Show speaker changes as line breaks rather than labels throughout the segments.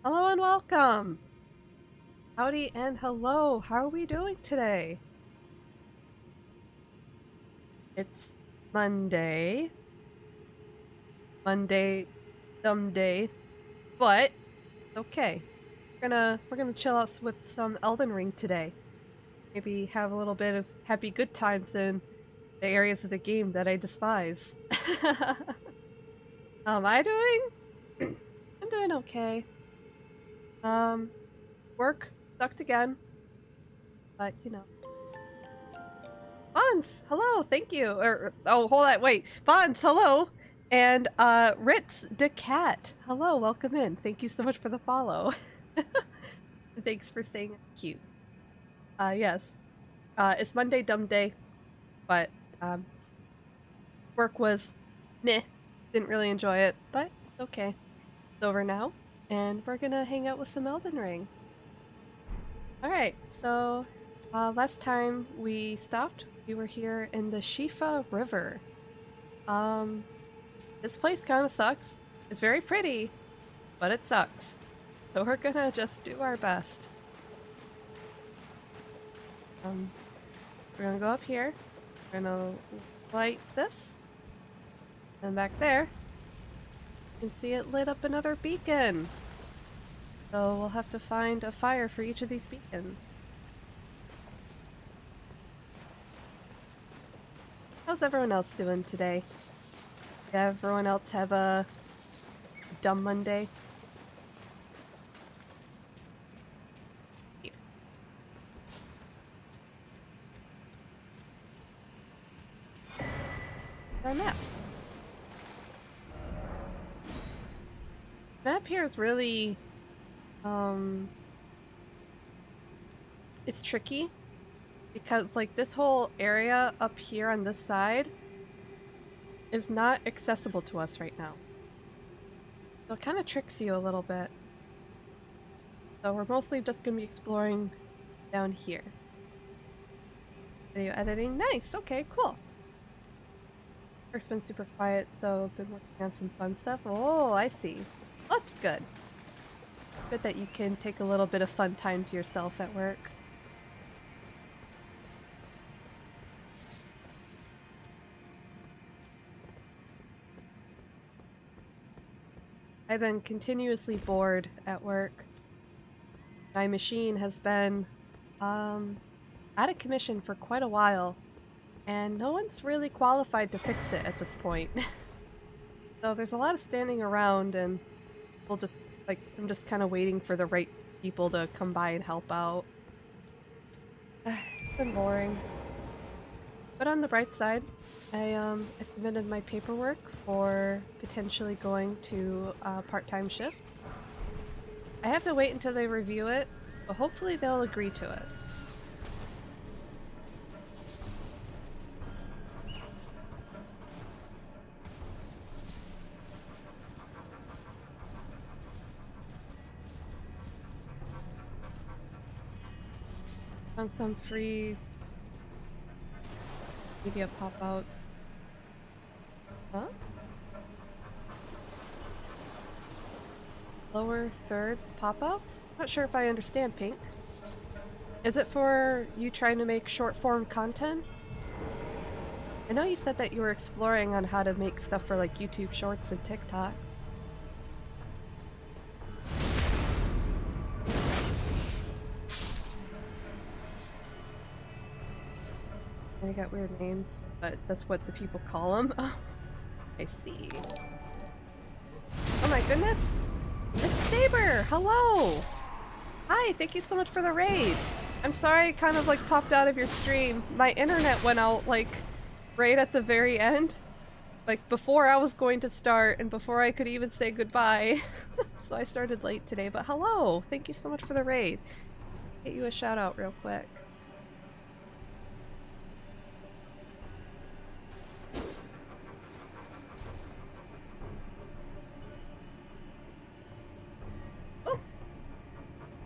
Hello and welcome! Howdy and hello! How are we doing today? It's Monday. Monday, dumb day. But it's okay. We're gonna chill out with some Elden Ring today. Maybe have a little bit of happy good times in the areas of the game that I despise. How am I doing? I'm doing okay. Um, work sucked again, but you know. Bonds, hello, thank you. Oh, hold on, wait. Bonds, hello. And Ritz the cat, hello, welcome in. Thank you so much for the follow. Thanks for saying cute. Yes. It's Monday, dumb day, but work was meh. Didn't really enjoy it, but it's okay. It's over now, and we're gonna hang out with some Elden Ring. Alright, so last time we stopped, we were here in the Shifa River. This place kind of sucks. It's very pretty, but it sucks. So we're gonna just do our best. We're gonna go up here. We're gonna light this. And back there, you can see it lit up another beacon. So we'll have to find a fire for each of these beacons. How's everyone else doing today? Did everyone else have a dumb Monday? Here. Our map. Map here is really, it's tricky because like this whole area up here on this side is not accessible to us right now. So it kind of tricks you a little bit. So we're mostly just going to be exploring down here. Video editing, nice, okay, cool. Work's been super quiet, so I've been working on some fun stuff. Oh, I see. That's good. Good that you can take a little bit of fun time to yourself at work. I've been continuously bored at work. My machine has been out of commission for quite a while, and no one's really qualified to fix it at this point. So there's a lot of standing around, and we'll just, like, I'm just kind of waiting for the right people to come by and help out. It's been boring. But on the bright side, I submitted my paperwork for potentially going to a part-time shift. I have to wait until they review it, but hopefully they'll agree to it. Found some free media pop-outs. Huh? Lower third pop-outs? Not sure if I understand, Pink. Is it for you trying to make short-form content? I know you said that you were exploring on how to make stuff for like YouTube Shorts and TikToks. They got weird names, but that's what the people call them. Oh, I see. Oh my goodness! It's Saber! Hello! Hi, thank you so much for the raid! I'm sorry I kind of like popped out of your stream. My internet went out like right at the very end. Like before I was going to start and before I could even say goodbye. So I started late today, but hello! Thank you so much for the raid. Get you a shout out real quick.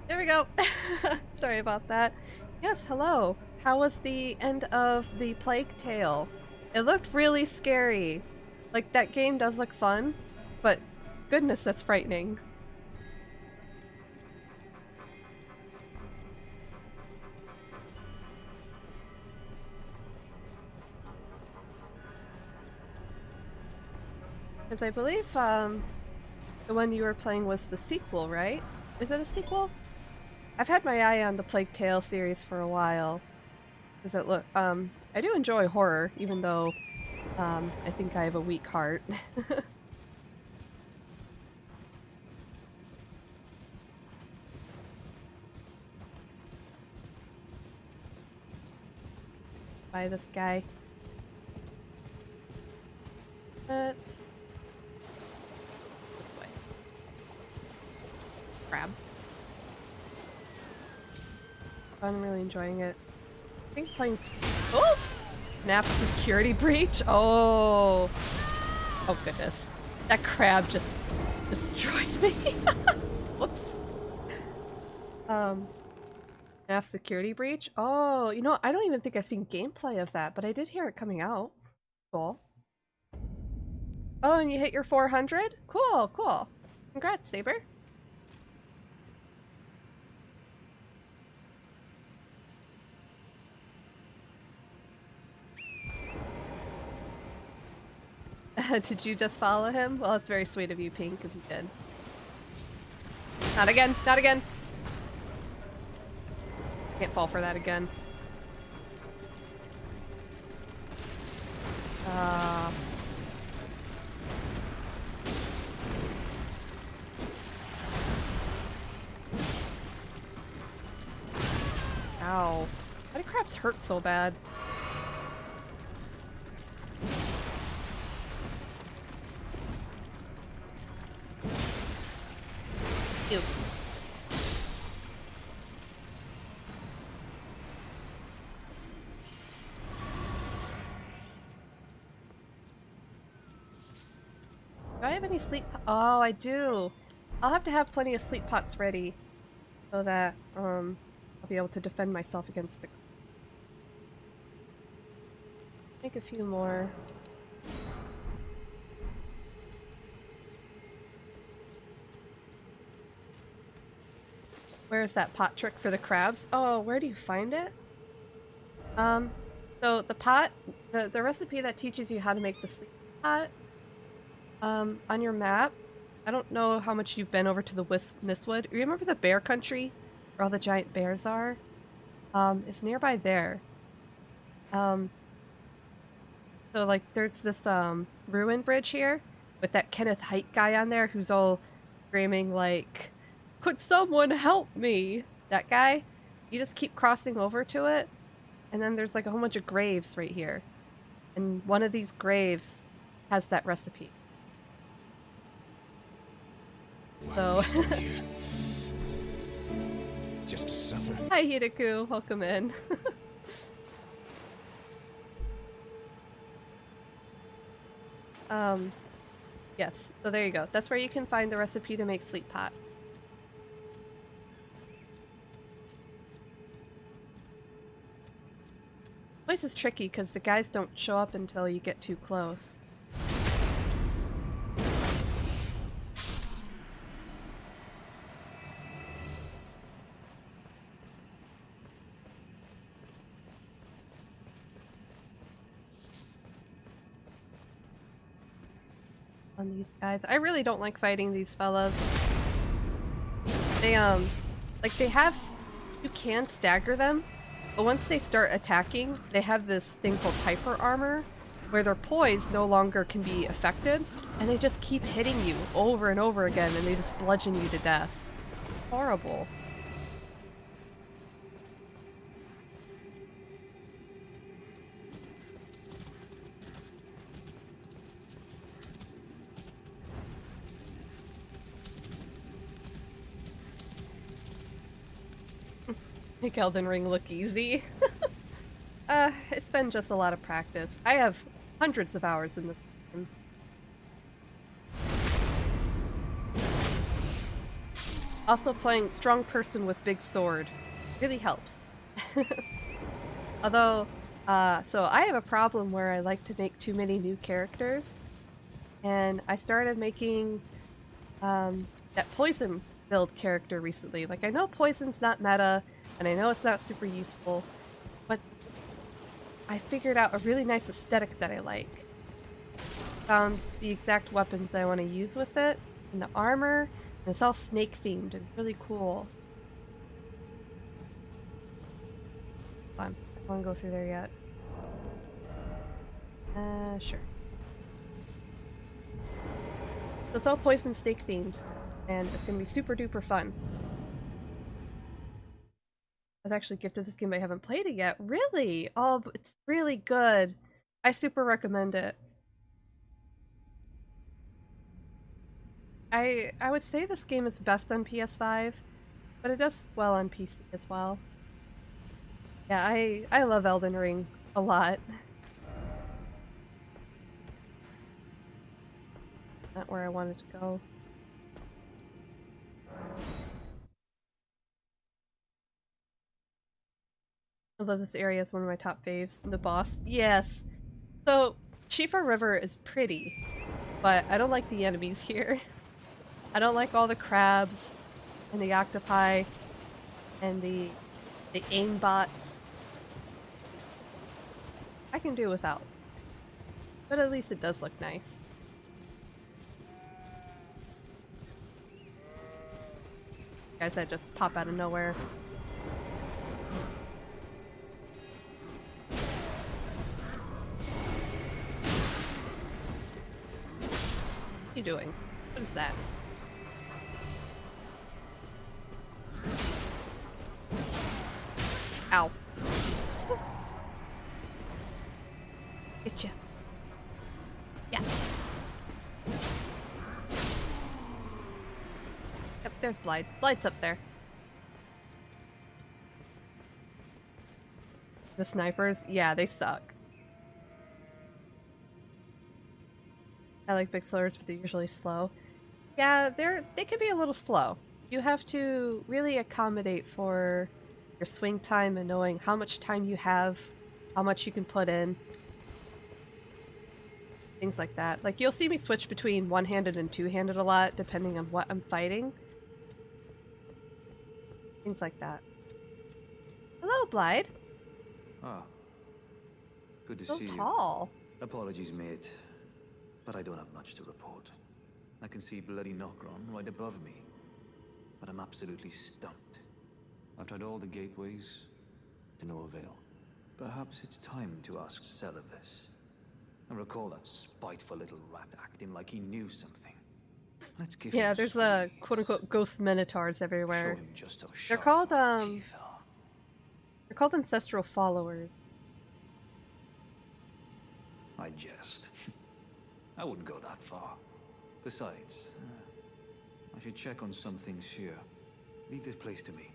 There we go. Sorry about that. Yes, hello. How was the end of the Plague Tale? It looked really scary. Like, that game does look fun, but goodness, that's frightening. Because I believe the one you were playing was the sequel, right? Is it a sequel? I've had my eye on the Plague Tale series for a while. Does it look? I do enjoy horror, even though I think I have a weak heart. By this guy. Let's this way. Crab. I'm really enjoying it. I think playing. Oof! Nap security breach. Oh. Oh goodness. That crab just destroyed me. Whoops. Nap security breach. Oh, you know, I don't even think I've seen gameplay of that, but I did hear it coming out. Cool. Oh, and you hit your 400? Cool, cool. Congrats, Saber. Did you just follow him? Well, it's very sweet of you, Pink, if you did. Not again, not again. Can't fall for that again. Ow. Why do crabs hurt so bad? Ew. Do I have any sleep Oh, I do. I'll have to have plenty of sleep pots ready so that I'll be able to defend myself against the Make a few more. Where's that pot trick for the crabs? Oh, where do you find it? So the pot, the recipe that teaches you how to make the sleep pot, on your map, I don't know how much you've been over to the Mistwood. Remember the bear country where all the giant bears are? It's nearby there. So like there's this ruin bridge here with that Kenneth Haidt guy on there who's all screaming like, "Could someone help me?" That guy. You just keep crossing over to it, and then there's like a whole bunch of graves right here. And one of these graves has that recipe. So
just to suffer.
Hi Hideku, welcome in. Yes, so there you go. That's where you can find the recipe to make sleep pots. This is tricky because the guys don't show up until you get too close. On these guys. I really don't like fighting these fellas. They, like they have, you can stagger them, but once they start attacking, they have this thing called hyper armor, where their poise no longer can be affected, and they just keep hitting you over and over again, and they just bludgeon you to death. Horrible. Make Elden Ring look easy. It's been just a lot of practice. I have hundreds of hours in this game. Also playing strong person with big sword really helps. Although, so I have a problem where I like to make too many new characters. And I started making that poison build character recently. Like, I know poison's not meta, and I know it's not super useful, but I figured out a really nice aesthetic that I like. found the exact weapons I want to use with it, and the armor, and it's all snake themed and really cool. Fun. I don't want to go through there yet. Sure. So it's all poison snake themed, and it's gonna be super duper fun. I was actually gifted this game, but I haven't played it yet. Really? Oh, it's really good. I super recommend it. I would say this game is best on PS5, but it does well on PC as well. Yeah, I love Elden Ring a lot. Not where I wanted to go. Although this area is one of my top faves. The boss. Yes. So, Shifa River is pretty, but I don't like the enemies here. I don't like all the crabs and the octopi and the aimbots. I can do without. But at least it does look nice. Guys that just pop out of nowhere. What are you doing? What is that? Ow. Get ya. Yeah. Yep, there's Blythe. Blythe's up there. The snipers? Yeah, they suck. I like big slurs, but they're usually slow. Yeah, they can be a little slow. You have to really accommodate for your swing time and knowing how much time you have, how much you can put in. Things like that. Like, you'll see me switch between one-handed and two-handed a lot, depending on what I'm fighting. Things like that. Hello, Blythe.
Ah, good to
So
see
tall.
you. Apologies, mate, but I don't have much to report. I can see bloody Nokron right above me, but I'm absolutely stumped. I've tried all the gateways, to no avail. Perhaps it's time to ask Celibus. I recall that spiteful little rat acting like he knew something. Let's give
Yeah,
him
there's
squeeze.
quote-unquote ghost minotaurs
Show
everywhere.
him just how
They're
sharp
called
my teeth are.
they're called ancestral followers.
I jest. I wouldn't go that far. Besides, I should check on some things here. Leave this place to me.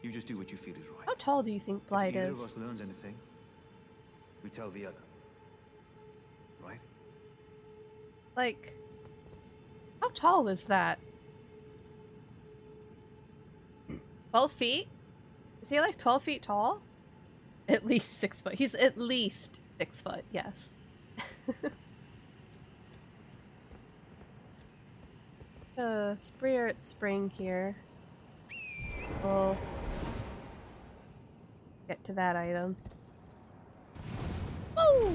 You just do what you feel is right.
How tall do you think Blythe
If either of
is?
us learns anything, we tell the other. Right?
Like, how tall is that? 12 feet? Is he like 12 feet tall? At least 6 foot. He's at least 6 foot, yes. Spirit Spring here. We'll get to that item. Woo!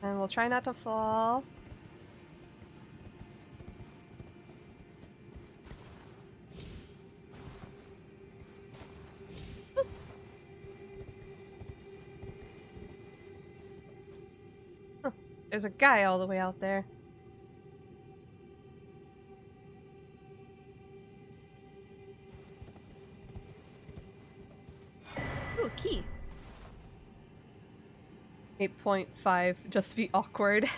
And we'll try not to fall. Huh, there's a guy all the way out there. Ooh, key. 8.5, just to be awkward.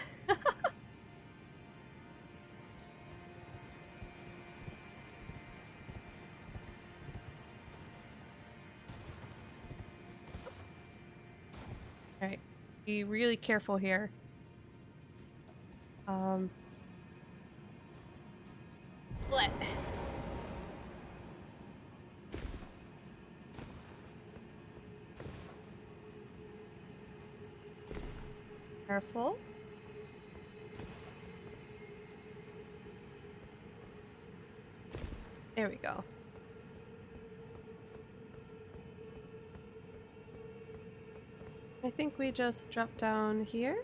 Alright, be really careful here. What? Careful. There we go. I think we just drop down here.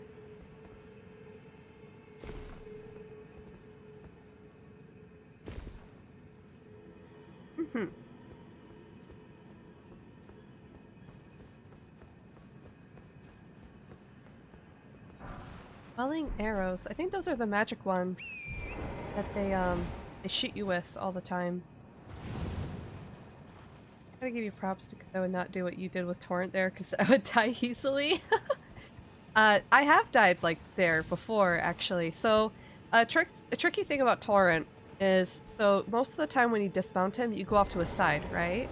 Mm-hmm. Quelling arrows. I think those are the magic ones that they shoot you with all the time. Gotta give you props because I would not do what you did with Torrent there because I would die easily. I have died like there before actually. So a tricky thing about Torrent is so most of the time when you dismount him, you go off to his side, right?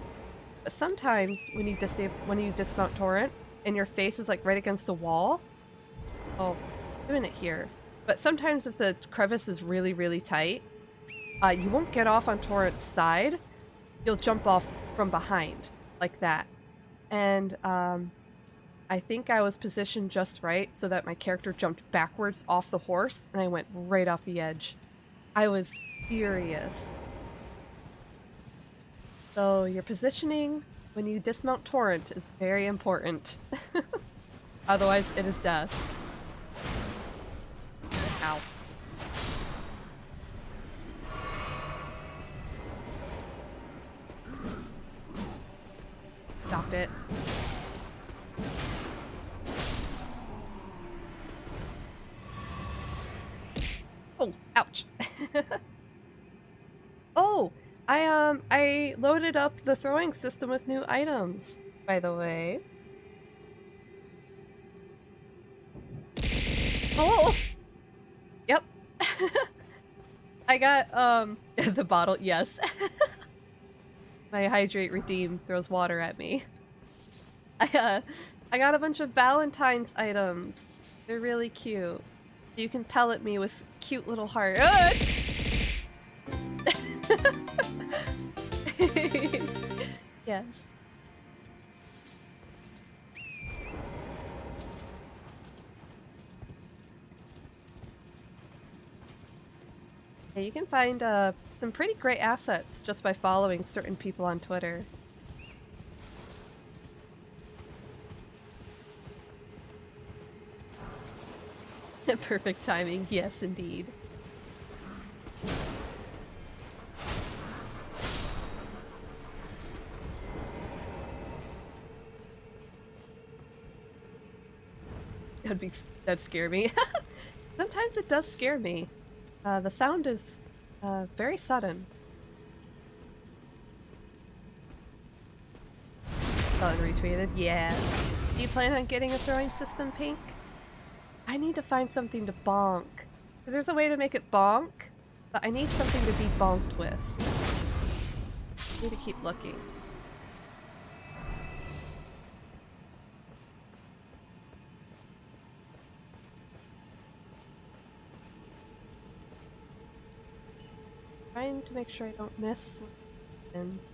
But sometimes when you dismount Torrent and your face is like right against the wall. Oh, I'm doing it here. But sometimes if the crevice is really, really tight, you won't get off on Torrent's side. You'll jump off from behind, like that. And I think I was positioned just right so that my character jumped backwards off the horse, and I went right off the edge. I was furious. So your positioning when you dismount Torrent is very important. Otherwise, it is death. Ow. Stop it. Oh, ouch. Oh, I loaded up the throwing system with new items, by the way. Oh! Yep. I got, the bottle, yes. My hydrate redeem throws water at me. I got a bunch of Valentine's items. They're really cute. You can pellet me with cute little hearts. Yes. Yeah, you can find some pretty great assets just by following certain people on Twitter. Perfect timing, yes indeed. That'd scare me. Sometimes it does scare me. The sound is very sudden. Saw it retweeted. Yeah. Do you plan on getting a throwing system, Pink? I need to find something to bonk. Because there's a way to make it bonk, but I need something to be bonked with. I need to keep looking. Trying to make sure I don't miss ends.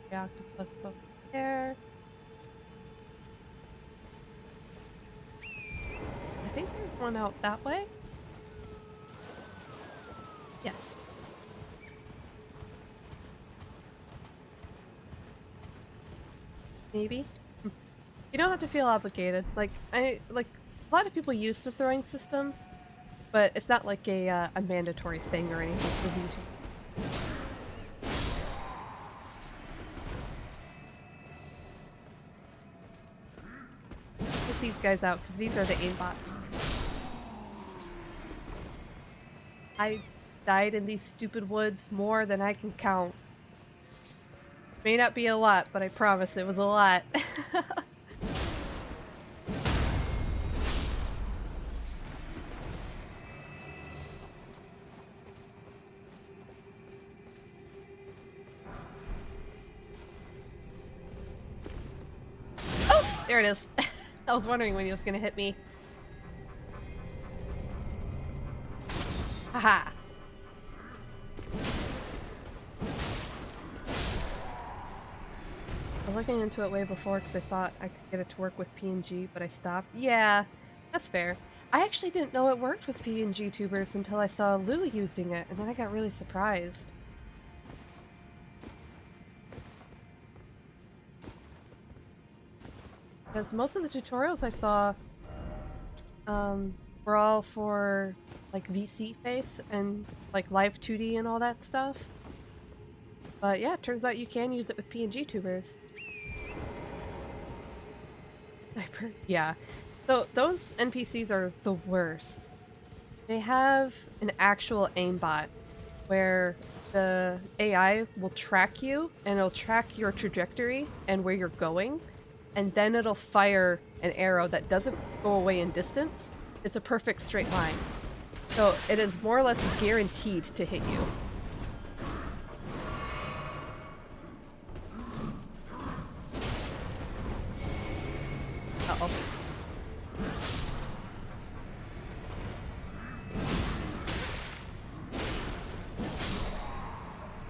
The octopus over there. I think there's one out that way. Yes. Maybe. You don't have to feel obligated. Like a lot of people use the throwing system, but it's not like a mandatory thing or anything for you to. Get these guys out because these are the aimbots. I died in these stupid woods more than I can count. May not be a lot, but I promise it was a lot. Oh! There it is. I was wondering when he was gonna hit me. Haha. I was looking into it way before because I thought I could get it to work with PNG, but I stopped. Yeah, that's fair. I actually didn't know it worked with PNG tubers until I saw Lou using it, and then I got really surprised. Because most of the tutorials I saw were all for like VC face and like live 2D and all that stuff. But yeah, it turns out you can use it with PNG tubers. Sniper, yeah. So those NPCs are the worst. They have an actual aimbot where the AI will track you and it'll track your trajectory and where you're going, and then it'll fire an arrow that doesn't go away in distance. It's a perfect straight line. So it is more or less guaranteed to hit you. Uh-oh.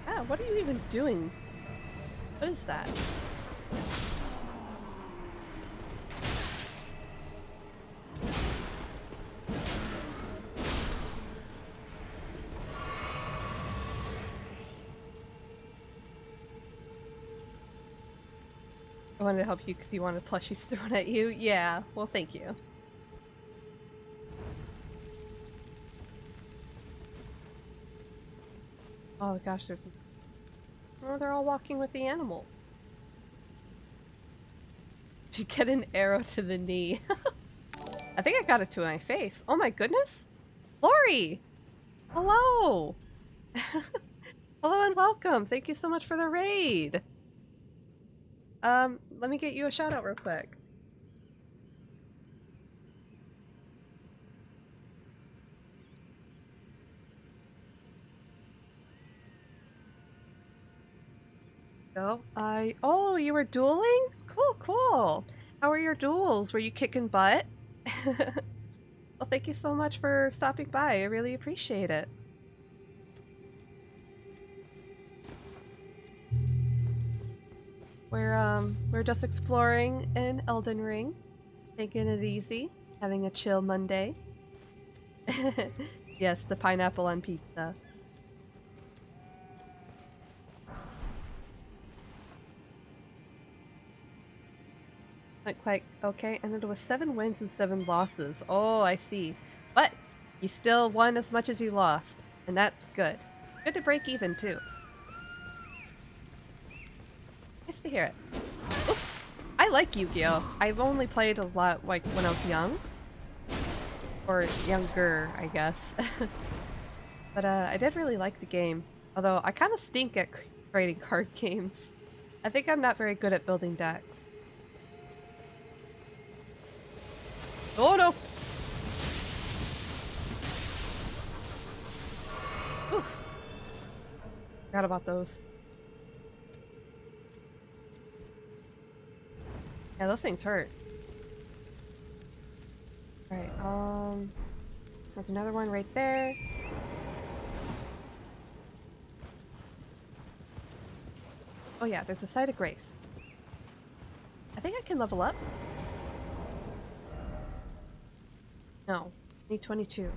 Ah, what are you even doing? What is that? I wanted to help you because you wanted plushies thrown at you? Yeah, well thank you. Oh gosh, there's... Oh, they're all walking with the animal. Did you get an arrow to the knee? I think I got it to my face. Oh my goodness! Lori! Hello! Hello and welcome! Thank you so much for the raid! Let me get you a shout out real quick. Oh, you were dueling? Cool, cool. How were your duels? Were you kicking butt? Well, thank you so much for stopping by. I really appreciate it. We're just exploring an Elden Ring, taking it easy, having a chill Monday. Yes, the pineapple on pizza. Not quite okay, and it was 7 wins and 7 losses. Oh, I see. But you still won as much as you lost, and that's good. Good to break even too. Nice to hear it. Oof. I like Yu-Gi-Oh! I've only played a lot like when I was young. Or younger, I guess. But I did really like the game. Although I kind of stink at creating card games. I think I'm not very good at building decks. Oh no! Oof. Forgot about those. Yeah, those things hurt. Alright, there's another one right there. Oh yeah, there's a site of grace. I think I can level up. No, need 22.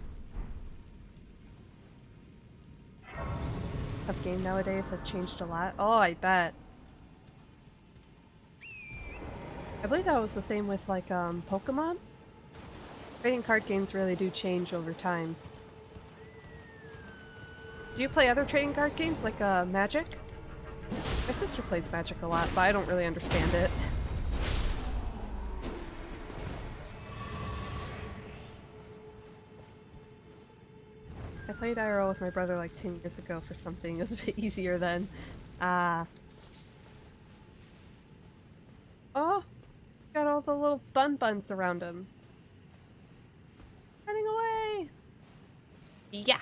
Tough game nowadays has changed a lot. Oh, I bet. I believe that was the same with like Pokemon. Trading card games really do change over time. Do you play other trading card games like Magic? My sister plays Magic a lot, but I don't really understand it. I played IRL with my brother like 10 years ago for something. It was a bit easier then. Ah. Oh! Got all the little buns around him. Running away! Yeah!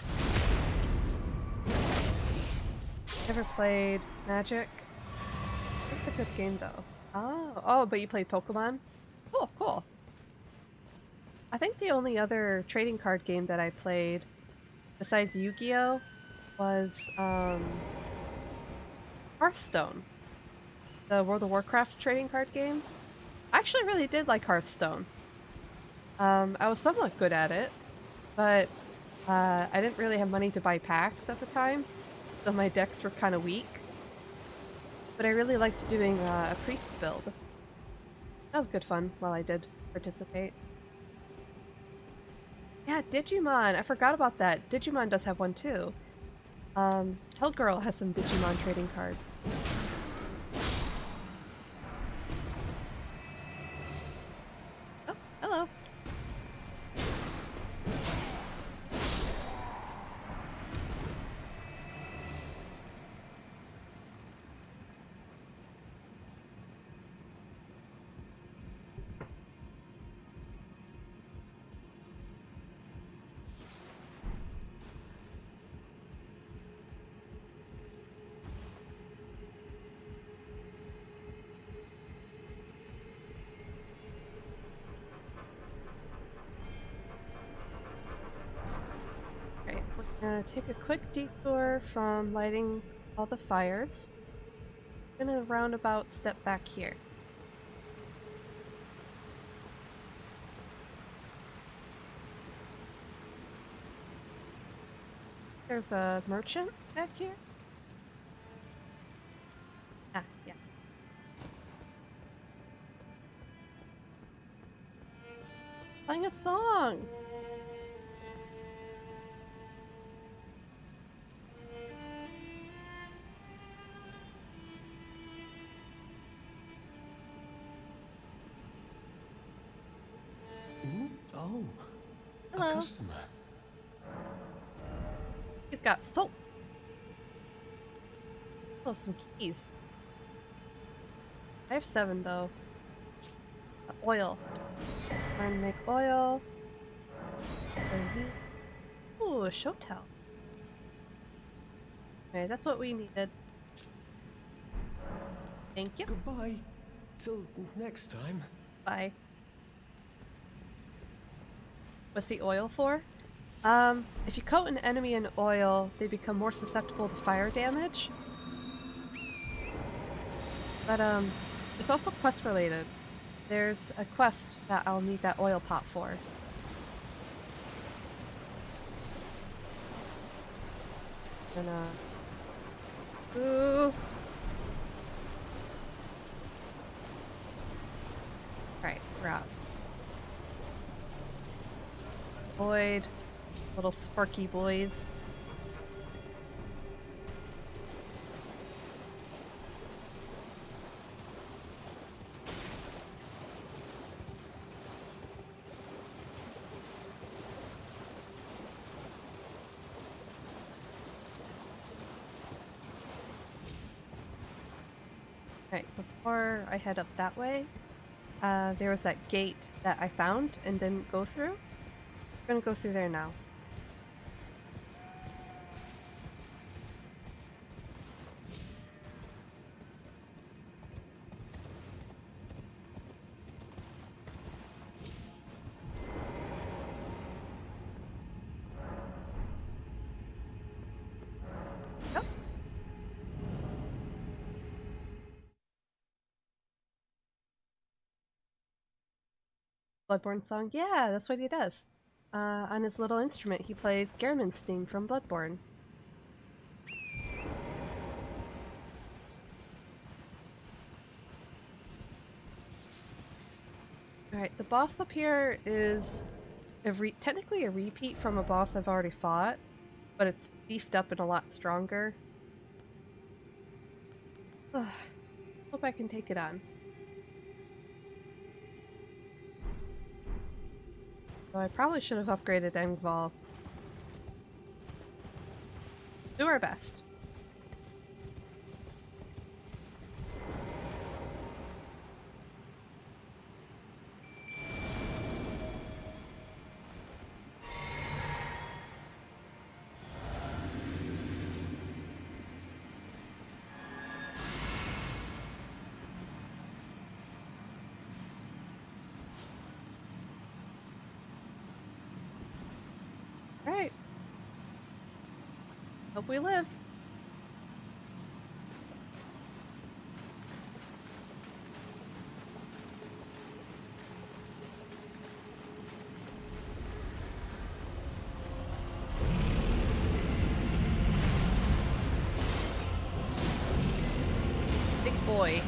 Never played Magic. It's a good game though. Oh, but you played Pokemon? Cool, cool. I think the only other trading card game that I played besides Yu-Gi-Oh was Hearthstone. The World of Warcraft trading card game. I actually really did like Hearthstone. I was somewhat good at it, but I didn't really have money to buy packs at the time, so my decks were kind of weak. But I really liked doing a priest build. That was good fun while I did participate. Yeah, Digimon! I forgot about that. Digimon does have one too. Hellgirl has some Digimon trading cards. Oh, hello. Right, we're gonna take a quick detour from lighting all the fires. Gonna roundabout step back here. There's a merchant back here. Ah, yeah. Playing a song!
Oh, a
Hello.
customer.
He's got soap! Oh, some keys. I have 7 though. Oil. Learn to make oil. Ooh, a show towel. Okay, that's what we needed. Thank you.
Goodbye. Till next time.
Bye. What's the oil for? If you coat an enemy in oil, they become more susceptible to fire damage. But, it's also quest related. There's a quest that I'll need that oil pot for. And, ooh. Right, we're out. Void. Little sparky boys. Right, before I head up that way, there was that gate that I found and didn't go through. I'm gonna go through there now. Oh. Bloodborne song? Yeah, that's what he does. On his little instrument, he plays Gehrman's theme from Bloodborne. Alright, the boss up here is technically a repeat from a boss I've already fought, but it's beefed up and a lot stronger. Ugh. Hope I can take it on. So I probably should have upgraded Engvall. Do our best. Right. Hope we live. boy.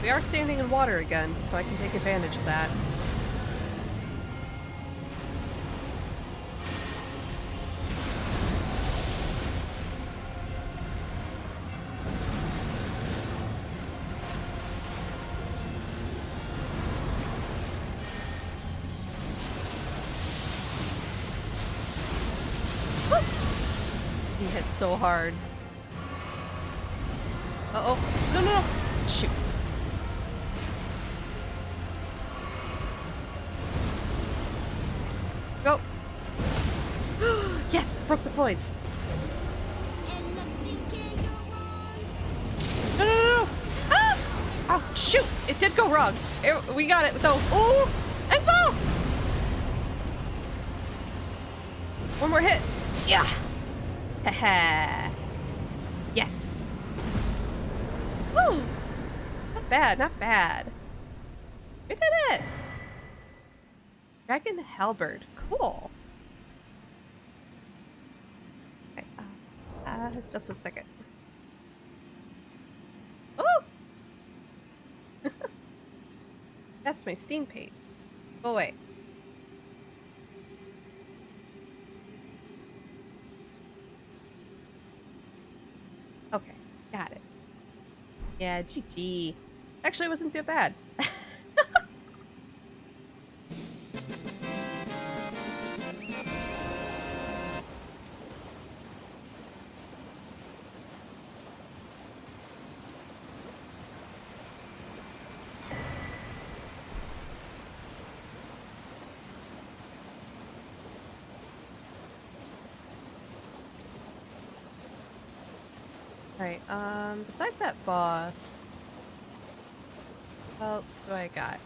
We are standing in water again, so I can take advantage of that. He hit so hard. Uh-oh. No, no, no! Shoot. Go! Yes! Broke the points!
And nothing can go wrong.
No, no, no, no! Ah! Oh, shoot! It did go wrong. We got it, though. Oh! And fall! One more hit. Yeah! Haha. Yes. Woo! Not bad, not bad. We did it! Dragon Halberd. Cool. Okay, just a second. Oh! That's my Steam page. Go away. Okay, got it. Yeah, GG. Actually, it wasn't too bad. Alright, besides that boss, what else do I got?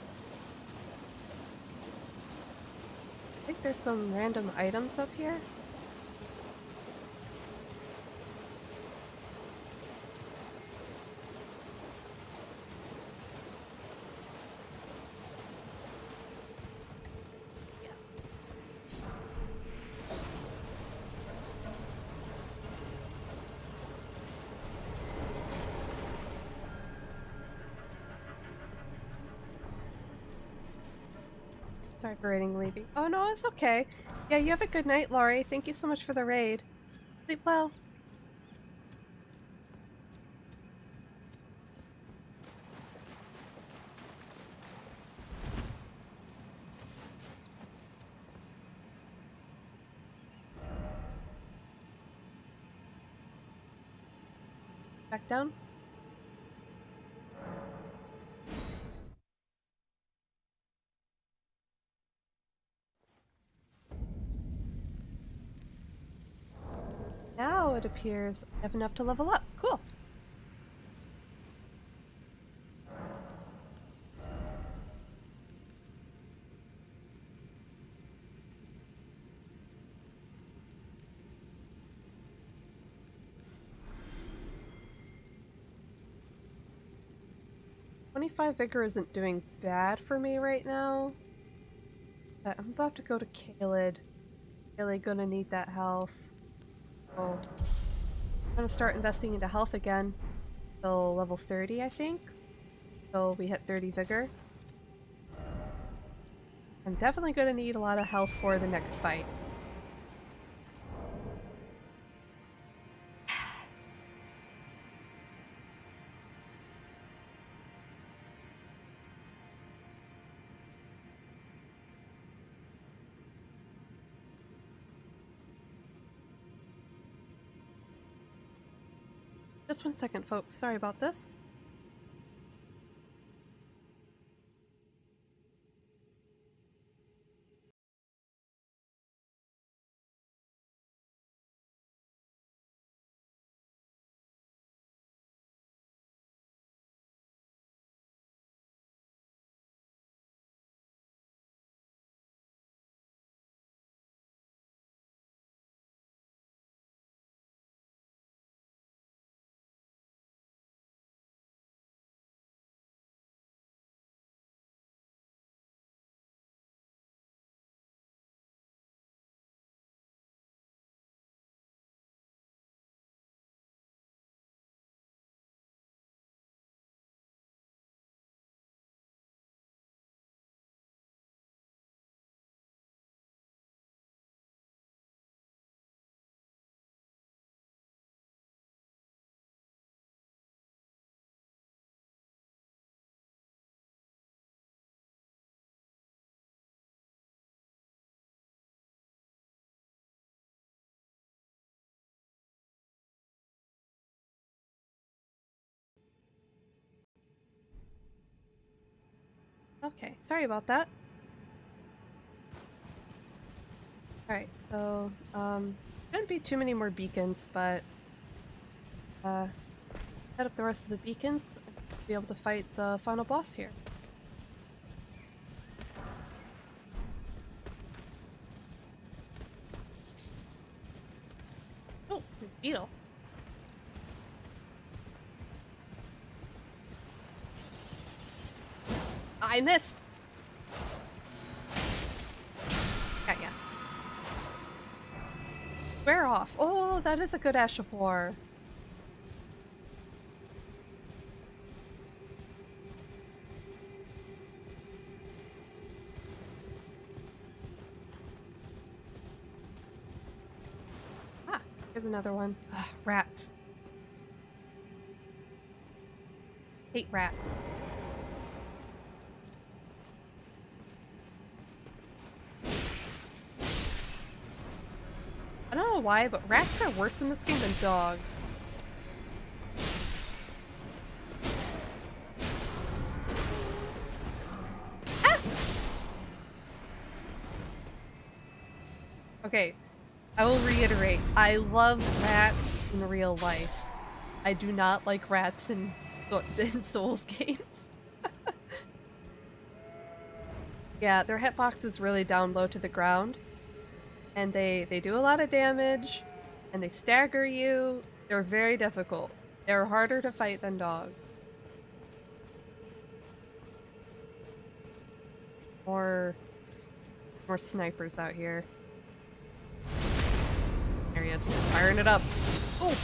I think there's some random items up here. Sorry for raiding leaving. Oh no, it's okay. Yeah, you have a good night, Laurie. Thank you so much for the raid. Sleep well. Back down. Now it appears I have enough to level up. Cool. "25 vigor isn't doing bad for me right now. But I'm about to go to Caelid. Really gonna need that health. Oh. I'm gonna start investing into health again. Till level 30, I think. So we hit 30 vigor. I'm definitely gonna need a lot of health for the next fight. Just one second, folks. Sorry about this. Okay, sorry about that. Alright, so, shouldn't be too many more beacons, but, set up the rest of the beacons and be able to fight the final boss here. Oh, there's a beetle. I missed! Got ya. Square off. Oh, that is a good Ash of War. Ah, here's another one. Ah, rats. Hate rats. I don't know why, but rats are worse in this game than dogs. Ah! Okay, I will reiterate. I love rats in real life. I do not like rats in Souls games. Yeah, their hitbox is really down low to the ground. And they do a lot of damage, and they stagger you. They're very difficult. They're harder to fight than dogs. More snipers out here. There he is, he's firing it up. Oh!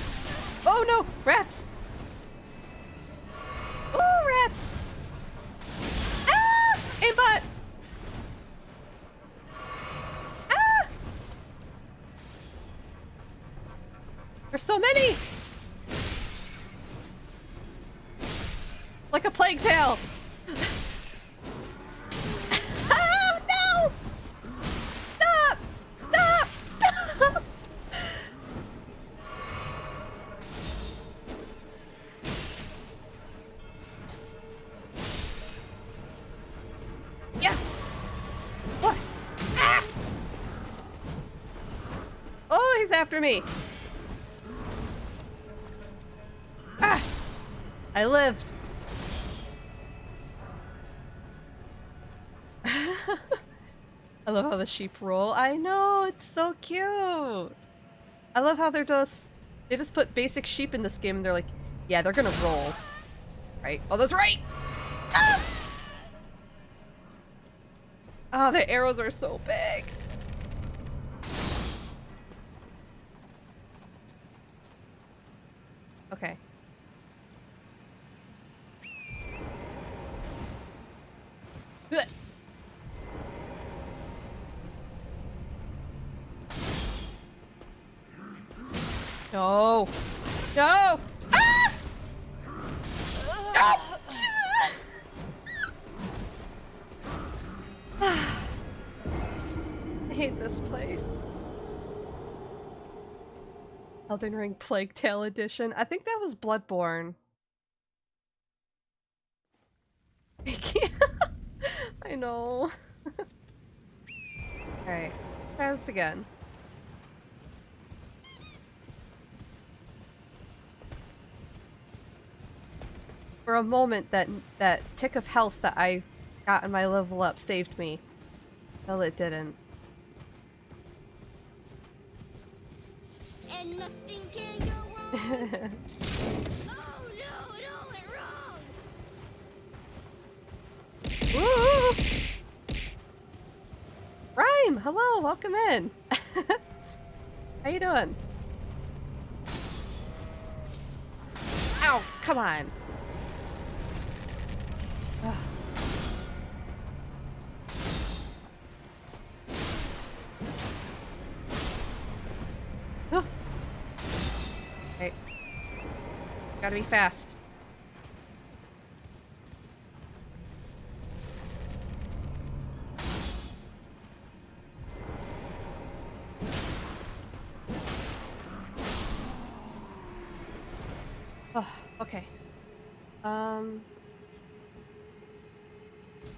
Oh no! Rats! Oh, rats! Ah! Aimbot! Ah! There's so many! Like a plague tail! Oh no! Stop! Stop! Stop! Yeah! What? Ah! Oh, he's after me! Ah! I lived! I love how the sheep roll. I know, it's so cute! I love how they just put basic sheep in this game and they're like, yeah, they're gonna roll. Right? Oh, that's right! Ah! Oh, the arrows are so big! Okay. Blech. No! No! Ah! Ah! I hate this place. Elden Ring Plague Tale Edition. I think that was Bloodborne. I can't. I know. Alright. Try this again. For a moment, that tick of health that I got in my level up saved me. Well, it didn't.
And nothing can go wrong. Oh no, it all went wrong.
Ooh! Rhyme! Hello, welcome in. How you doing? Ow! Come on. Ugh. Okay. Gotta be fast. Oh, okay.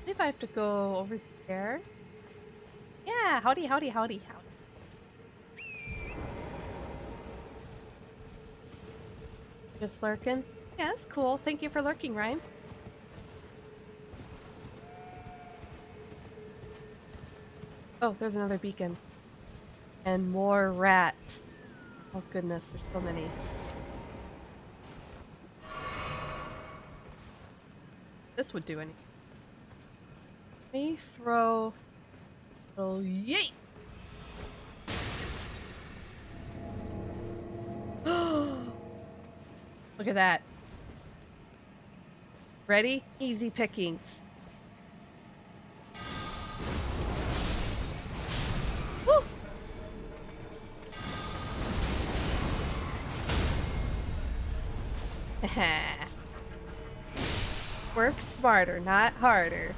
Maybe I have to go over there. Yeah, howdy, howdy, howdy, howdy. Just lurking? Yeah, that's cool. Thank you for lurking, Ryan. Oh, there's another beacon. And more rats. Oh goodness, there's so many. This would do anything. Let me throw a little yeet! Look at that. Ready? Easy pickings. Woo! Work smarter, not harder.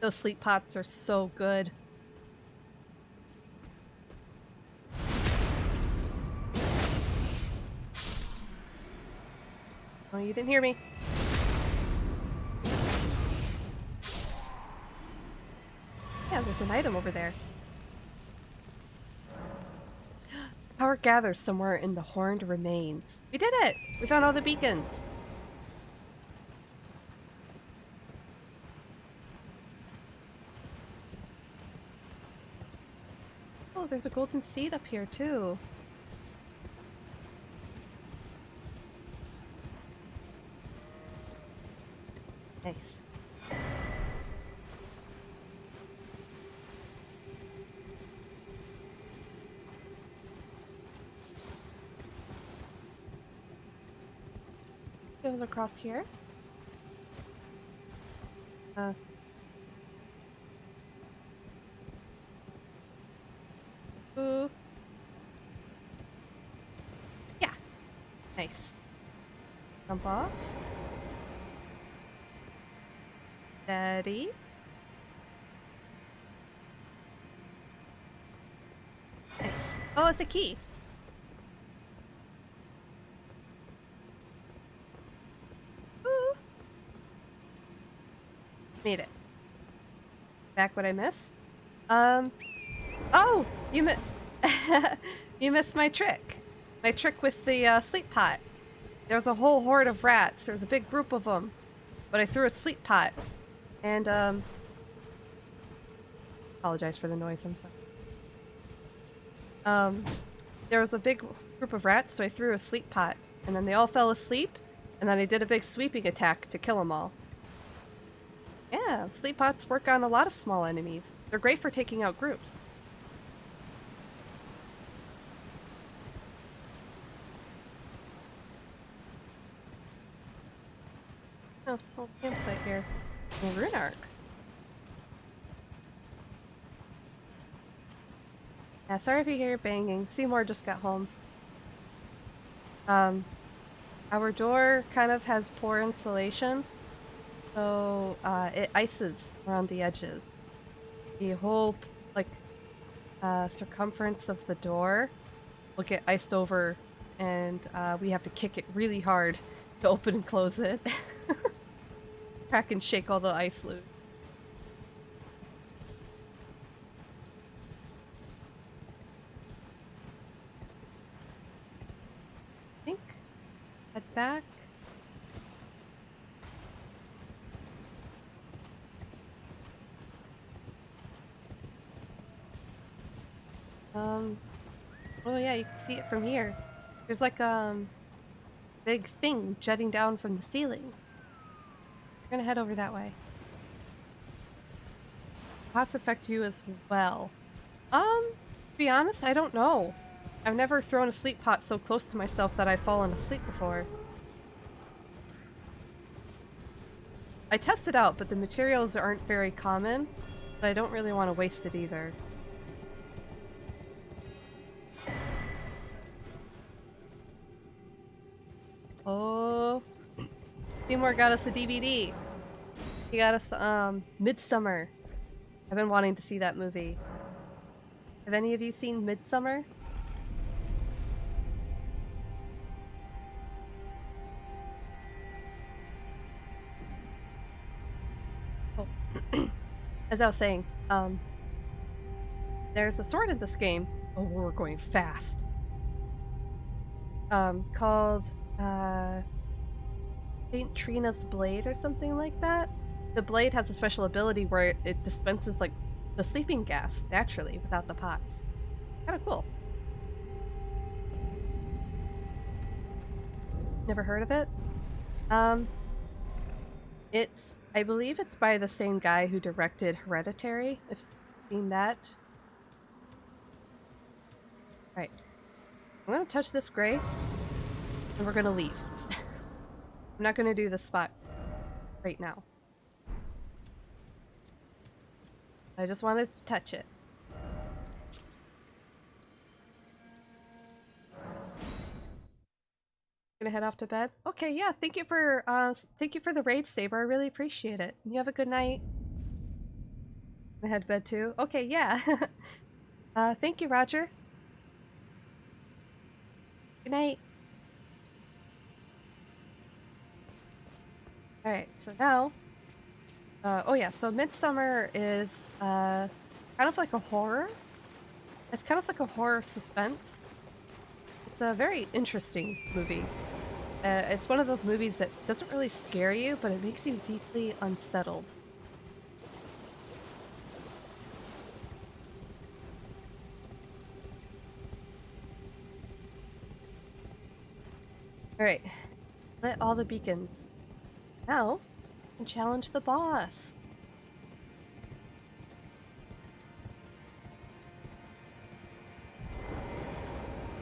Those sleep pots are so good. Oh, you didn't hear me. Yeah, there's an item over there. Power gathers somewhere in the horned remains. We did it! We found all the beacons. Oh, there's a golden seed up here too. Nice. It was across here. Ooh. Yeah. Nice. Jump off. Steady. Nice. Oh, it's a key. Ooh. Made it. Back what I missed? Oh! You missed my trick. My trick with the sleep pot. There was a whole horde of rats. There was a big group of them. But I threw a sleep pot. And, apologize for the noise, I'm sorry. There was a big group of rats, so I threw a sleep pot. And then they all fell asleep. And then I did a big sweeping attack to kill them all. Yeah, sleep pots work on a lot of small enemies. They're great for taking out groups. Oh, little campsite here. A rune arc. Yeah, sorry if you hear banging. Seymour just got home. Our door kind of has poor insulation, so it ices around the edges. The whole, like, circumference of the door will get iced over, and we have to kick it really hard to open and close it. Crack and shake all the ice loose. I think. Head back. Oh yeah, you can see it from here. There's like big thing jutting down from the ceiling. We're gonna head over that way. Pots affect you as well. To be honest, I don't know. I've never thrown a sleep pot so close to myself that I've fallen asleep before. I tested out, but the materials aren't very common, so I don't really want to waste it either. Oh, Seymour got us a DVD. He got us Midsummer. I've been wanting to see that movie. Have any of you seen Midsummer? as I was saying, there's a sword in this game. Oh, we're going fast. Called Saint Trina's Blade or something like that. The blade has a special ability where it dispenses like the sleeping gas naturally without the pots. Kind of cool. Never heard of it? I believe it's by the same guy who directed Hereditary. I've seen that. Right. I'm gonna touch this grace, and we're gonna leave. I'm not gonna do this spot right now. I just wanted to touch it. Gonna head off to bed. Okay, yeah. Thank you for the raid, Saber. I really appreciate it. You have a good night. Gonna head to bed too. Okay, yeah. Thank you, Roger. Good night. All right. So now, oh yeah. So Midsummer is kind of like a horror. It's kind of like a horror suspense. It's a very interesting movie. It's one of those movies that doesn't really scare you, but it makes you deeply unsettled. Alright. Lit all the beacons. Now, we can challenge the boss.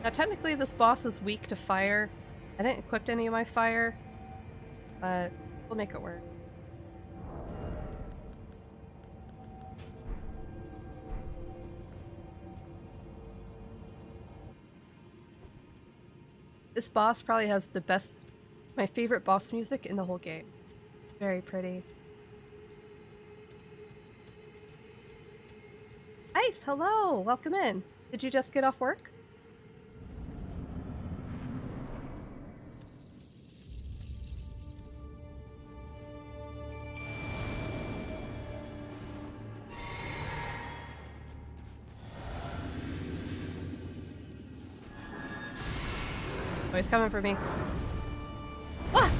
Now, technically, this boss is weak to fire. I didn't equip any of my fire, but we'll make it work. This boss probably has my favorite boss music in the whole game. Very pretty. Ice, hello! Welcome in. Did you just get off work? Oh, he's coming for me. Ah!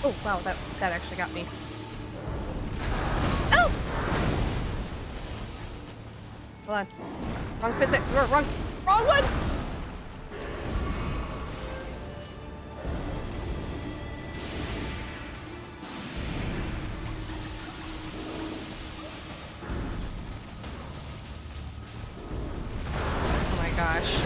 Oh, wow, that actually got me. Oh! Hold on. Wrong physics. Wrong one! Oh my gosh.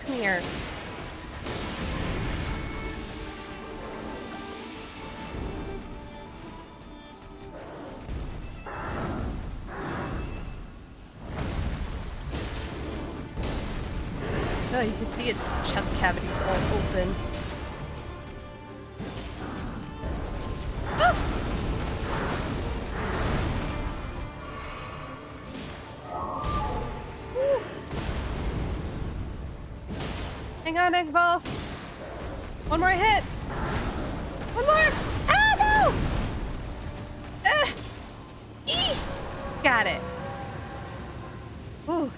Here. Oh, you can see its chest cavities all open. Ah! Hang on, Eggball. One more hit. One more. Ah, no! Eee! Got it. Ooh.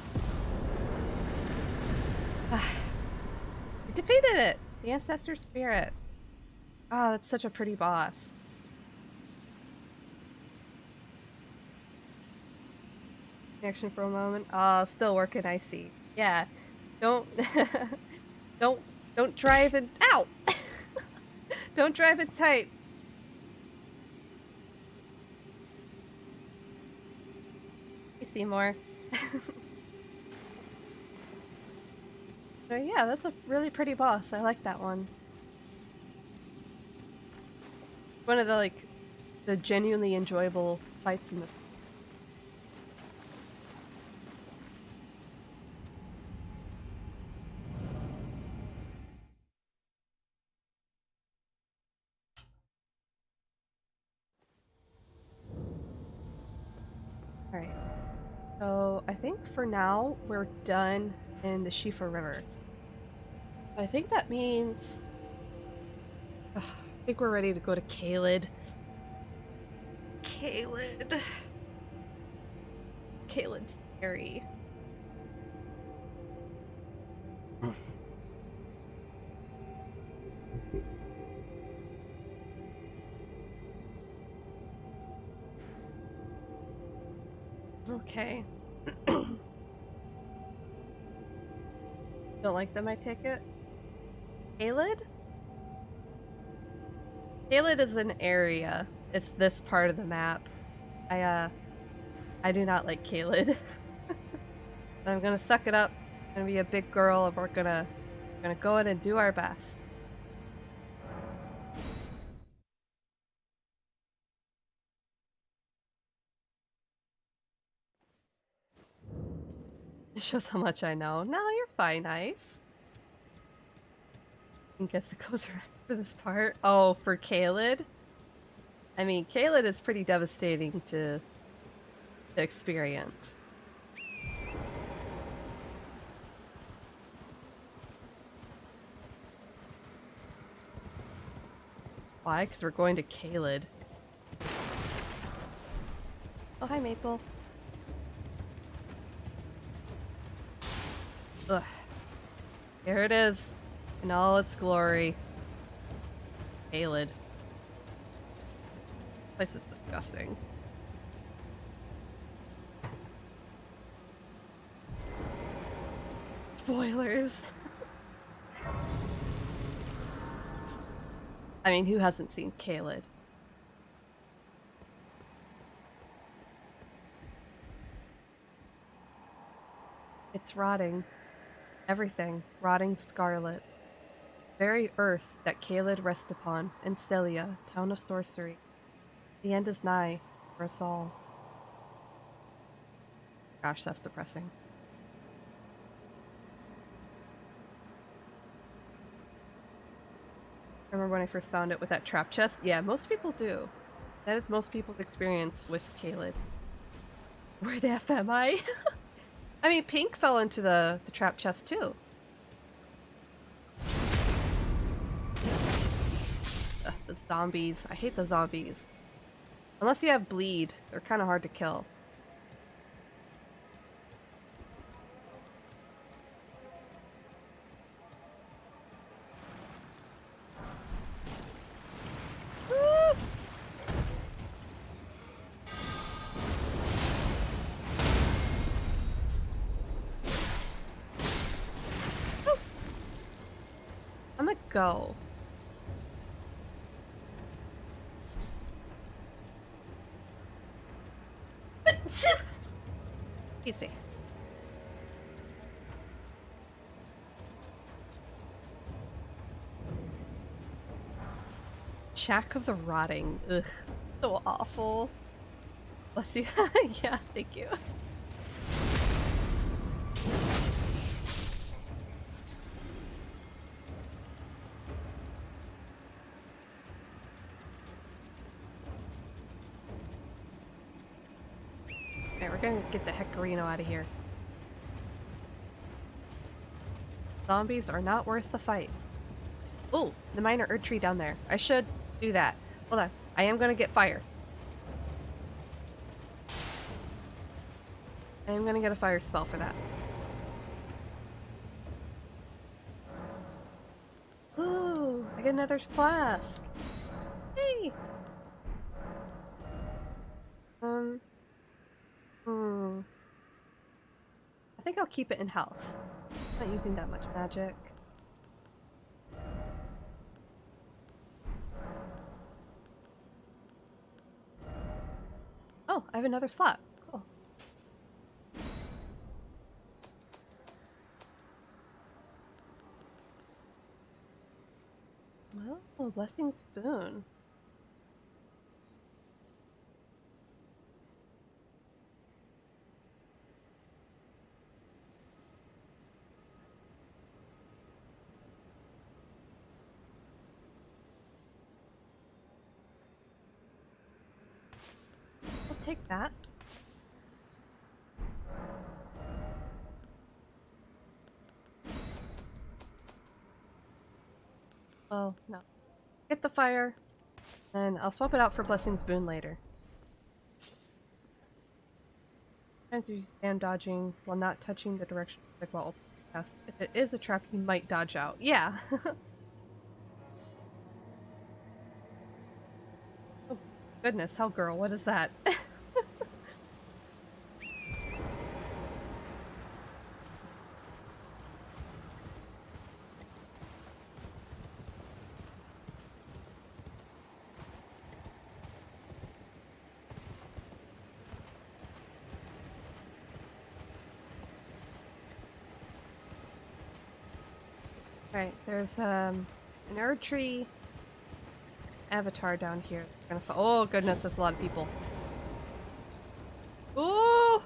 We defeated it. The Ancestor Spirit. Oh, that's such a pretty boss. Connection for a moment. Still working, I see. Yeah. Don't don't don't drive and ow! Don't drive and type. Hey Seymour. So yeah, that's a really pretty boss. I like that one. One of the genuinely enjoyable fights in the. All right. So I think for now we're done in the Shifa River. I think that means I think we're ready to go to Caelid. Caelid. Caelid's scary. Okay. Don't like them, I take it? Caelid? Caelid is an area. It's this part of the map. I do not like Caelid. I'm gonna suck it up. I'm gonna be a big girl and we're gonna go in and do our best. It shows how much I know. No, you're fine, Ice. I guess it goes around for this part. Oh, for Caelid? I mean, Caelid is pretty devastating to experience. Why? Because we're going to Caelid. Oh, hi, Maple. Ugh. Here it is. In all its glory. Caelid. This place is disgusting. Spoilers. I mean, who hasn't seen Caelid? It's rotting. Everything. Rotting scarlet. Very earth that Caelid rests upon, and Celia, town of sorcery. The end is nigh, for us all. Gosh, that's depressing. Remember when I first found it with that trap chest? Yeah, most people do. That is most people's experience with Caelid. Where the F am I? I mean, Pink fell into the trap chest too. Ugh, the zombies. I hate the zombies. Unless you have bleed, they're kind of hard to kill. Woo! Woo! I'm gonna go. Excuse me. Shack of the Rotting. Ugh. So awful. Bless you. Yeah, thank you. Alright, we're gonna get the Hecarino out of here. Zombies are not worth the fight. Oh, the minor Erd tree down there. I should do that. Hold on. I am gonna get fire. I am gonna get a fire spell for that. Ooh, I get another flask. Hey! Hmm. think I'll keep it in health. Not using that much magic. Oh, I have another slot. Cool. Oh, blessing spoon. I'll take that. Oh, no. Hit the fire, and I'll swap it out for blessing spoon later. Sometimes you stand dodging while not touching the direction of the while cast. If it is a trap, you might dodge out. Yeah. Oh, goodness, hell girl, what is that? Alright, there's an herb tree avatar down here. Oh goodness, that's a lot of people. Ooh!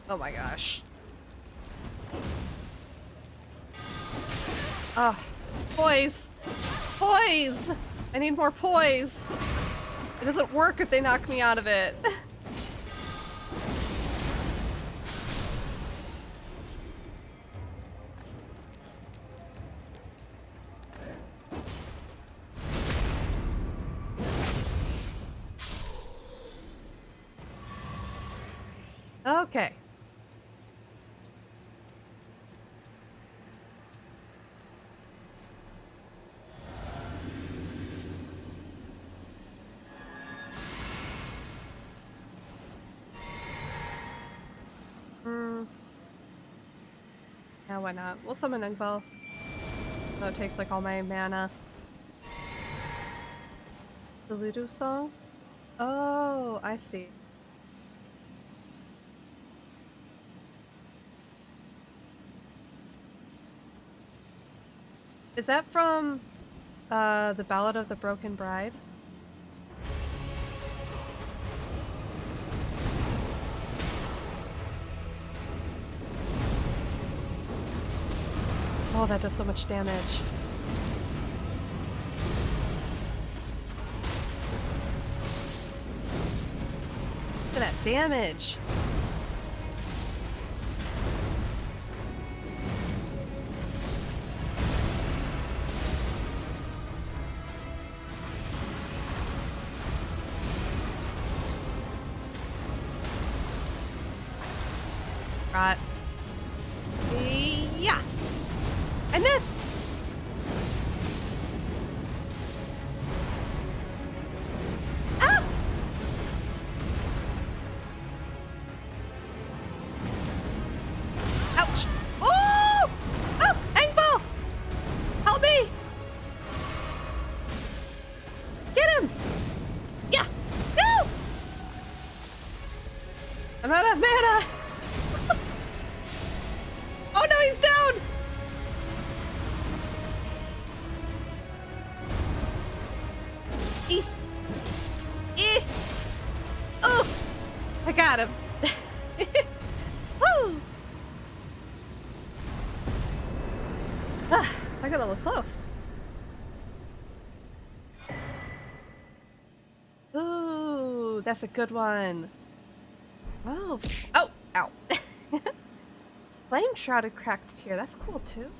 Oh my gosh. Ah, poise! Poise! I need more poise! It doesn't work if they knock me out of it. Okay. Yeah, why not? We'll summon Ungbo. So it takes like all my mana. The Ludo song? Oh, I see. Is that from the Ballad of the Broken Bride? Oh, that does so much damage. Look at that damage! Right. Yeah! I missed! Ah! Ouch! Oh! Oh! Angball! Help me! Get him! Yeah! No! I'm out of mana! Oh no, he's down! Oh! I got him. Woo! Ah, I got a little close. Ooh, that's a good one. Oh, oh, ow. Flame shrouded cracked tear. That's cool too.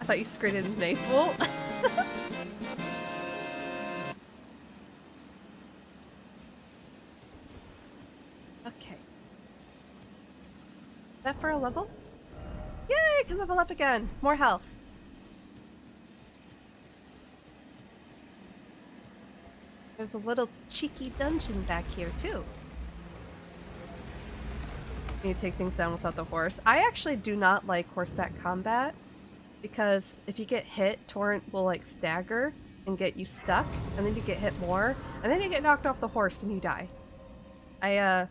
I thought you skirted maple. Okay. Is that for a level? Yay! I can level up again. More health. There's a little cheeky dungeon back here, too. You take things down without the horse. I actually do not like horseback combat because if you get hit, Torrent will like stagger and get you stuck, and then you get hit more, and then you get knocked off the horse and you die. I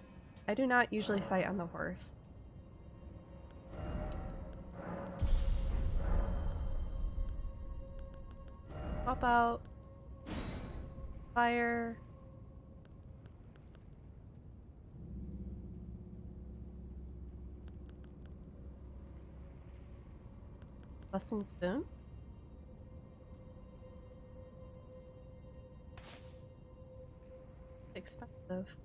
do not usually fight on the horse. Pop out. Fire. Busting spoon? Expensive.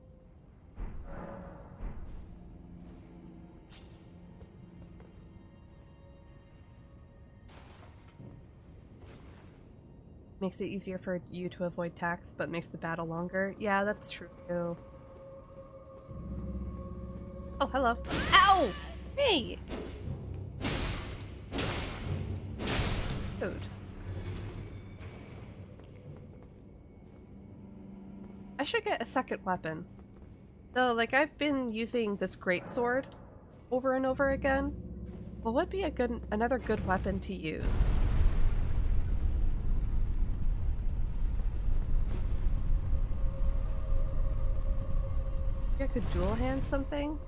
Makes it easier for you to avoid attacks, but makes the battle longer. Yeah, that's true too. Oh, hello. Ow! Hey! Food. I should get a second weapon. So, like, I've been using this greatsword over and over again. What would be another good weapon to use? Maybe I could dual hand something?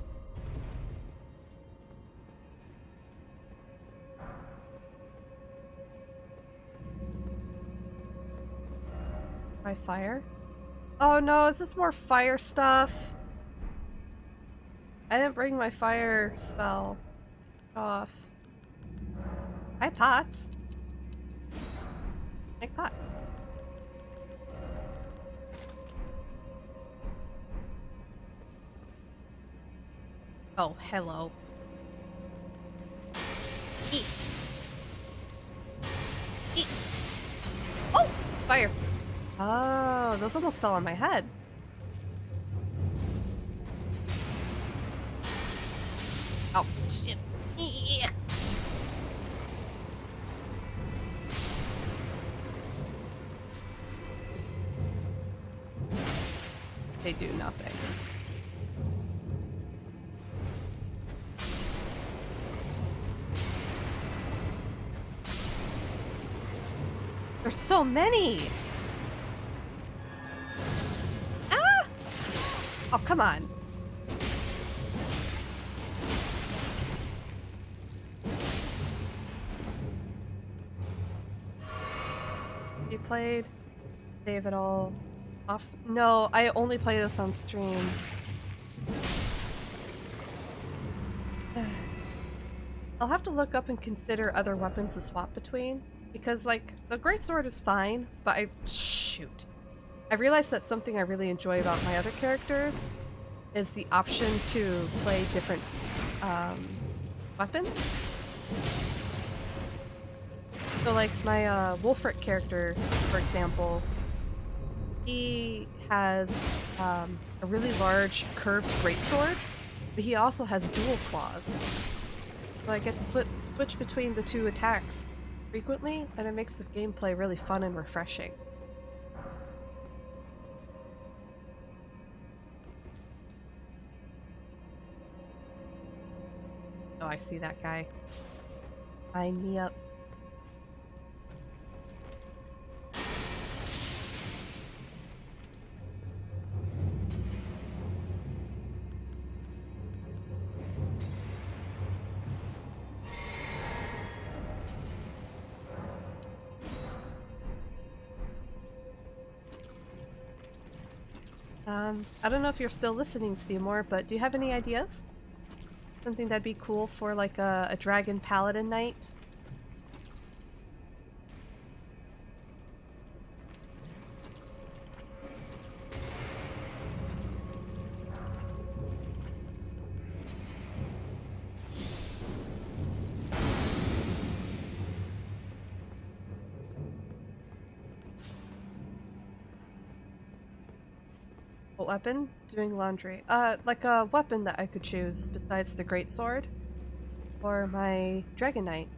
Try fire? Oh no, is this more fire stuff? I didn't bring my fire spell off. Hi, pots. Make pots. Oh, hello. Eat. Eat. Oh! Fire. Oh, those almost fell on my head. Oh, shit. Yeah. They do nothing. There's so many! Ah! Oh, come on. You played? Save it all off? No, I only play this on stream. I'll have to look up and consider other weapons to swap between. Because, like, the greatsword is fine, but shoot. I realized that something I really enjoy about my other characters is the option to play different weapons. So, like, my Wolfric character, for example, he has a really large curved greatsword, but he also has dual claws. So I get to switch between the two attacks frequently, and it makes the gameplay really fun and refreshing. Oh, I see that guy. Line me up. I don't know if you're still listening, Seymour, but do you have any ideas? Something that'd be cool for like a dragon paladin night? What weapon? Doing laundry. Like a weapon that I could choose besides the greatsword. for my Dragon Knight.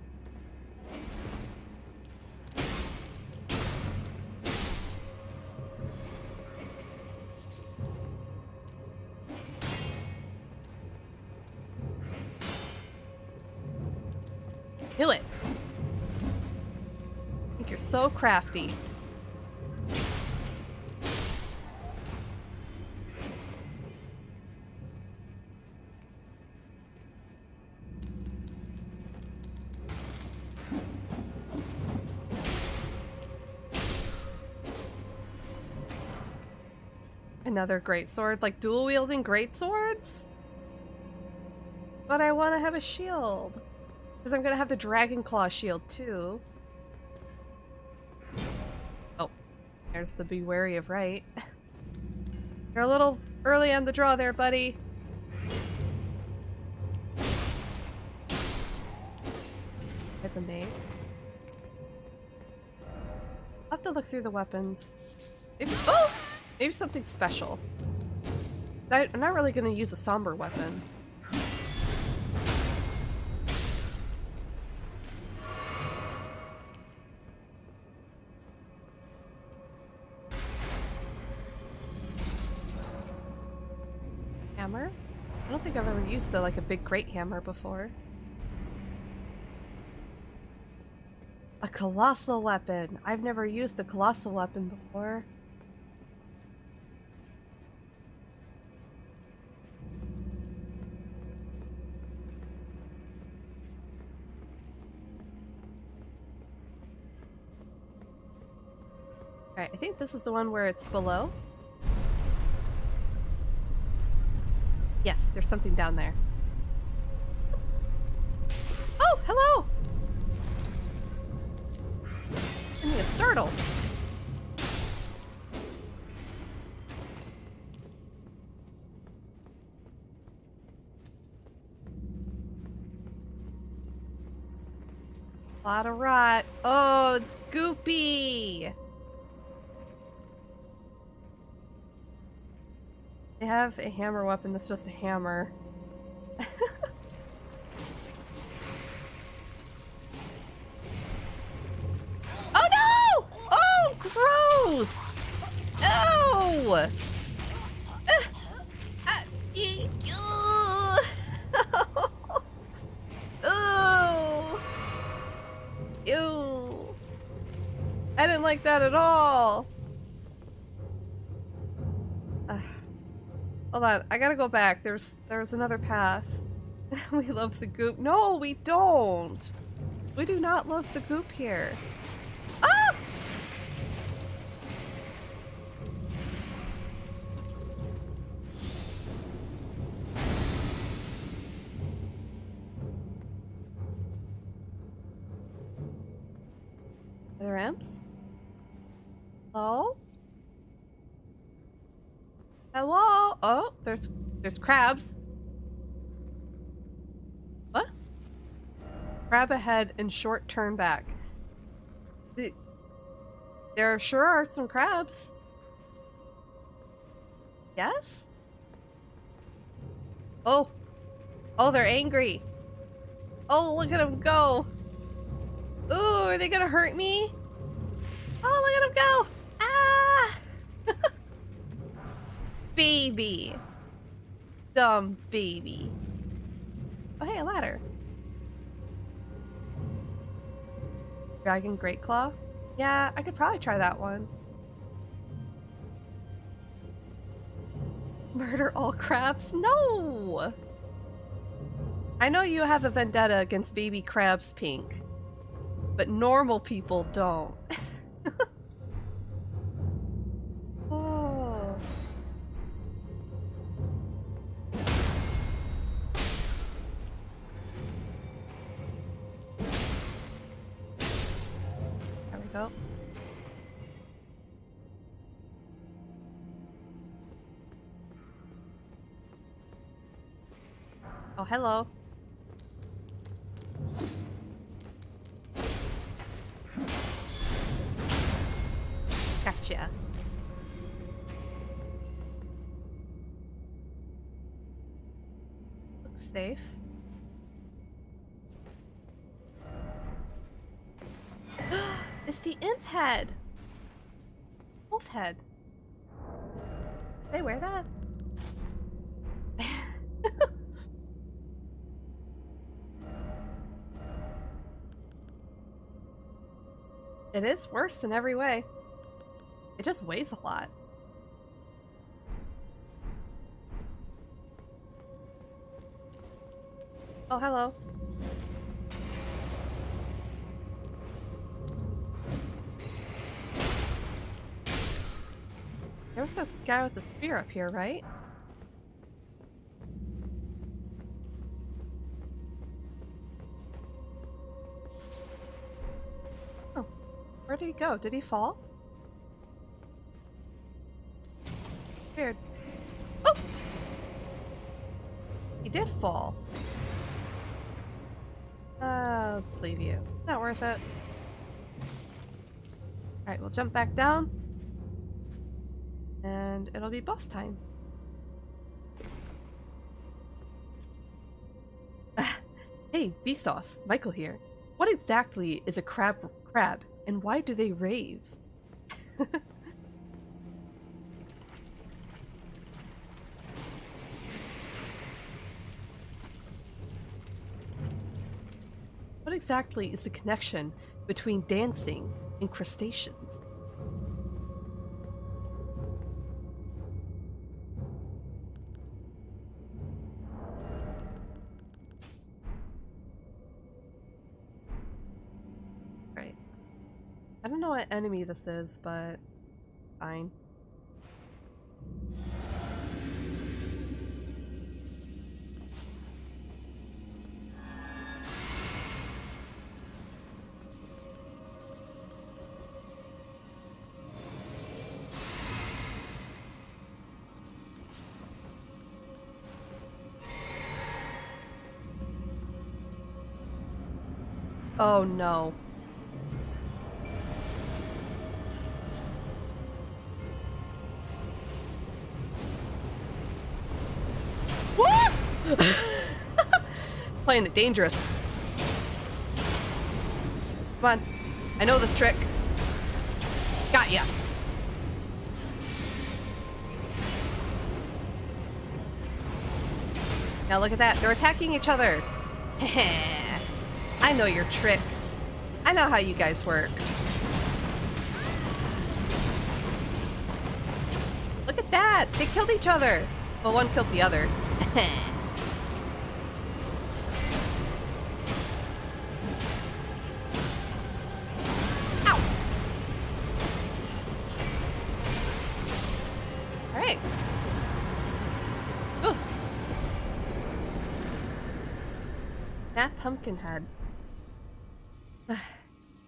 Do it! I think you're so crafty. Another great sword, like dual wielding great swords? But I want to have a shield. Because I'm going to have the Dragon Claw shield too. Oh, there's the be wary of right. You're a little early on the draw there, buddy. Hit the mate. I'll have to look through the weapons. Maybe, oh! Maybe something special. I'm not really going to use a somber weapon. Hammer? I don't think I've ever used like a big great hammer before. A colossal weapon. I've never used a colossal weapon before. Alright, I think this is the one where it's below. Yes, there's something down there. Oh, hello! I need a startle. A lot of rot. Oh, it's goopy! They have a hammer weapon that's just a hammer. Oh no! Oh, gross! Oh! Oh! Ew! I didn't like that at all. Hold on, I gotta go back. There's another path. We love the goop. No, we don't. We do not love the goop here. Ah! Are there imps? Hello? Hello? Oh, there's crabs. What? Crab ahead and short turn back. There sure are some crabs. Yes? Oh. Oh, they're angry. Oh, look at them go. Ooh, are they gonna hurt me? Oh, look at them go. Ah! Baby. Dumb baby. Oh, hey, a ladder. Dragon Great Claw? Yeah, I could probably try that one. Murder all crabs? No! I know you have a vendetta against baby crabs, Pink. But normal people don't. Oh. There we go. Oh, hello. Gotcha. Looks safe. It's the imp head. Wolf head. Did they wear that? It is worse in every way. It just weighs a lot. Oh, hello. There was this guy with the spear up here, right? Oh, where did he go? Did he fall? Weird. Oh! He did fall. I'll just leave you. Not worth it. Alright, we'll jump back down. And it'll be boss time. Hey, Vsauce, Michael here. What exactly is a crab, and why do they rave? What exactly is the connection between dancing and crustaceans? Right. I don't know what enemy this is, but fine. Oh no. What? Playing it dangerous. Come on. I know this trick. Got ya. Now look at that. They're attacking each other. I know your tricks. I know how you guys work. Look at that! They killed each other! Well, one killed the other. Ow! Alright. Ooh. That Pumpkinhead.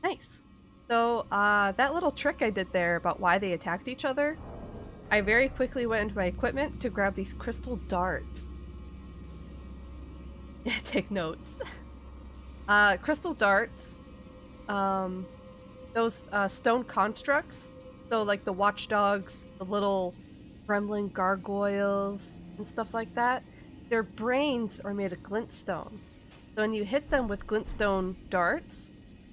Nice. So, that little trick I did there about why they attacked each other, I very quickly went into my equipment to grab these crystal darts. Take notes. Crystal darts, those stone constructs, so like the watchdogs, the little gremlin gargoyles, and stuff like that, their brains are made of glintstone. So when you hit them with glintstone darts,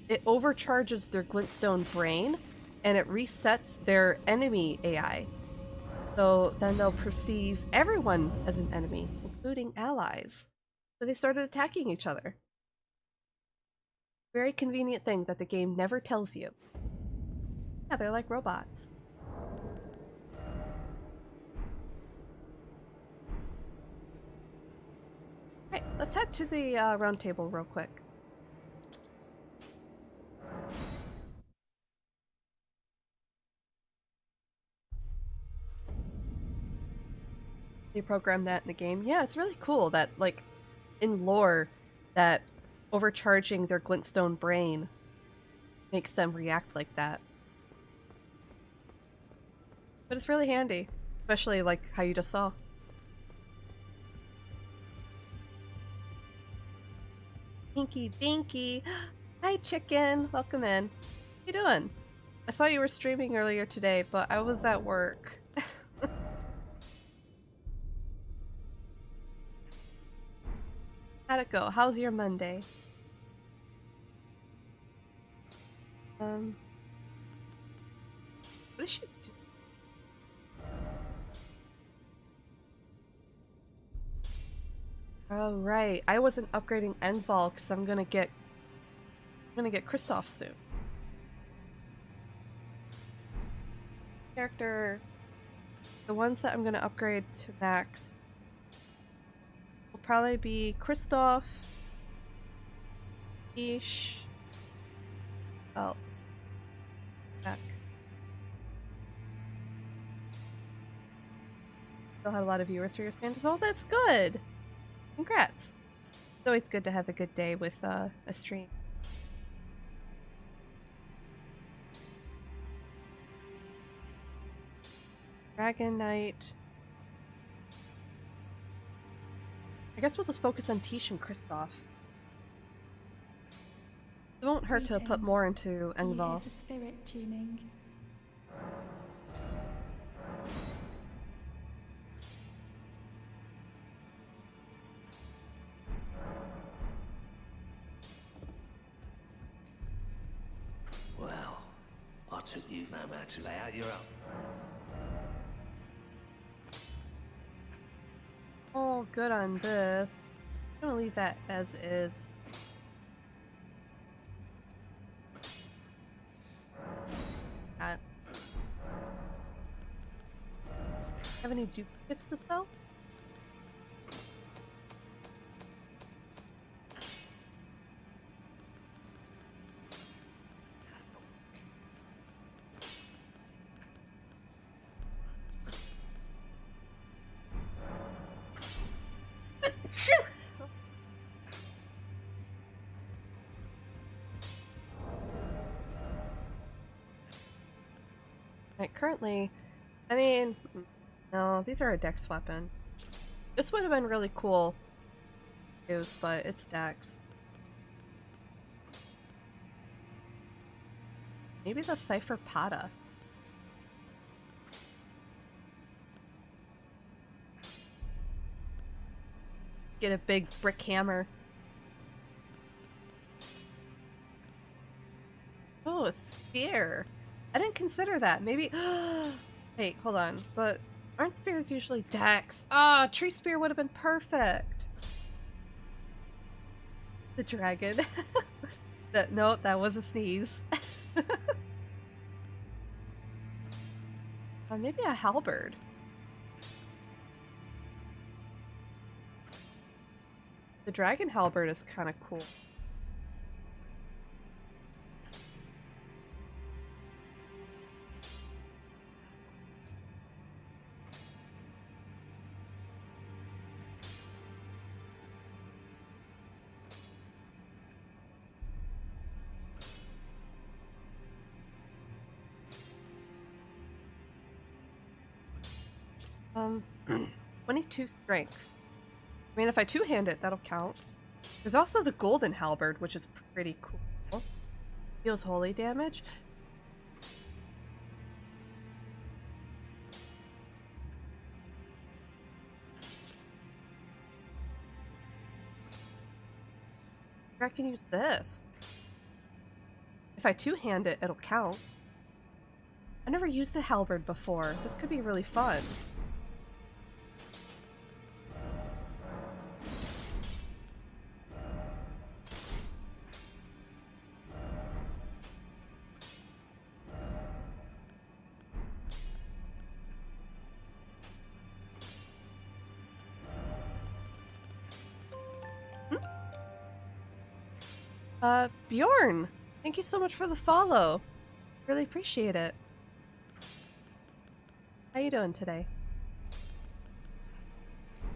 it overcharges their glintstone brain, and it resets their enemy AI. So then they'll perceive everyone as an enemy, including allies. So they started attacking each other. Very convenient thing that the game never tells you. Yeah, they're like robots. Alright, let's head to the round table real quick. They programmed that in the game. Yeah, it's really cool that, like, in lore, that overcharging their glintstone brain makes them react like that. But it's really handy, especially like how you just saw. Pinky Dinky! Hi, chicken! Welcome in. How you doing? I saw you were streaming earlier today, but I was at work. How'd it go? How's your Monday? What is she doing? Oh right, I wasn't upgrading Engval because I'm gonna get Kristoff soon. Character, the ones that I'm gonna upgrade to max will probably be Kristoff, Ish, Belt, Beck. Still had a lot of viewers for your stand. Oh, that's good. Congrats. It's always good to have a good day with a stream. Dragon Knight. I guess we'll just focus on Tish and Kristoff. It won't hurt to put
Greetings.
more into
You hear
Engval.
the spirit tuning.
Well, I took you no matter to lay out your own.
Oh, good on this. I'm gonna leave that as is. That. Have any duplicates to sell? Right, currently, I mean, no, these are a dex weapon. This would have been really cool to use, but it's dex. Maybe the Cypher Pata. Get a big brick hammer. Oh, a spear. I didn't consider that. Maybe. Wait, hold on. But aren't spears usually dex? Ah, tree spear would have been perfect. The dragon. No, that was a sneeze. Maybe a halberd. The dragon halberd is kind of cool. Um, 22 strength. I mean, if I two-hand it, that'll count. There's also the golden halberd, which is pretty cool. Deals holy damage. I can use this. If I two-hand it, it'll count. I never used a halberd before. This could be really fun. Bjorn! Thank you so much for the follow. Really appreciate it. How you doing today?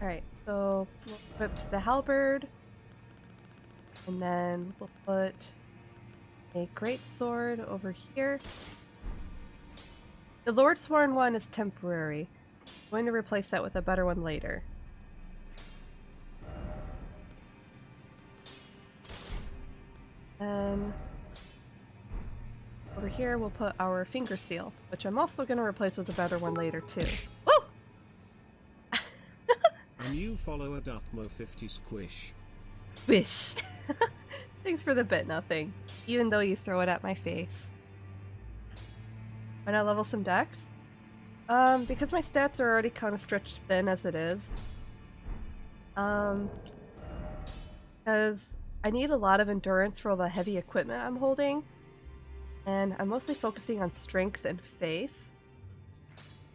Alright, so we'll equip the halberd. And then we'll put a great sword over here. The Lordsworn one is temporary. I'm going to replace that with a better one later. And over here we'll put our finger seal, which I'm also going to replace with a better one later too. Oh!
A new follower Dutmo50 Squish.
Wish. Thanks for the bit, nothing. Even though you throw it at my face. Why not level some dex? Because my stats are already kind of stretched thin as it is. Because I need a lot of endurance for all the heavy equipment I'm holding. And I'm mostly focusing on strength and faith.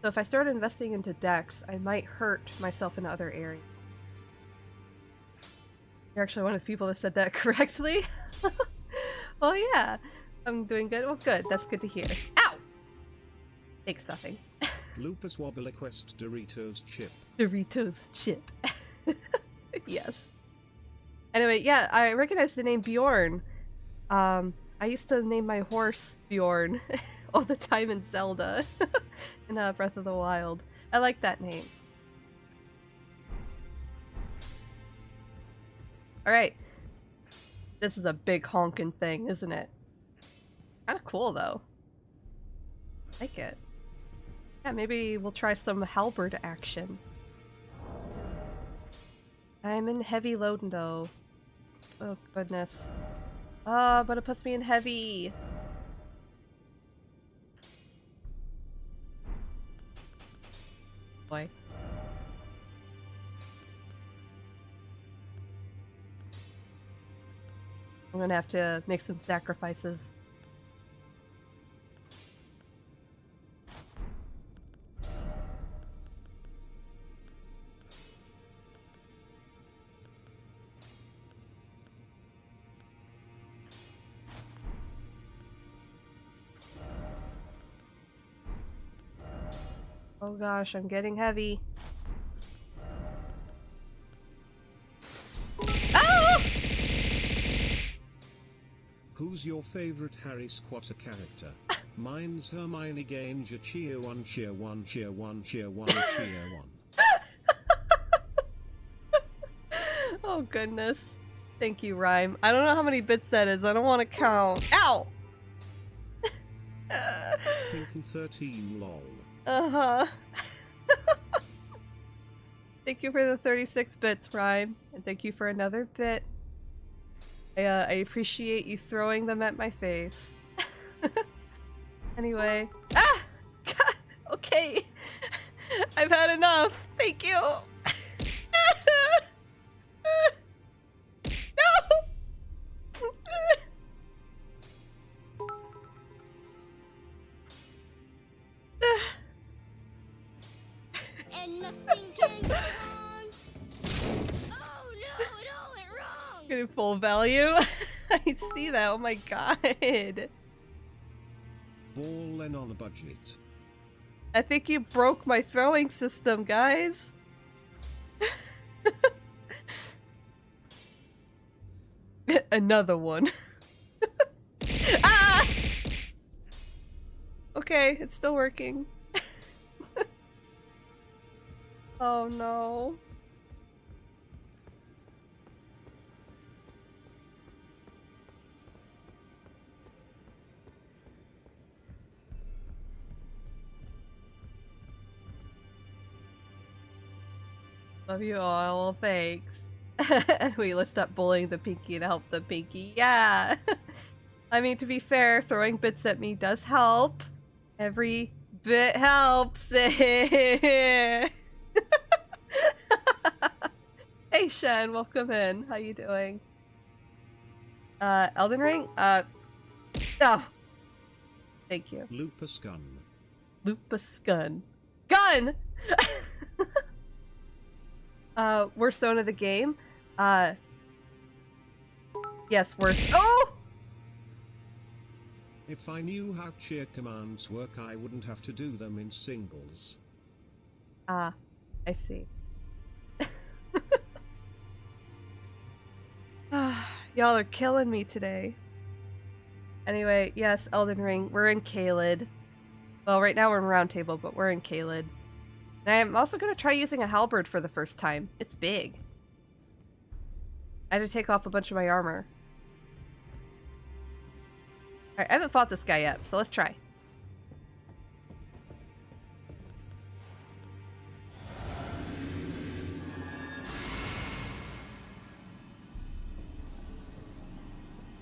So if I start investing into dex, I might hurt myself in other areas. You're actually one of the people that said that correctly. Well, yeah. I'm doing good. Well, good. That's good to hear. Ow! Thanks, nothing.
Lupus Wobbly Quest Doritos Chip.
Doritos chip. Yes. Anyway, yeah, I recognize the name Bjorn. I used to name my horse Bjorn all the time in Zelda. In Breath of the Wild. I like that name. Alright. This is a big honkin' thing, isn't it? Kinda cool, though. I like it. Yeah, maybe we'll try some halberd action. I'm in heavy load, though. Oh, goodness. Ah, but it puts me in heavy. Boy. I'm gonna have to make some sacrifices. Oh gosh, I'm getting heavy. Oh!
Who's your favorite Harry Squatter character? Mine's Hermione Granger. Cheer one, cheer one, cheer one, cheer one, cheer one.
Oh goodness. Thank you, Rhyme. I don't know how many bits that is. I don't want to count. Ow!
Pink and 13 lol.
Uh-huh. Thank you for the 36 bits, Rhyme. And thank you for another bit. I appreciate you throwing them at my face. Anyway. Ah! God, okay. I've had enough. Thank you. No!
And nothing can go wrong. Oh no, it all went wrong.
Getting full value. I see that. Oh my god.
Ballin' on a budget.
I think you broke my throwing system, guys. Another one. Ah! Okay, it's still working. Oh no. Love you all. Well, thanks. Wait, let's stop bullying the pinky and help the pinky. Yeah. I mean, to be fair, throwing bits at me does help. Every bit helps. Hey, Shen, welcome in. How you doing? Elden Ring? Oh. Thank you.
Lupus gun.
Lupus gun. Gun! Worst zone of the game? Yes, worst. Oh!
If I knew how cheer commands work, I wouldn't have to do them in singles.
Ah, I see. Y'all are killing me today. Anyway, yes, Elden Ring. We're in Caelid. Well, right now we're in Round Table, but we're in Caelid. And I'm also going to try using a halberd for the first time. It's big. I had to take off a bunch of my armor. Alright, I haven't fought this guy yet, so let's try.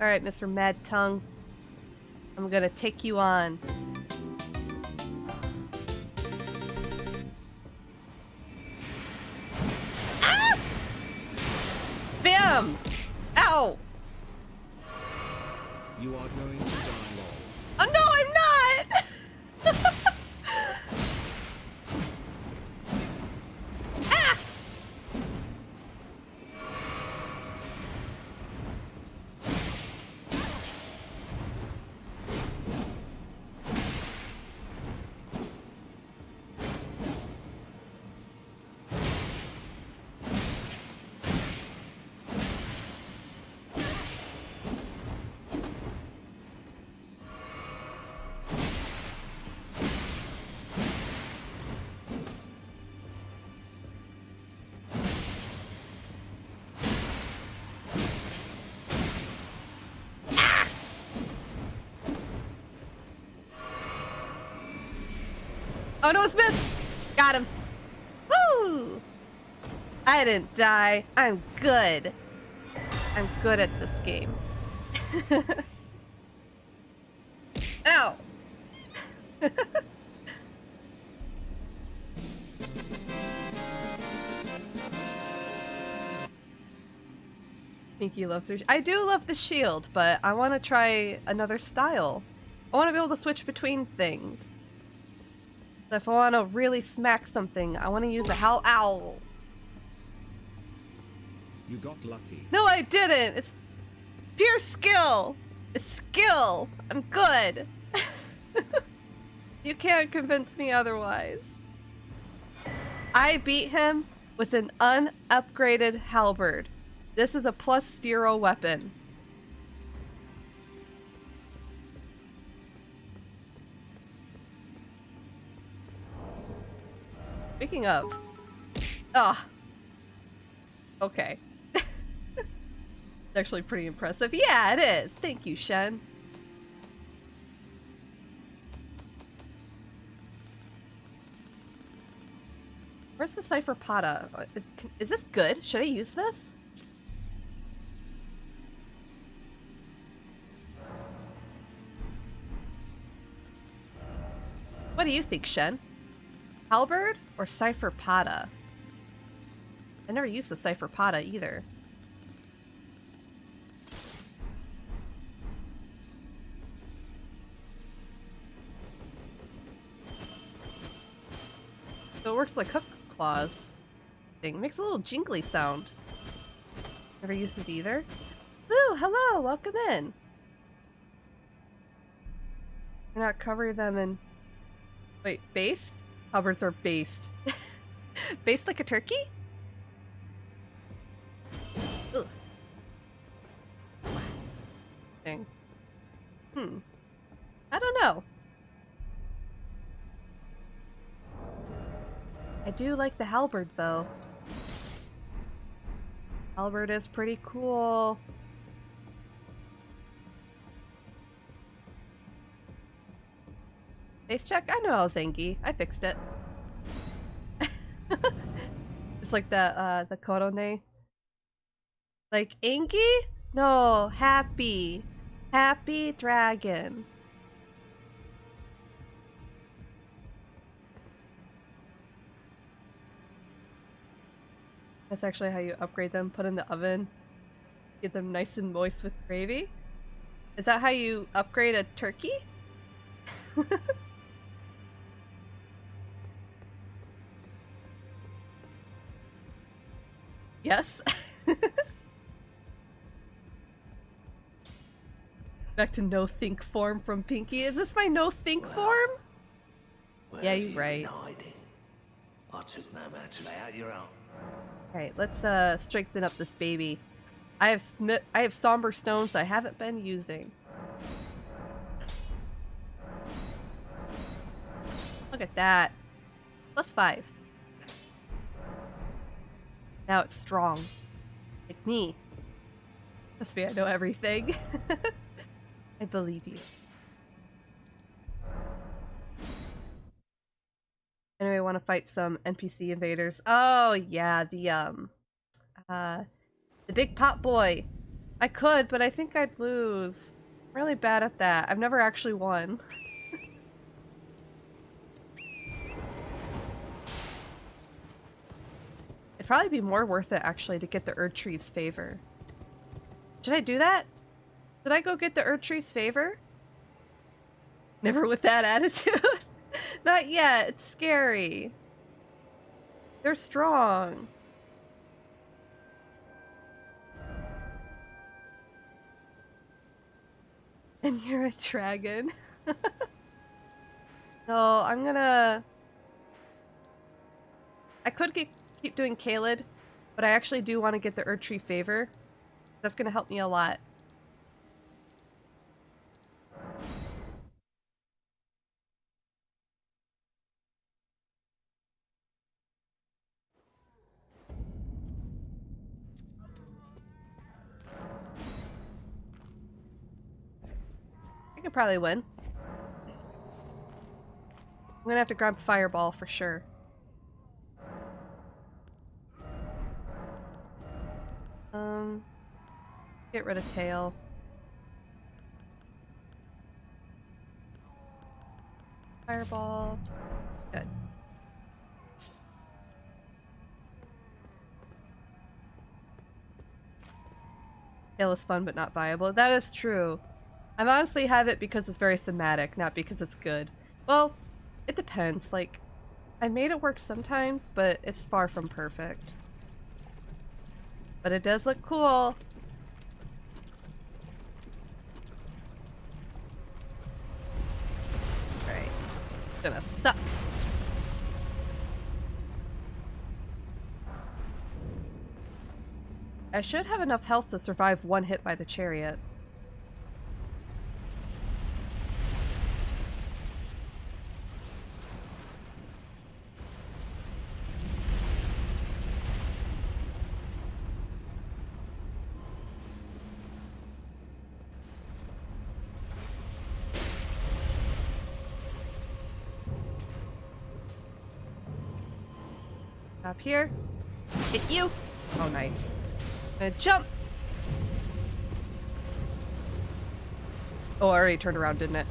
Alright, Mr. Mad Tongue. I'm gonna take you on. him! Ow!
You are going to die, lol.
Oh no, I'm not! Ah! Oh no, it's missed! Got him. Woo! I didn't die. I'm good. I'm good at this game. Ow! Pinky loves her. I do love the shield, but I want to try another style. I want to be able to switch between things. So if I want to really smack something, I want to use a howl. Ow!
You got lucky.
No, I didn't! It's pure skill! It's skill! I'm good! You can't convince me otherwise. I beat him with an unupgraded halberd. This is a +0 weapon. Speaking of... Ah. Okay. It's actually pretty impressive. Yeah, it is. Thank you, Shen. Where's the Cypher Pata? Is this good? Should I use this? What do you think, Shen? Halberd or Cypher Pata? I never used the Cypher Pata either. So it works like hook claws. Thing makes a little jingly sound. Never used it either. Ooh, hello, welcome in. Why not cover them in... Wait, based? Halberds are based. Based like a turkey? Ugh. Dang. I don't know. I do like the halberd though. Halberd is pretty cool. Face check? I know I was Angie. I fixed it. It's like the Korone. Like, Angie? No, happy. Happy dragon. That's actually how you upgrade them. Put in the oven. Get them nice and moist with gravy. Is that how you upgrade a turkey? Yes. Back to no think form from Pinky. Is this my no think form?
Where
Yeah,
have
you're
you
right.
been hiding? I took no man to lay out your own.
Alright, let's strengthen up this baby. I have somber stones I haven't been using. Look at that. +5. Now it's strong. Like me. Trust me, I know everything. I believe you. Anyway, want to fight some NPC invaders. Oh yeah, the big pot boy. I could, but I think I'd lose. I'm really bad at that. I've never actually won. It'd probably be more worth it actually to get the Erd Tree's favor. Should I do that? Should I go get the Erdtree's favor? Never with that attitude. Not yet. It's scary. They're strong. And you're a dragon. No, I'm gonna... I could keep doing Kaled, but I actually do want to get the Erdtree favor. That's gonna help me a lot. I could probably win. I'm gonna have to grab Fireball for sure. Get rid of Tail. Fireball. Good. Tail is fun but not viable. That is true. I honestly have it because it's very thematic, not because it's good. Well, it depends. Like, I made it work sometimes, but it's far from perfect. But it does look cool. Alright. Gonna suck. I should have enough health to survive one hit by the chariot. Up here. Hit you. Oh, nice. I'm gonna jump. Oh, I already turned around, didn't it?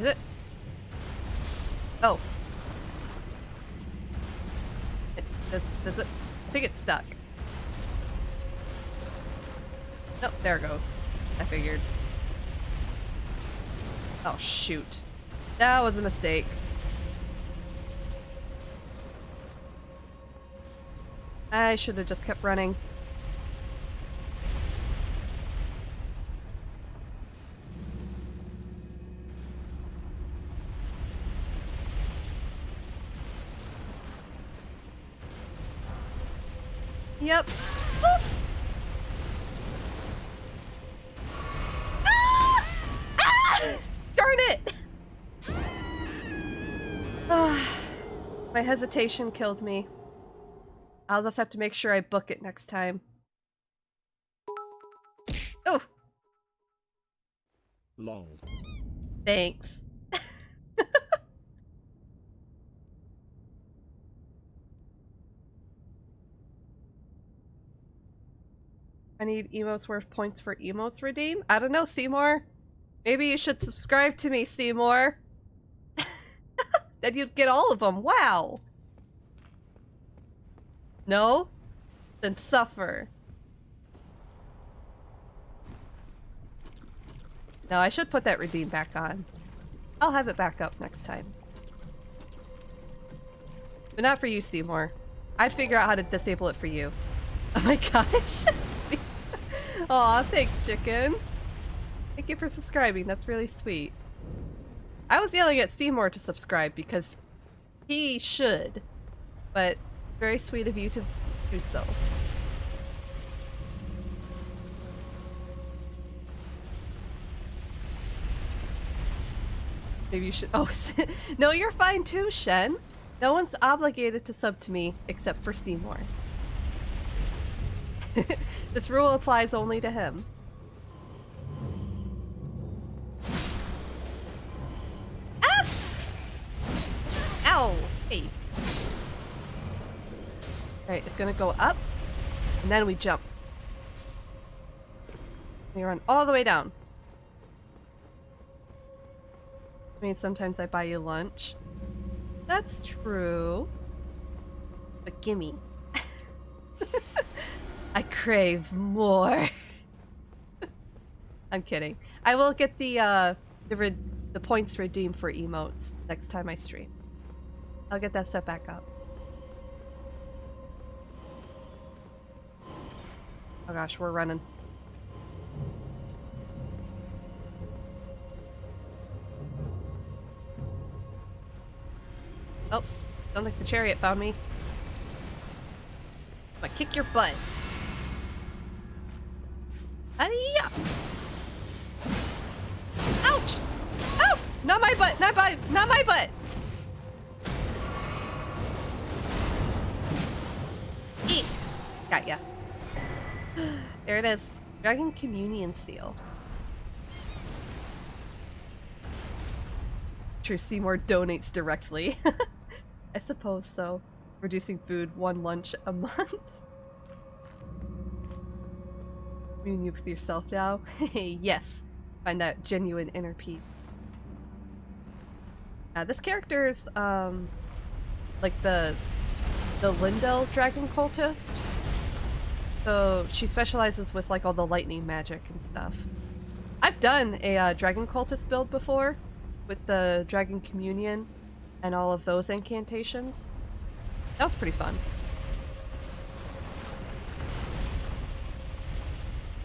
Is it? Oh. Does it? I think it's stuck. Nope, there it goes. I figured. Oh, shoot. That was a mistake. I should have just kept running. Yep. Oof. Ah! Ah! Darn it! Ah, my hesitation killed me. I'll just have to make sure I book it next time. Oh!
Lol.
Thanks. I need emotes worth points for emotes redeem? I don't know, Seymour. Maybe you should subscribe to me, Seymour. Then you'd get all of them. Wow. No? Then suffer. No, I should put that redeem back on. I'll have it back up next time. But not for you, Seymour. I'd figure out how to disable it for you. Oh my gosh. Aw, thanks, chicken. Thank you for subscribing. That's really sweet. I was yelling at Seymour to subscribe because he should. But very sweet of you to do so. Maybe you should. Oh, no, you're fine too, Shen. No one's obligated to sub to me except for Seymour. This rule applies only to him. Ah! Ow! Hey. Alright, it's gonna go up, and then we jump. We run all the way down. I mean, sometimes I buy you lunch. That's true. But gimme. I crave more. I'm kidding. I will get the points redeemed for emotes next time I stream. I'll get that set back up. Oh gosh, we're running. Oh, sounds like the chariot found me. I'm gonna kick your butt. Hi-ya! Ouch! Oh! Not my butt! Not my butt! Eat! Got ya. There it is. Dragon Communion Seal. True, Seymour donates directly. I suppose so. Reducing food 1 lunch a month. Commune with yourself now? Yes. Find that genuine inner peace. This character's like the Lindell dragon cultist. So she specializes with like all the lightning magic and stuff. I've done a dragon cultist build before with the Dragon Communion and all of those incantations. That was pretty fun.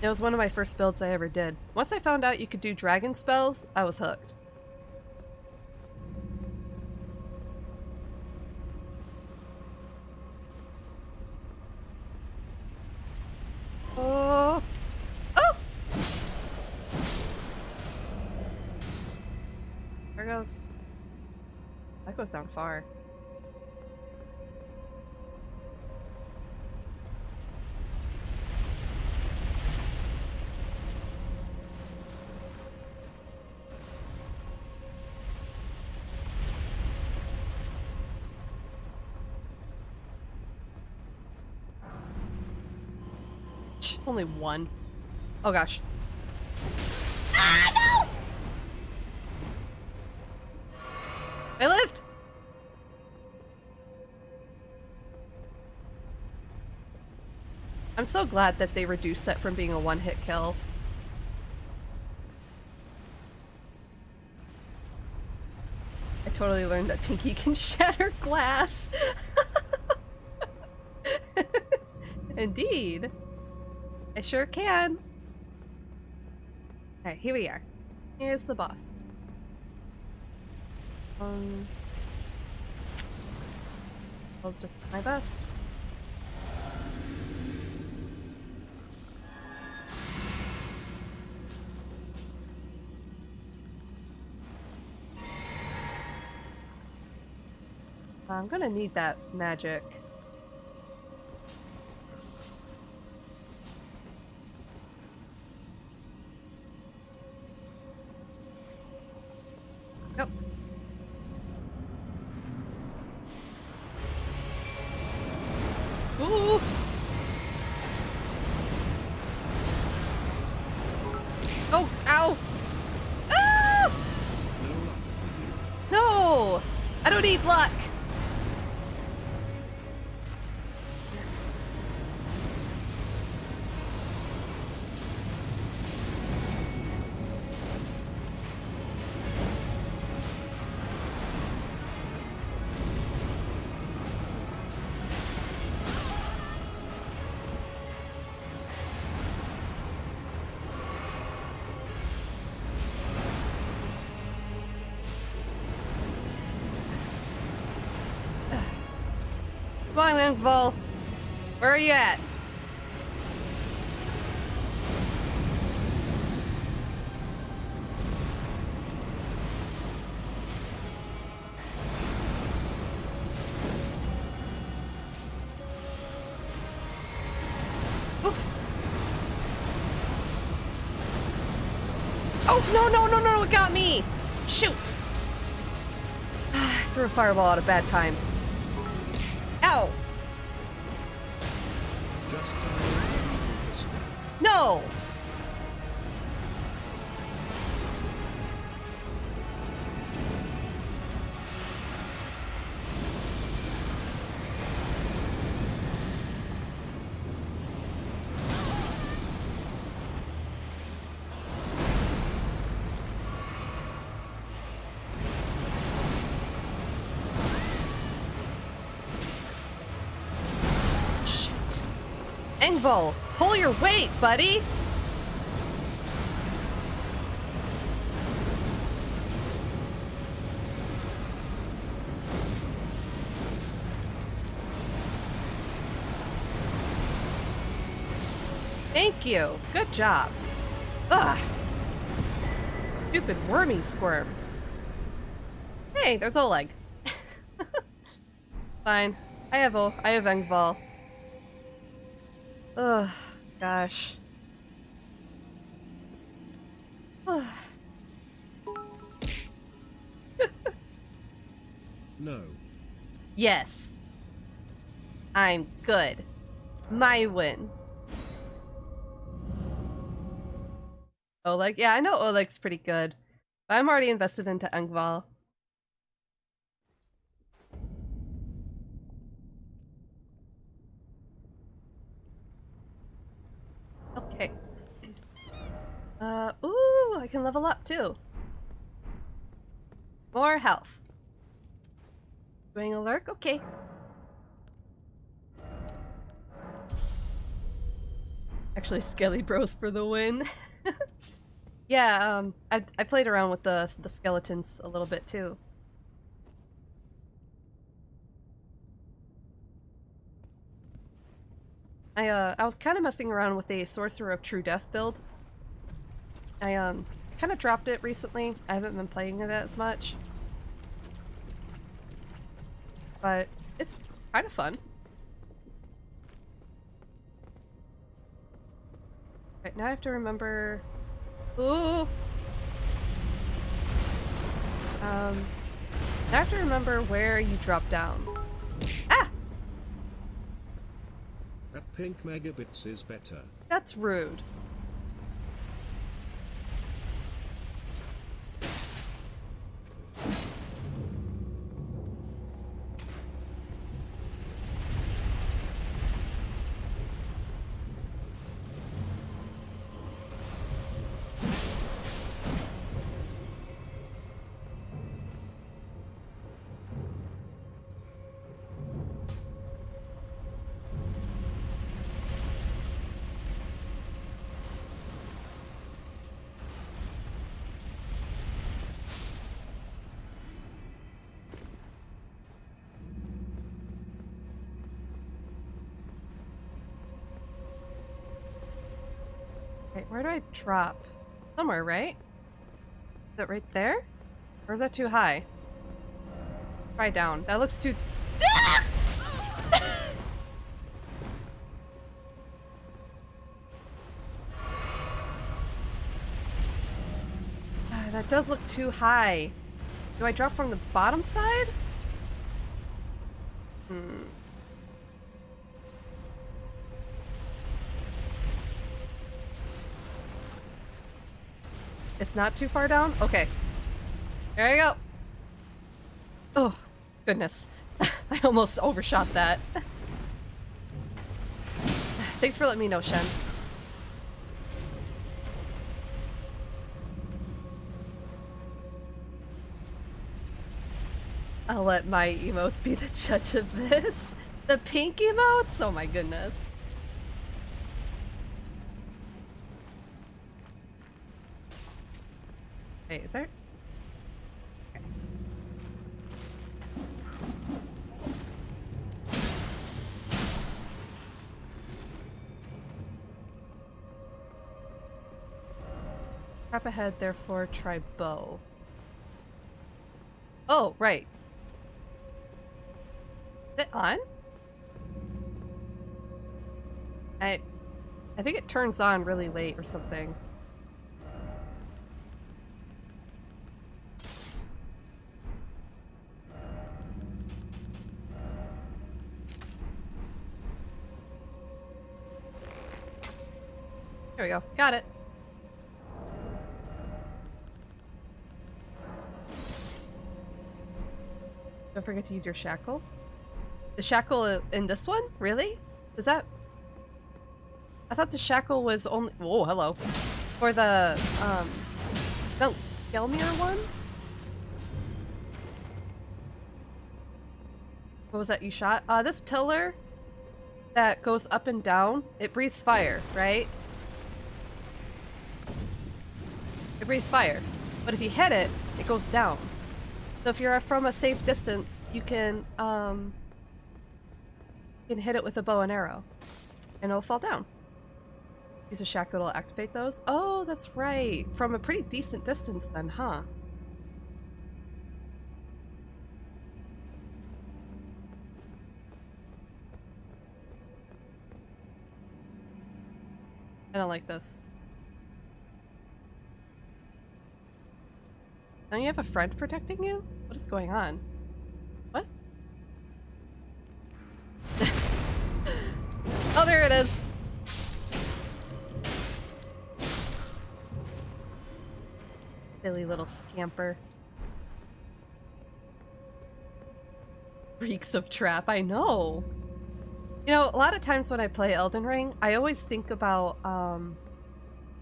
It was one of my first builds I ever did. Once I found out you could do dragon spells, I was hooked. Oh! Oh! There goes. That goes down far. Only one. Oh gosh. Ah, no! I lived! I'm so glad that they reduced it from being a one-hit kill. I totally learned that Pinky can shatter glass. Indeed. I sure can. Alright, here we are. Here's the boss. I'll just do my best. I'm gonna need that magic. Yep. Ooh! Oh, ow! Ah! No! I don't need luck! Come on, Vol. Where are you at? Oof. Oh, no, it got me! Shoot! Threw a fireball at a bad time. Ow! No! Engvall, pull your weight, buddy! Thank you. Good job. Ugh. Stupid wormy squirm. Hey, there's Oleg. Fine. I have Engvall. Ugh, gosh. Ugh.
No.
Yes. I'm good. My win. Oleg? Yeah, I know Oleg's pretty good. But I'm already invested into Engvall. Okay. Ooh, I can level up too. More health. Doing a lurk? Okay. Actually, Skelly Bros for the win. Yeah, I played around with the skeletons a little bit too. I was kind of messing around with a Sorcerer of True Death build. I kind of dropped it recently. I haven't been playing it as much. But it's kind of fun. Right, now I have to remember... Ooh! Now I have to remember where you drop down. Ah!
That pink megabits is better.
That's rude. Wait, where do I drop? Somewhere, right? Is it right there? Or is that too high? Try down. That looks too... Ah! That does look too high. Do I drop from the bottom side? Hmm. It's not too far down? Okay. There you go. Oh, goodness. I almost overshot that. Thanks for letting me know, Shen. I'll let my emotes be the judge of this. The pink emotes? Oh my goodness. Wait, is there? Okay. Trap ahead, therefore try bow. Oh, right. Is it on? I think it turns on really late or something. There we go. Got it. Don't forget to use your shackle. The shackle in this one? Really? Is that... I thought the shackle was only... Whoa, hello. For the, no, Gelmir one? What was that you shot? This pillar that goes up and down, it breathes fire, right? It breathes fire. But if you hit it, it goes down. So if you're from a safe distance, you can hit it with a bow and arrow. And it'll fall down. Use a shackle to activate those. Oh, that's right. From a pretty decent distance then, huh? I don't like this. Don't you have a friend protecting you? What is going on? What? Oh, there it is! Silly little scamper. Reeks of trap, I know! You know, a lot of times when I play Elden Ring, I always think about,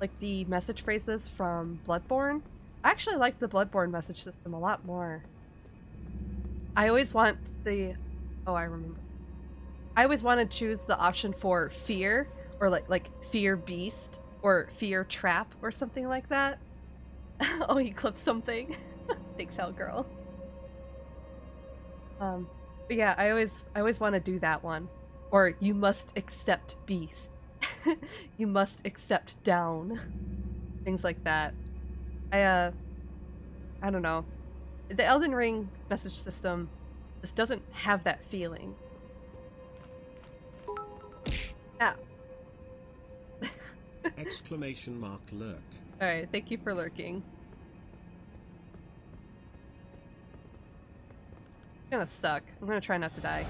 like the message phrases from Bloodborne. I actually like the Bloodborne message system a lot more. I always want the... Oh, I remember. I always want to choose the option for fear, or like fear beast, or fear trap, or something like that. Oh, he clipped something. Thanks, Hellgirl. But yeah, I always want to do that one. Or you must accept beast. You must accept down. Things like that. I don't know. The Elden Ring message system just doesn't have that feeling. Ah.
Exclamation mark lurk.
Alright, thank you for lurking. It's gonna suck. I'm gonna try not to die.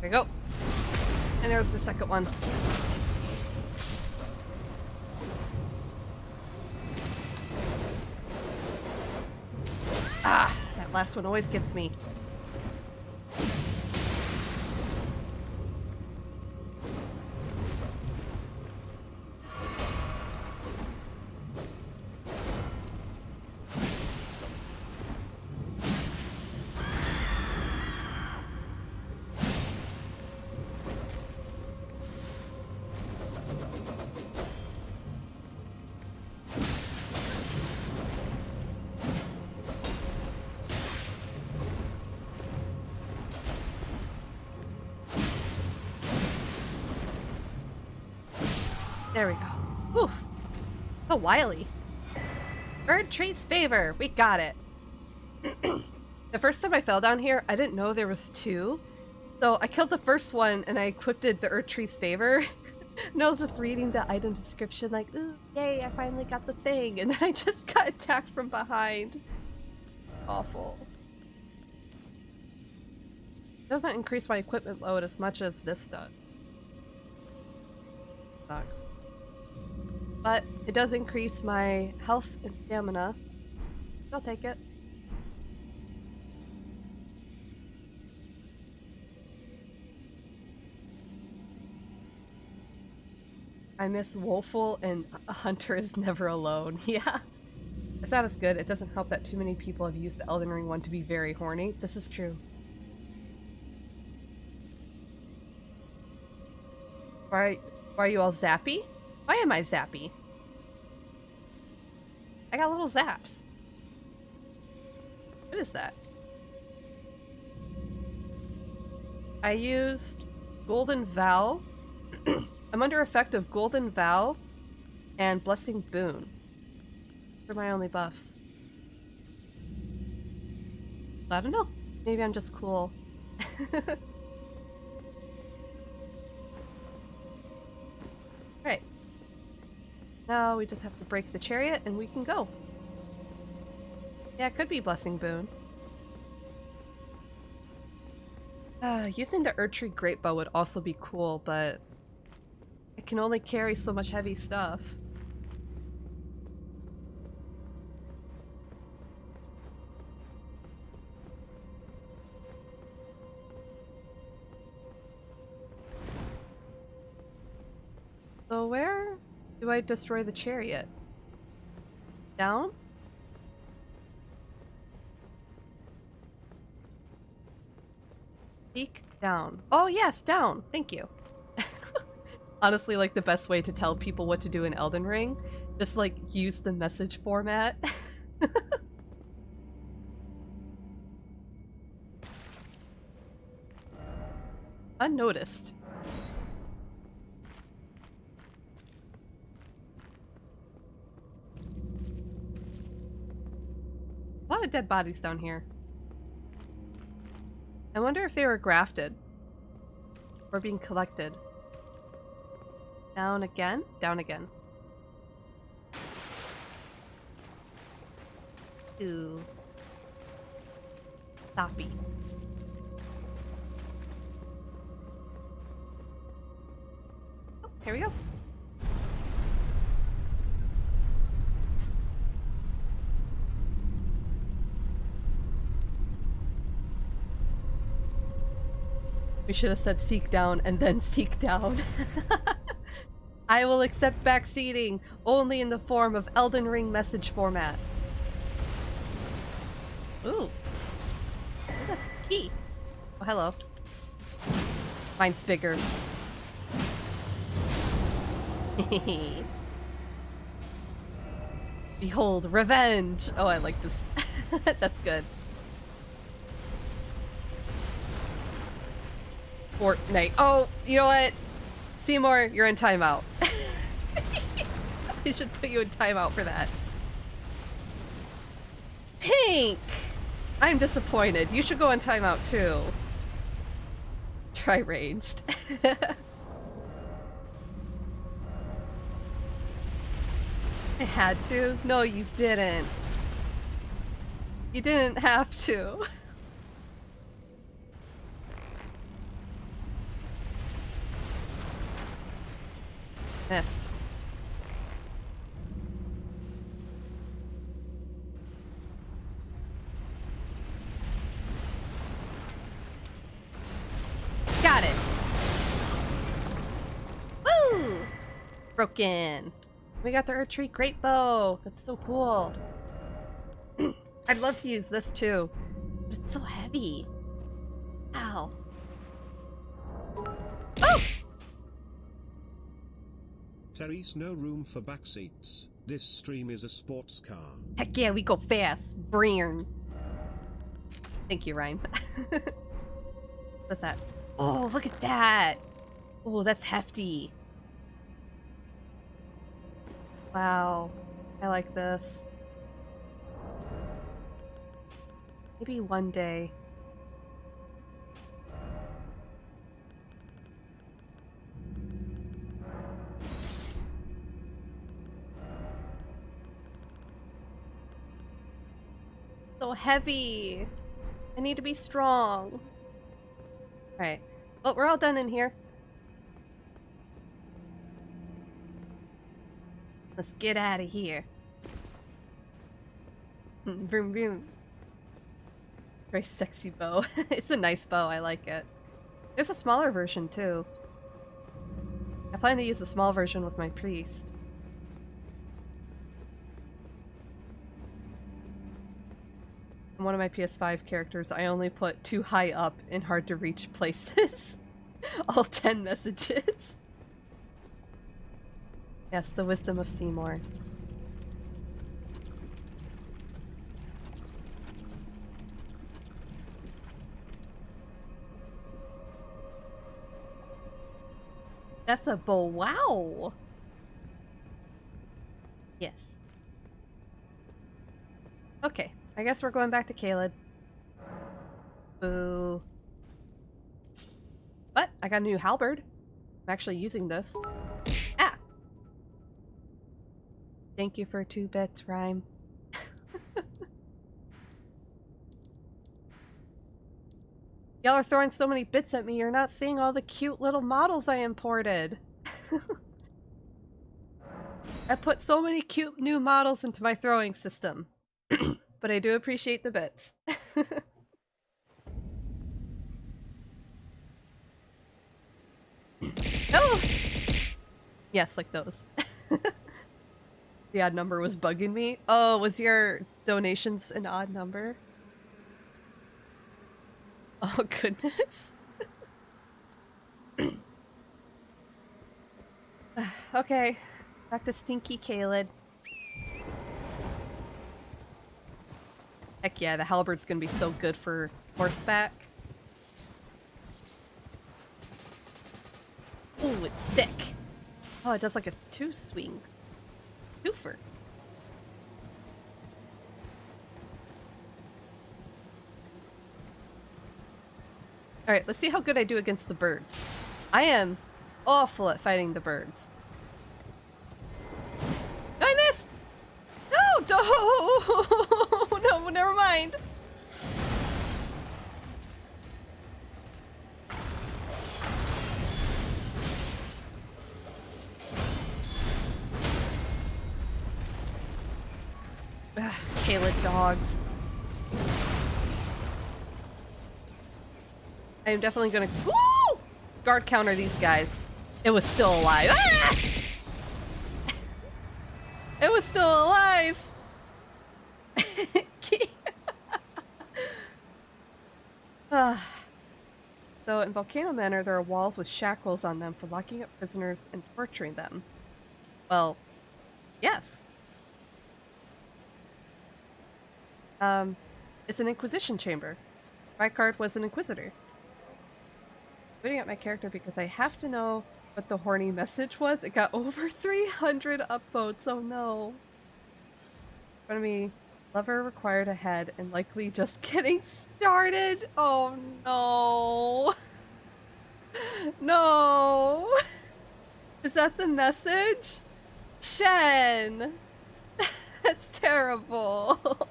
There we go. And there's the second one. Ah, that last one always gets me. There we go. Whew. So wily. Bird treats favor. We got it. The first time I fell down here, I didn't know there was two. So I killed the first one and I equipped the Earth Tree's favor. And I was just reading the item description like, ooh, yay, I finally got the thing. And then I just got attacked from behind. Awful. It doesn't increase my equipment load as much as this does. Sucks. But it does increase my health and stamina. I'll take it. I miss Woeful and a hunter is never alone. Yeah. It's not as good. It doesn't help that too many people have used the Elden Ring one to be very horny. This is true. Why are you all zappy? Why am I zappy? I got little zaps. What is that? I used Golden Vow. I'm under effect of Golden Vow and Blessing Boon. They're my only buffs. I don't know. Maybe I'm just cool. Right. Now we just have to break the chariot and we can go. Yeah, it could be Blessing Boon. Using the Erdtree Great Bow would also be cool, but it can only carry so much heavy stuff. So where do I destroy the chariot? Down? Seek down. Oh yes, down. Thank you. Honestly, like the best way to tell people what to do in Elden Ring, just like use the message format. Unnoticed. A lot of dead bodies down here. I wonder if they were grafted or being collected. Down again? Down again. Ooh. Stoppy. Oh, here we go. We should have said seek down and then seek down. I will accept backseating only in the form of Elden Ring message format. Ooh. Look at this key. Oh, hello. Mine's bigger. Behold, revenge! Oh, I like this. That's good. Fortnite. Oh, you know what? Seymour, you're in timeout. I should put you in timeout for that. Pink! I'm disappointed. You should go in timeout too. Try ranged. I had to? No, you didn't. You didn't have to. Missed. Got it. Woo! Broken. We got the Erdtree Great Bow. That's so cool. I'd love to use this too, but it's so heavy. Ow. Oh!
Terry's no room for backseats. This stream is a sports car.
Heck yeah, we go fast. Brrrn. Thank you, Rhyme. What's that? Oh, look at that. Oh, that's hefty. Wow. I like this. Maybe one day. So heavy. I need to be strong. Alright. Well, we're all done in here. Let's get out of here. Vroom vroom. Very sexy bow. It's a nice bow, I like it. There's a smaller version too. I plan to use the small version with my priest. And one of my PS5 characters, I only put too high up in hard to reach places. All 10 messages. Yes, the wisdom of Seymour. That's a bow. Wow. Yes. Okay, I guess we're going back to Caelid. Boo. But I got a new halberd. I'm actually using this. Ah! Thank you for 2 bits, Rhyme. Y'all are throwing so many bits at me, you're not seeing all the cute little models I imported. I put so many cute new models into my throwing system. But I do appreciate the bits. Oh! Yes, like those. The odd number was bugging me. Oh, was your donations an odd number? Oh, goodness. Okay, back to Stinky Caled. Heck yeah, the halberd's gonna be so good for horseback. Ooh, it's thick. Oh, it does like a two-swing. Twofer. Alright, let's see how good I do against the birds. I am awful at fighting the birds. I missed! No! No, never mind. Caled dogs. I am definitely gonna guard counter these guys. It was still alive. Ah! It was still alive. So in Volcano Manor, there are walls with shackles on them for locking up prisoners and torturing them. Well, yes. It's an Inquisition chamber. My card was an Inquisitor. Putting up my character because I have to know what the horny message was. It got over 300 upvotes. Oh no. In front of me, lover required a head and likely just getting started. Oh no. No. Is that the message? Shen. That's terrible.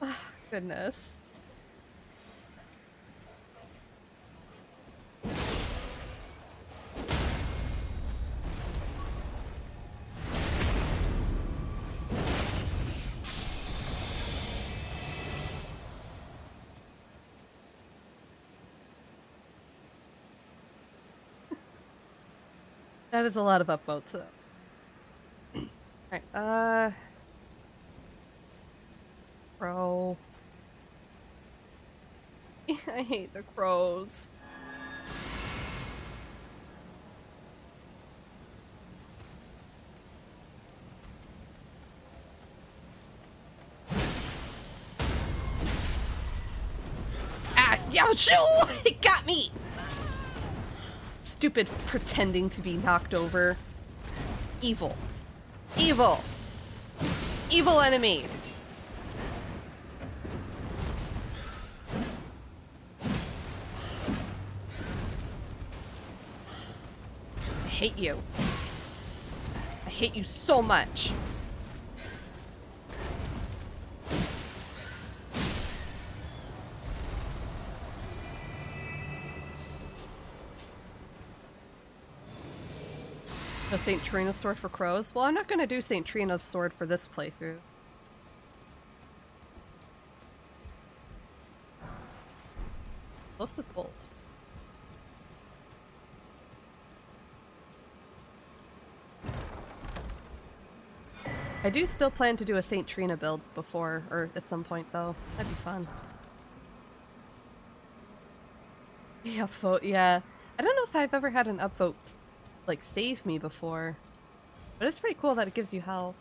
Oh, goodness. That is a lot of upvotes. Alright, crow. I hate the crows. Ah, yeah, shoo! It got me! Stupid pretending to be knocked over. Evil. Evil! Evil enemy! I hate you. I hate you so much. No St. Trina's sword for crows? Well, I'm not gonna do St. Trina's sword for this playthrough. Explosive bolt. I do still plan to do a St. Trina build before, or at some point though. That'd be fun. The upvote, yeah. I don't know if I've ever had an upvote like save me before, but it's pretty cool that it gives you health.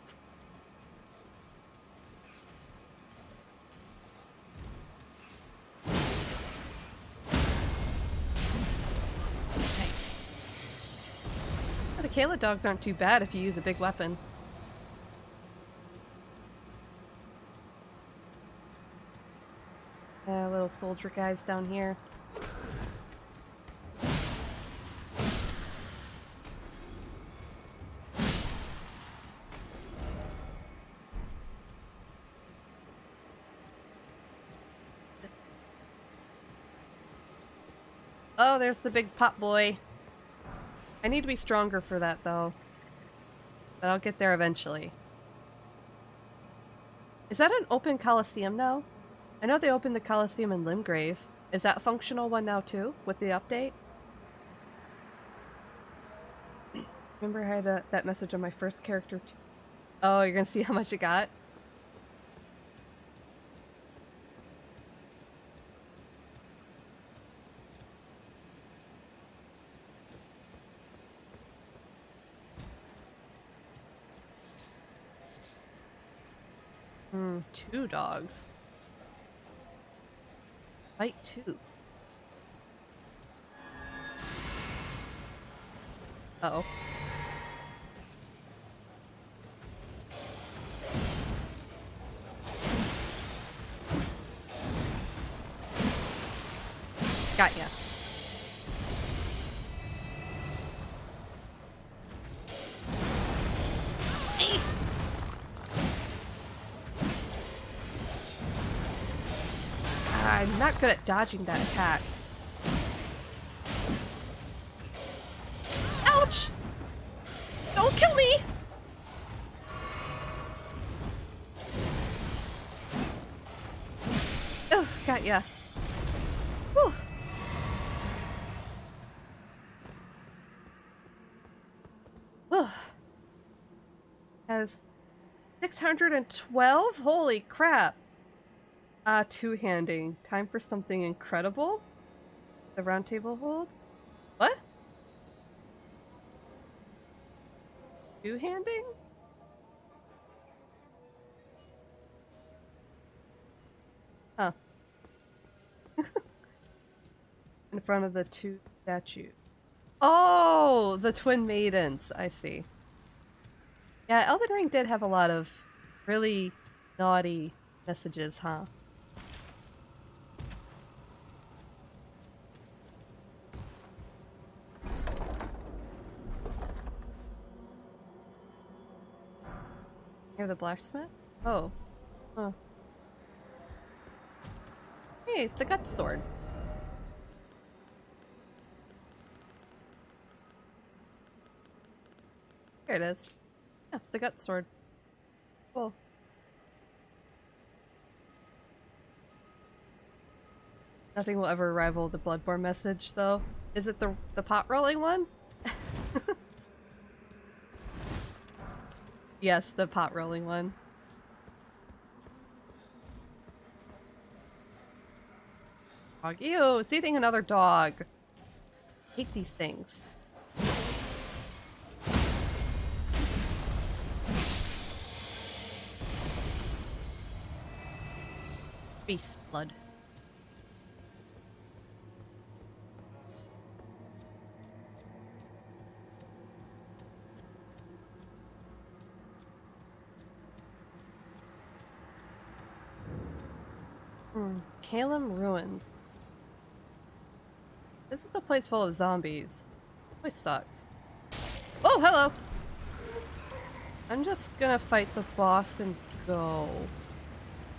Nice. Oh, the Caled dogs aren't too bad if you use a big weapon. Little soldier guys down here. Oh, there's the big pot boy. I need to be stronger for that, though. But I'll get there eventually. Is that an open Coliseum now? I know they opened the Coliseum in Limgrave. Is that a functional one now, too, with the update? Remember I had that message on my first character, too? Oh, you're gonna see how much it got? Two dogs. Fight two. Uh-oh. Got ya. I'm not good at dodging that attack. Ouch! Don't kill me! Oh, got ya. Whew. Whew. Has 612? Holy crap. Two-handing. Time for something incredible? The round table hold? What? Two-handing? Huh. In front of the two statues. Oh! The twin maidens. I see. Yeah, Elden Ring did have a lot of really naughty messages, huh? Near the blacksmith? Oh. Huh. Hey, it's the gut sword. Here it is. Yeah, it's the gut sword. Cool. Nothing will ever rival the Bloodborne message, though. Is it the pot rolling one? Yes, the pot rolling one. Dog. Ew, it's eating another dog. Hate these things. Beast blood. Calum Ruins. This is a place full of zombies. Place sucks. Oh, hello! I'm just gonna fight the boss and go.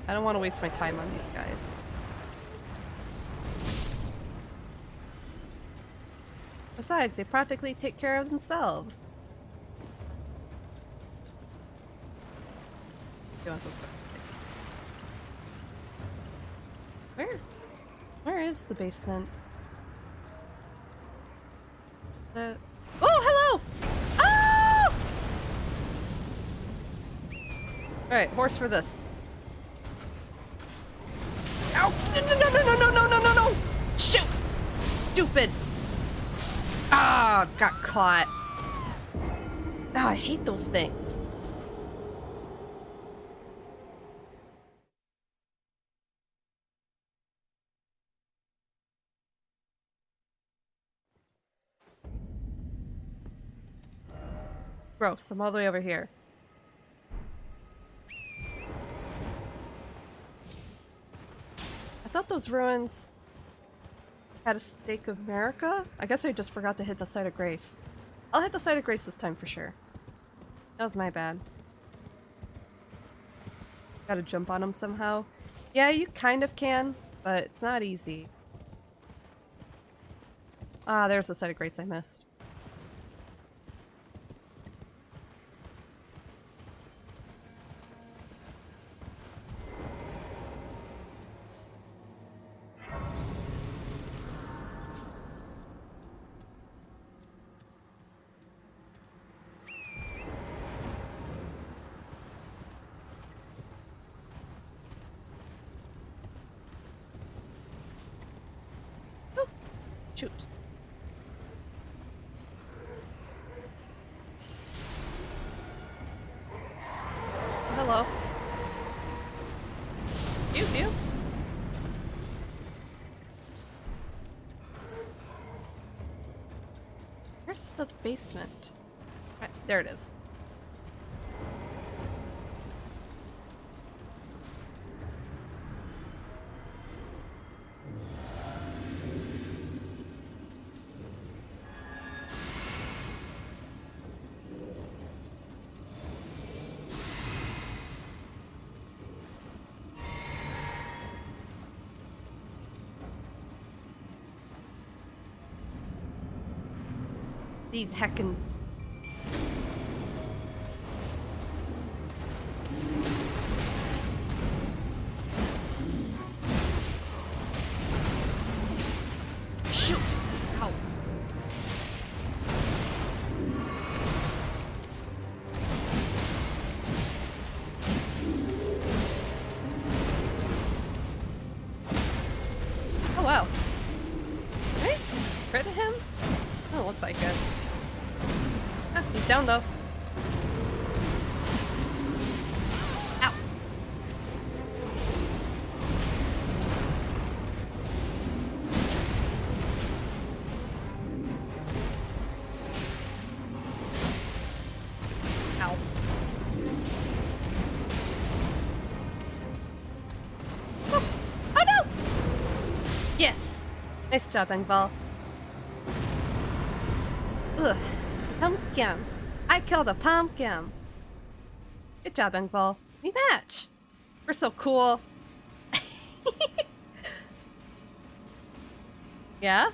I don't want to waste my time on these guys. Besides, they practically take care of themselves. Go into this place. Where is the basement? Oh, hello! Oh! Alright, horse for this. Ow! No! Shoot! Stupid! Ah, got caught. Ah, I hate those things. Gross, I'm all the way over here. I thought those ruins had a stake of America? I guess I just forgot to hit the site of grace. I'll hit the site of grace this time for sure. That was my bad. Gotta jump on them somehow. Yeah, you kind of can, but it's not easy. Ah, there's the site of grace I missed. Oh, shoot. Hello. Excuse you. Where's the basement? Right, there it is. These heckins. Shoot! Ow. Oh wow. Right? Crit him? Doesn't look like it. Ah, he's down though. Ow. Ow. Oh, oh no! Yes! Nice job, Engball. Ugh. Pumpkin. I killed a pumpkin. Good job, Engball. We match. We're so cool. Yeah?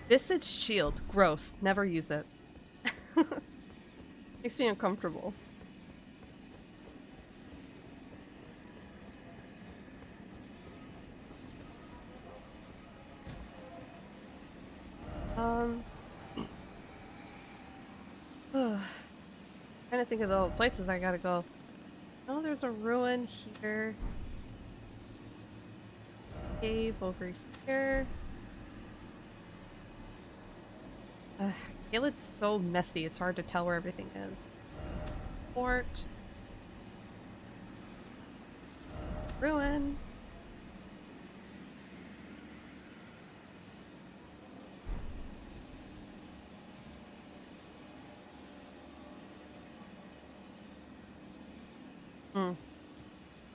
Visage shield. Gross. Never use it. Makes me uncomfortable. Trying to think of the places I gotta go. Oh, there's a ruin here. Cave over here. Caelid's so messy, it's hard to tell where everything is. Fort. Ruin.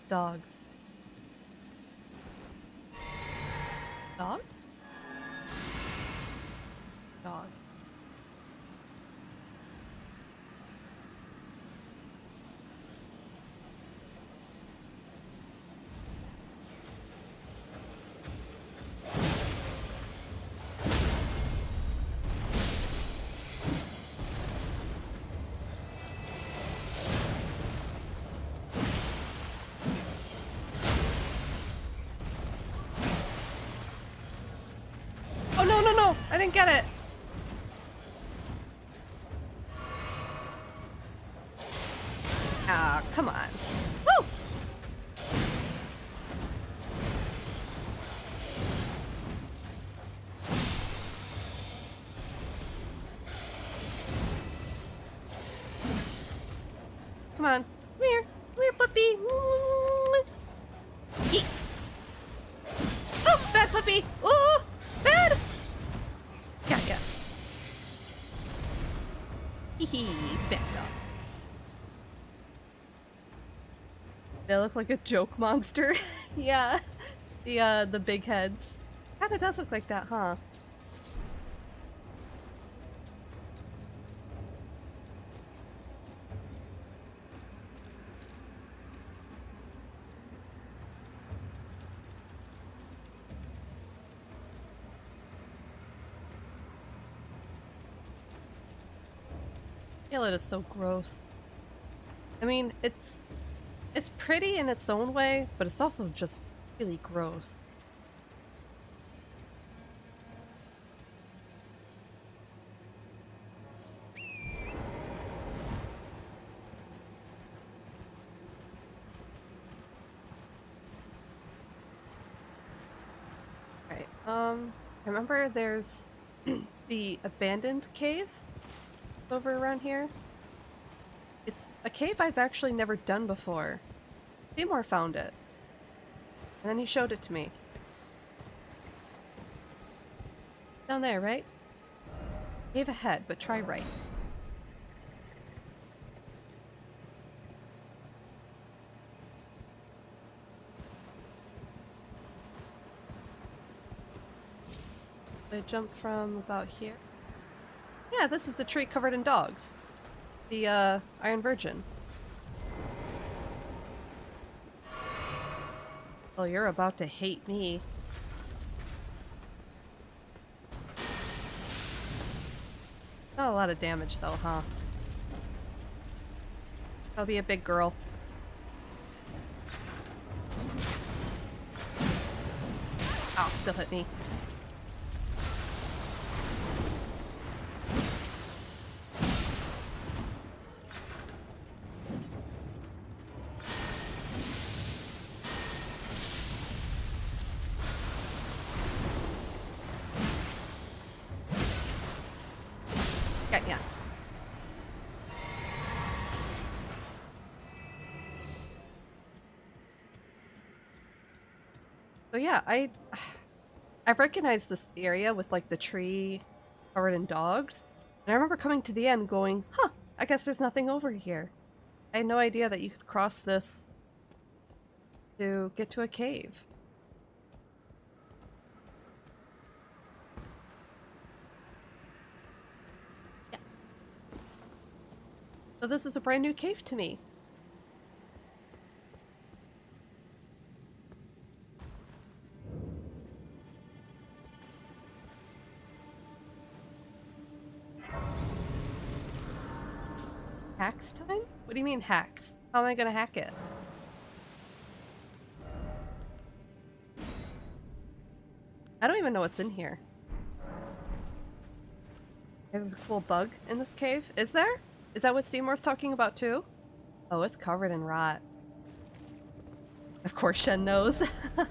Dogs. Dogs? Dog. Oh no, no, no! I didn't get it! Ah, come on. Woo! Come on. Come here. Come here, puppy. Yeet. Oh, bad puppy. Oh, bad. Got ya. Hee hee, bad dog. They look like a joke monster. Yeah. The big heads. Kinda does look like that, huh? Violet is so gross. I mean, it's pretty in its own way, but it's also just really gross. Right. I remember there's the abandoned cave over around here. It's a cave I've actually never done before. Seymour found it. And then he showed it to me. Down there, right? Cave ahead, but try right. I jumped from about here. Yeah, this is the tree covered in dogs. The, Iron Virgin. Oh, you're about to hate me. Not a lot of damage though, huh? I'll be a big girl. Oh, still hit me. Yeah. So yeah, I've recognized this area with like the tree covered in dogs. And I remember coming to the end going, huh, I guess there's nothing over here. I had no idea that you could cross this to get to a cave. Yeah. So this is a brand new cave to me. Hacks time? What do you mean hacks? How am I gonna hack it? I don't even know what's in here. There's a cool bug in this cave. Is there? Is that what Seymour's talking about too? Oh, it's covered in rot. Of course Shen knows. Of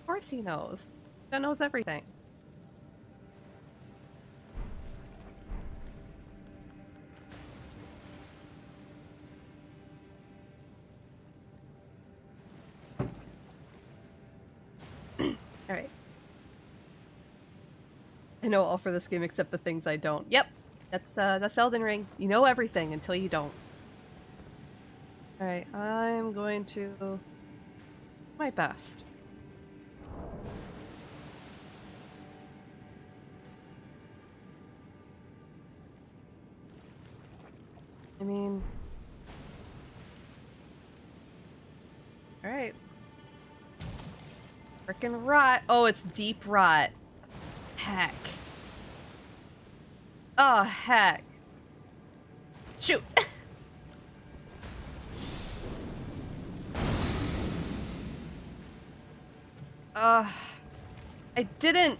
course he knows. Shen knows everything. Alright. I know all for this game except the things I don't. Yep! That's Elden Ring. You know everything until you don't. Alright, I'm going to do my best. I mean... Alright. Frickin' rot. Oh, it's deep rot. Heck. Oh, heck. Shoot! I didn't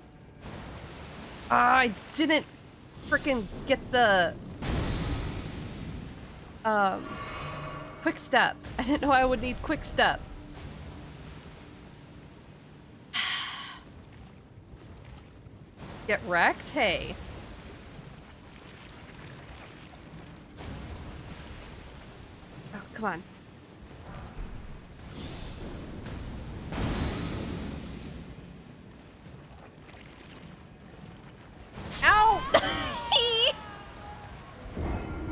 frickin' get the quick step. I didn't know I would need quick step. Get wrecked? Hey. Oh, come on. Ow!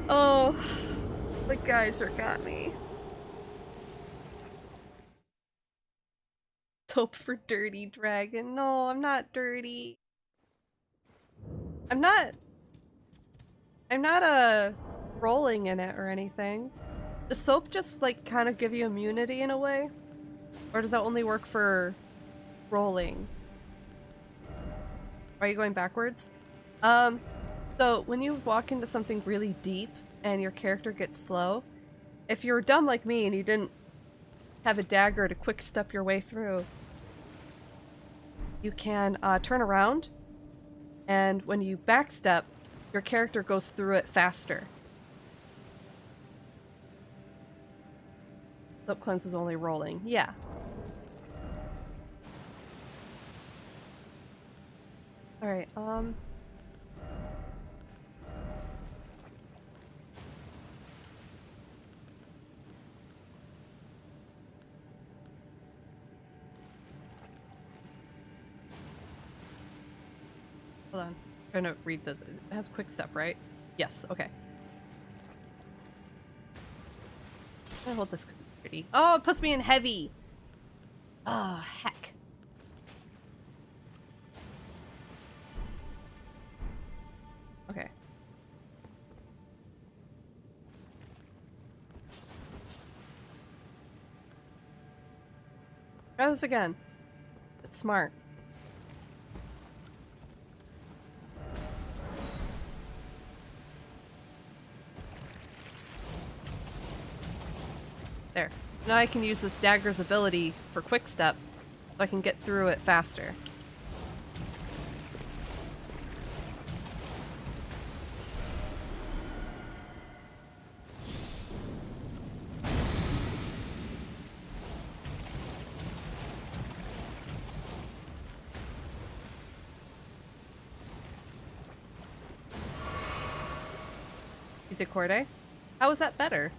Oh, the geyser got me. Hope for dirty dragon. No, I'm not dirty. I'm not rolling in it or anything. Does soap just like kind of give you immunity in a way? Or does that only work for rolling? Are you going backwards? So when you walk into something really deep, and your character gets slow, if you're dumb like me and you didn't have a dagger to quick step your way through, you can turn around, and when you backstep, your character goes through it faster. Soap cleanse is only rolling. Yeah. Alright, hold on. I'm trying to read it has quick step, right? Yes, okay. I'm gonna hold this because it's pretty. Oh, it puts me in heavy! Oh, heck. Okay. Try this again. It's smart. There. Now I can use this dagger's ability for quick step, so I can get through it faster. Corday? How is that better?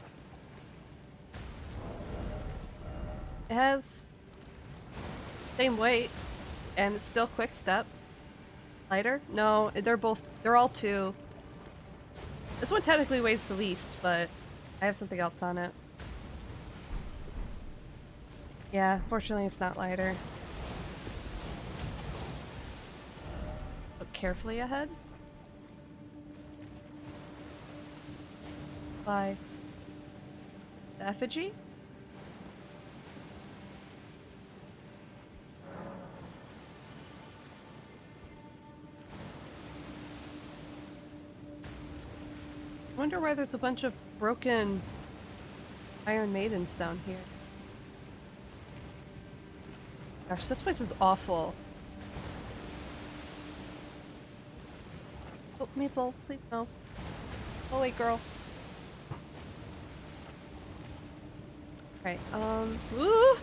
It has same weight and it's still quick step. Lighter? No, they're all 2. This one technically weighs the least, but I have something else on it. Yeah, fortunately it's not lighter. Look carefully ahead. By the effigy? I wonder why there's a bunch of broken Iron Maidens down here. Gosh, this place is awful. Oh, Maple, please no. Oh wait, girl. Right, ooh!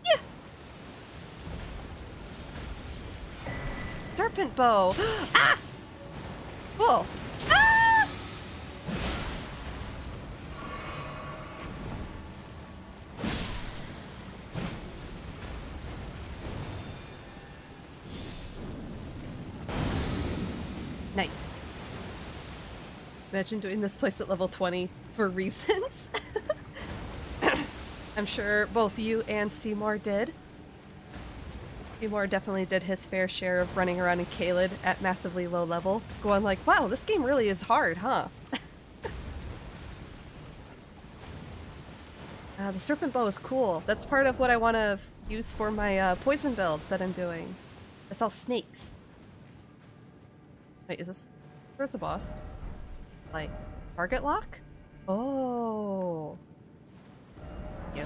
Yeah! Serpent bow! Ah! Cool! Ah! Nice. Imagine doing this place at level 20 for reasons. I'm sure both you and Seymour did. Seymour definitely did his fair share of running around in Caelid at massively low level, going like, wow, this game really is hard, huh? The Serpent Bow is cool. That's part of what I want to use for my poison build that I'm doing. It's all snakes. Wait, is this... Where's the boss? Like, target lock? Oh. Ew.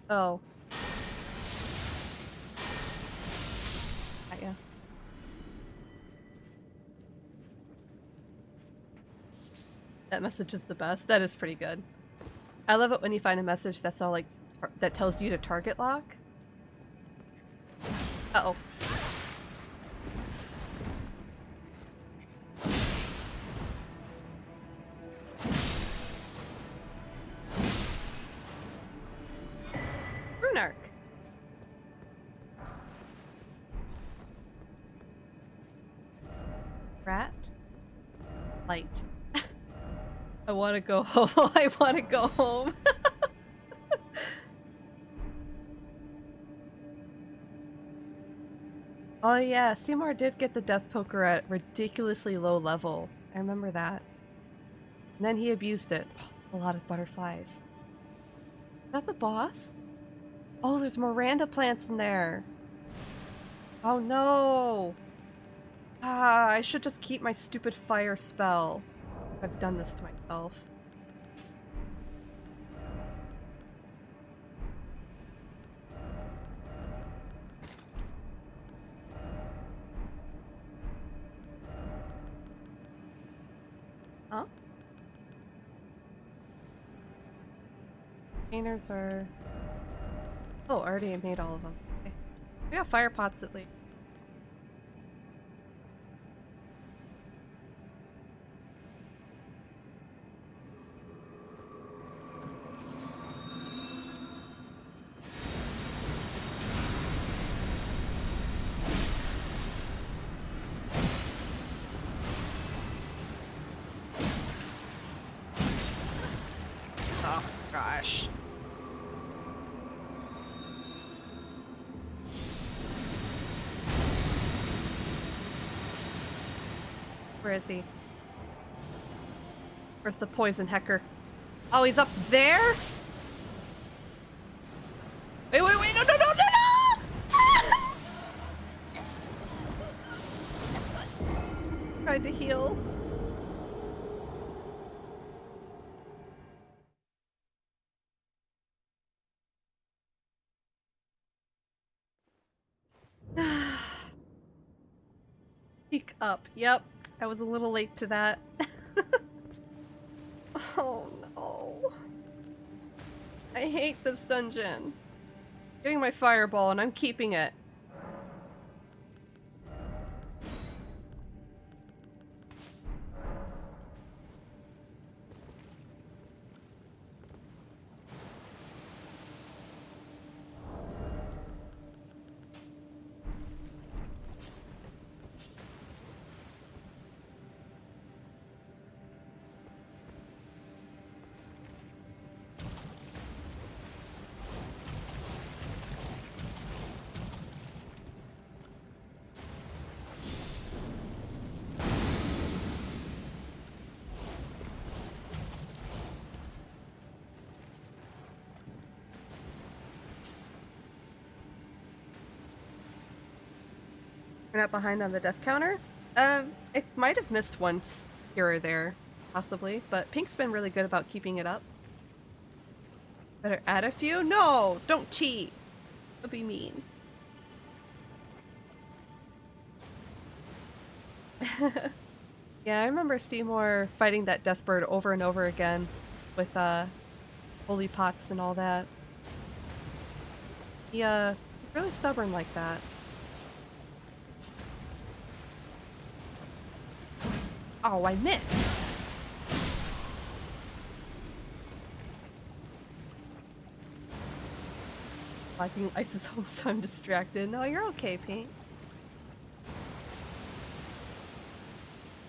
Oh. Yeah. That message is the best. That is pretty good. I love it when you find a message that's all like that tells you to target lock. Uh-oh. Runark. Rat. Light. I want to go home. I want to go home. Oh yeah, Seymour did get the Death Poker at ridiculously low level. I remember that. And then he abused it. Oh, a lot of butterflies. Is that the boss? Oh, there's Miranda plants in there. Oh no! Ah, I should just keep my stupid fire spell. I've done this to myself. Huh? Containers are... Oh, I already made all of them. Okay. We got fire pots at least. Oh, gosh. Where is he? Where's the poison hecker? Oh, he's up there? Wait, wait, wait, no, no, no, no, no! Ah! Tried to heal. Peek up. Yep, I was a little late to that. Oh no. I hate this dungeon. Getting my fireball and I'm keeping it. We're not behind on the death counter? It might have missed once here or there, possibly, but Pink's been really good about keeping it up. Better add a few? No! Don't cheat! Don't be mean. Yeah, I remember Seymour fighting that death bird over and over again with, holy pots and all that. He's really stubborn like that. Oh, I missed! I think Ice is home, so I'm distracted. No, you're okay, Pink.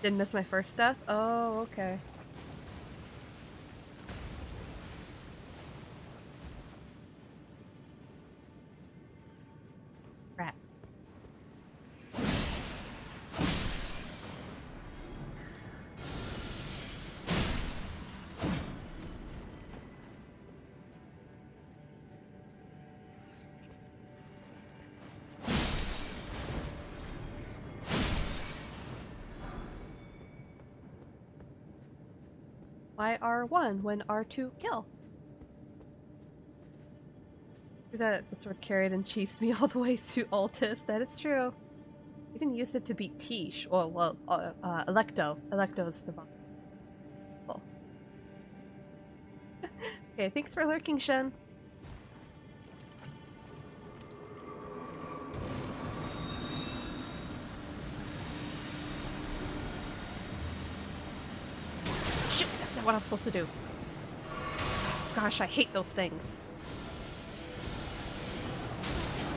Didn't miss my first death? Oh, okay. Rat. Why R1 when R2 kill? That the sword carried and chased me all the way to Altus. That is true. Even used it to beat Tish. Oh, well, Electo. Electo's the boss. Cool. Okay, thanks for lurking, Shen. Shoot, that's not what I'm supposed to do. Gosh, I hate those things.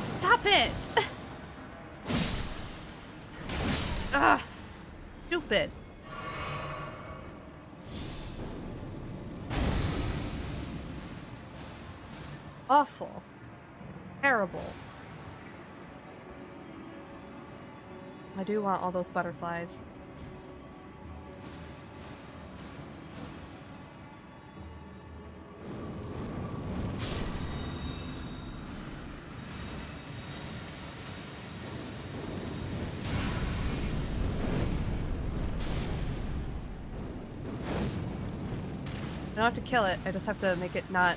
Stop it! Ah, stupid. Awful. Terrible. I do want all those butterflies. I don't have to kill it, I just have to make it not...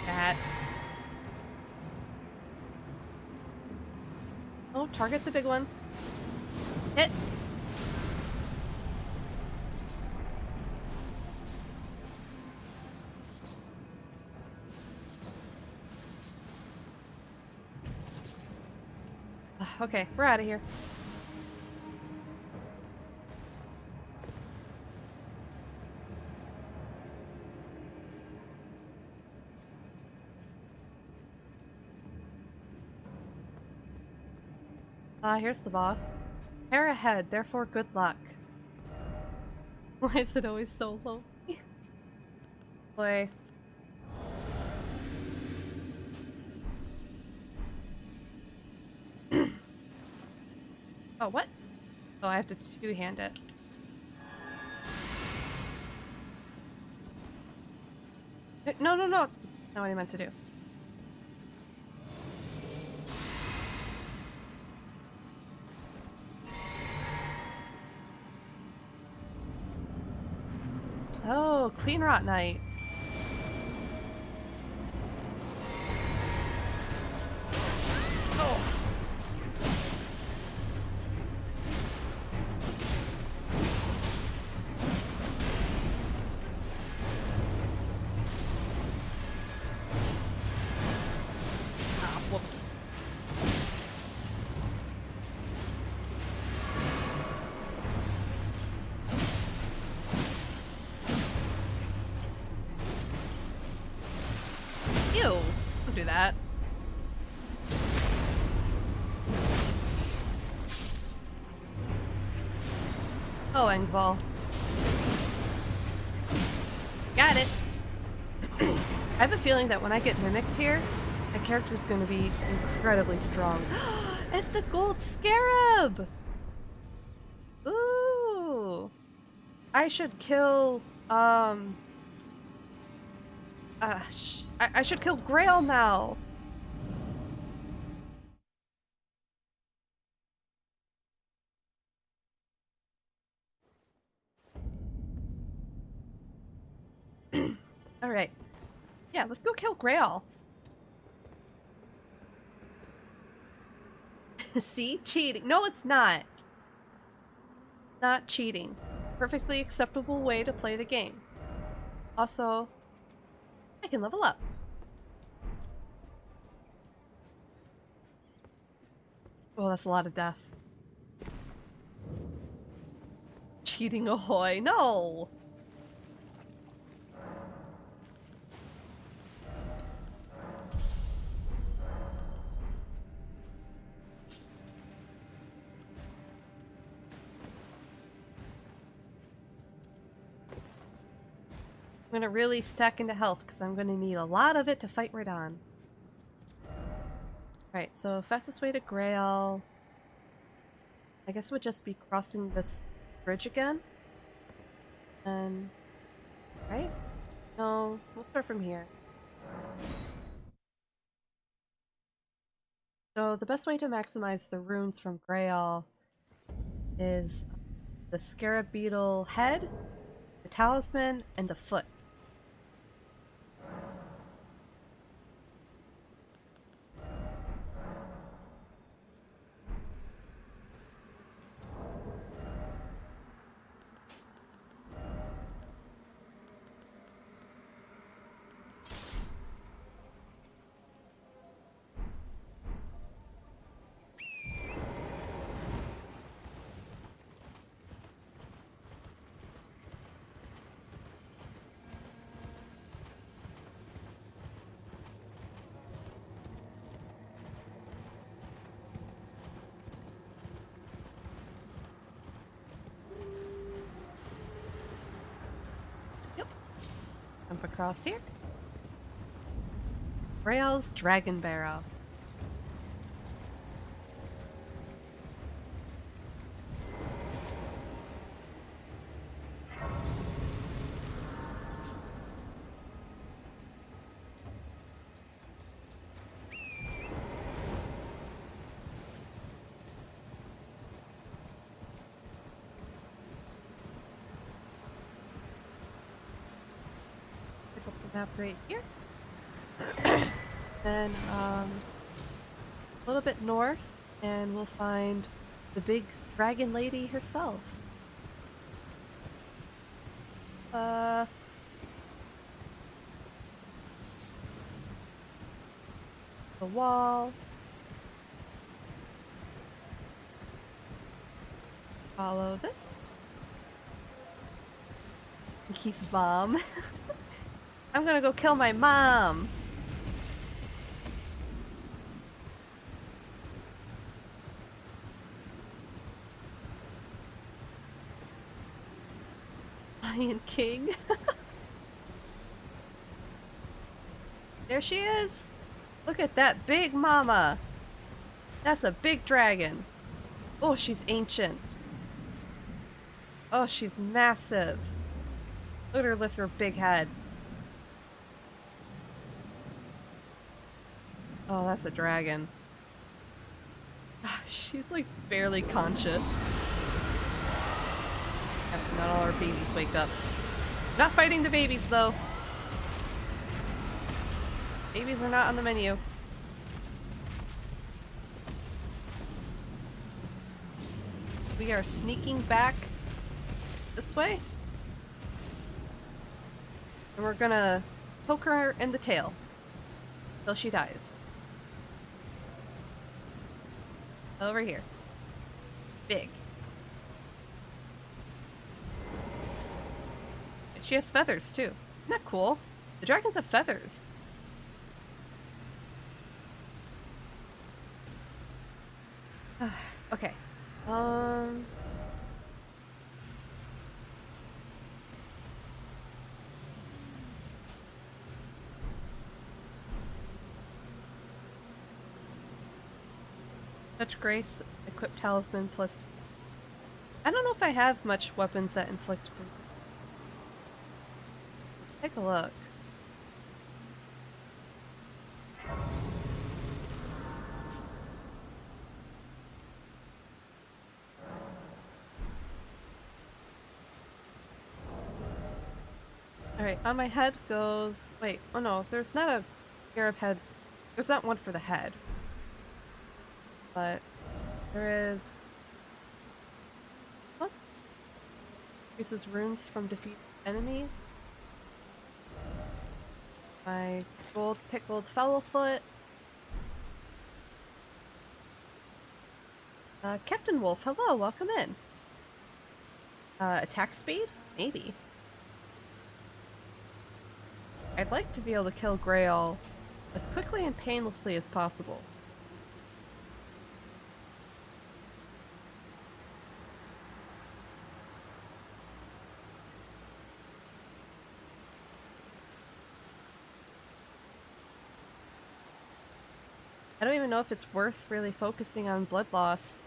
that. Oh, target the big one. Hit! Okay, we're out of here. Here's the boss. Hair ahead, therefore good luck. Why is it always so low? Boy. Oh, what? Oh, I have to two-hand it. No, no, no! That's not what I meant to do. Oh, clean rot night. Oh. Ah, whoops. Ew, don't do that. Oh, Engval. Got it. I have a feeling that when I get mimicked here, my character's going to be incredibly strong. It's the gold scarab! Ooh. I should kill, I should kill Grail now. Alright. Yeah, let's go kill Grail. See? Cheating. No, it's not. Not cheating. Perfectly acceptable way to play the game. Also, I can level up. Oh, that's a lot of death. Cheating ahoy. No! I'm gonna really stack into health because I'm gonna need a lot of it to fight Radon. Alright, so fastest way to Grail... I guess would just be crossing this bridge again. And... right? No, we'll start from here. So the best way to maximize the runes from Grail is the Scarab Beetle head, the talisman, and the foot. Jump across here. Grail's Dragon Barrow. map right here. Then a little bit north, and we'll find the big dragon lady herself. The wall. Follow this. He's mom. I'm gonna go kill my mom. Lion King. There she is. Look at that big mama. That's a big dragon. Oh, she's ancient. Oh, she's massive. Look at her lift her big head. Oh, that's a dragon. She's like barely conscious. Yep, not all our babies wake up. Not fighting the babies though. Babies are not on the menu. We are sneaking back this way. And we're gonna poke her in the tail till she dies. Over here. Big. And she has feathers too. Isn't that cool? The dragons have feathers. Okay. Touch Grace, equip Talisman plus... I don't know if I have much weapons that inflict... Take a look. Alright, on my head goes... Wait, oh no, there's not a Arab head. There's not one for the head. But there is... What? Increases runes from defeat enemy. My gold pickled Foulfoot. Captain Wolf, hello, welcome in. Attack speed? Maybe. I'd like to be able to kill Grail as quickly and painlessly as possible. I don't even know if it's worth really focusing on blood loss.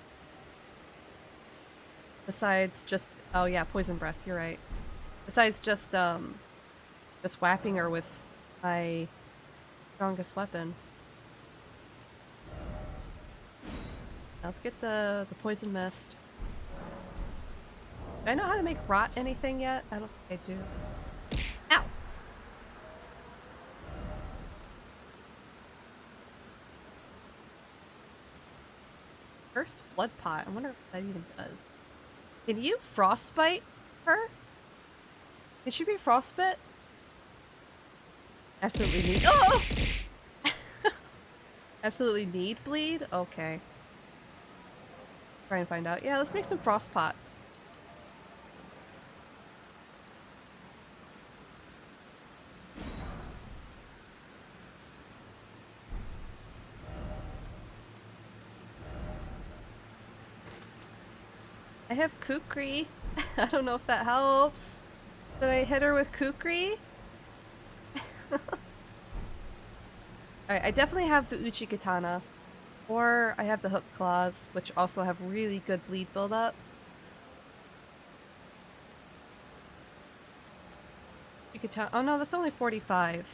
Besides just... Oh yeah, poison breath, you're right. Besides just whapping her with my strongest weapon. Now let's get the poison mist. Do I know how to make rot anything yet? I don't think I do. Ow! First blood pot. I wonder if that even does. Can you frostbite her? Can she be frostbit? Absolutely need. Oh! Absolutely need bleed? Okay. Try and find out. Yeah, let's make some frost pots. I have kukri. I don't know if that helps. Did I hit her with kukri? Alright, I definitely have the Uchi Katana. Or I have the Hook Claws, which also have really good bleed buildup. Oh no, that's only 45.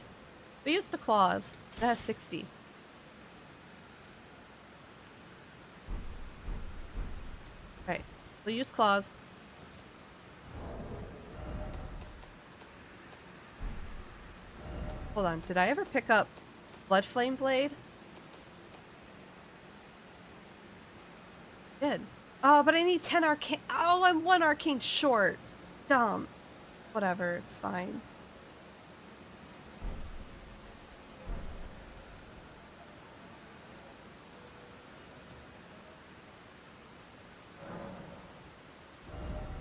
We used the Claws. That has 60. Alright, we'll use Claws. Hold on, did I ever pick up Blood Flame Blade? Did. Oh, but I need 10 arcane. Oh, I'm 1 arcane short. Dumb. Whatever, it's fine.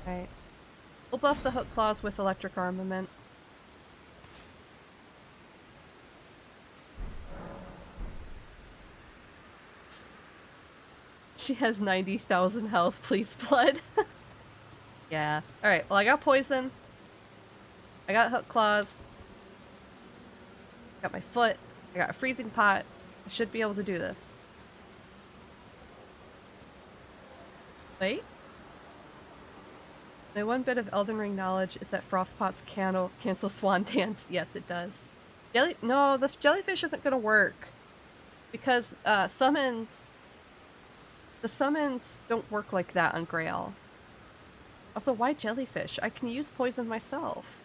Right. We'll buff the hook claws with electric armament. She has 90,000 health, please, blood. Yeah. Alright, well I got poison. I got hook claws. I got my foot. I got a freezing pot. I should be able to do this. Wait. The one bit of Elden Ring knowledge is that frostpots cancel swan dance. Yes, it does. No, the jellyfish isn't gonna work. Because, summons... The summons don't work like that on Grail. Also, why jellyfish? I can use poison myself.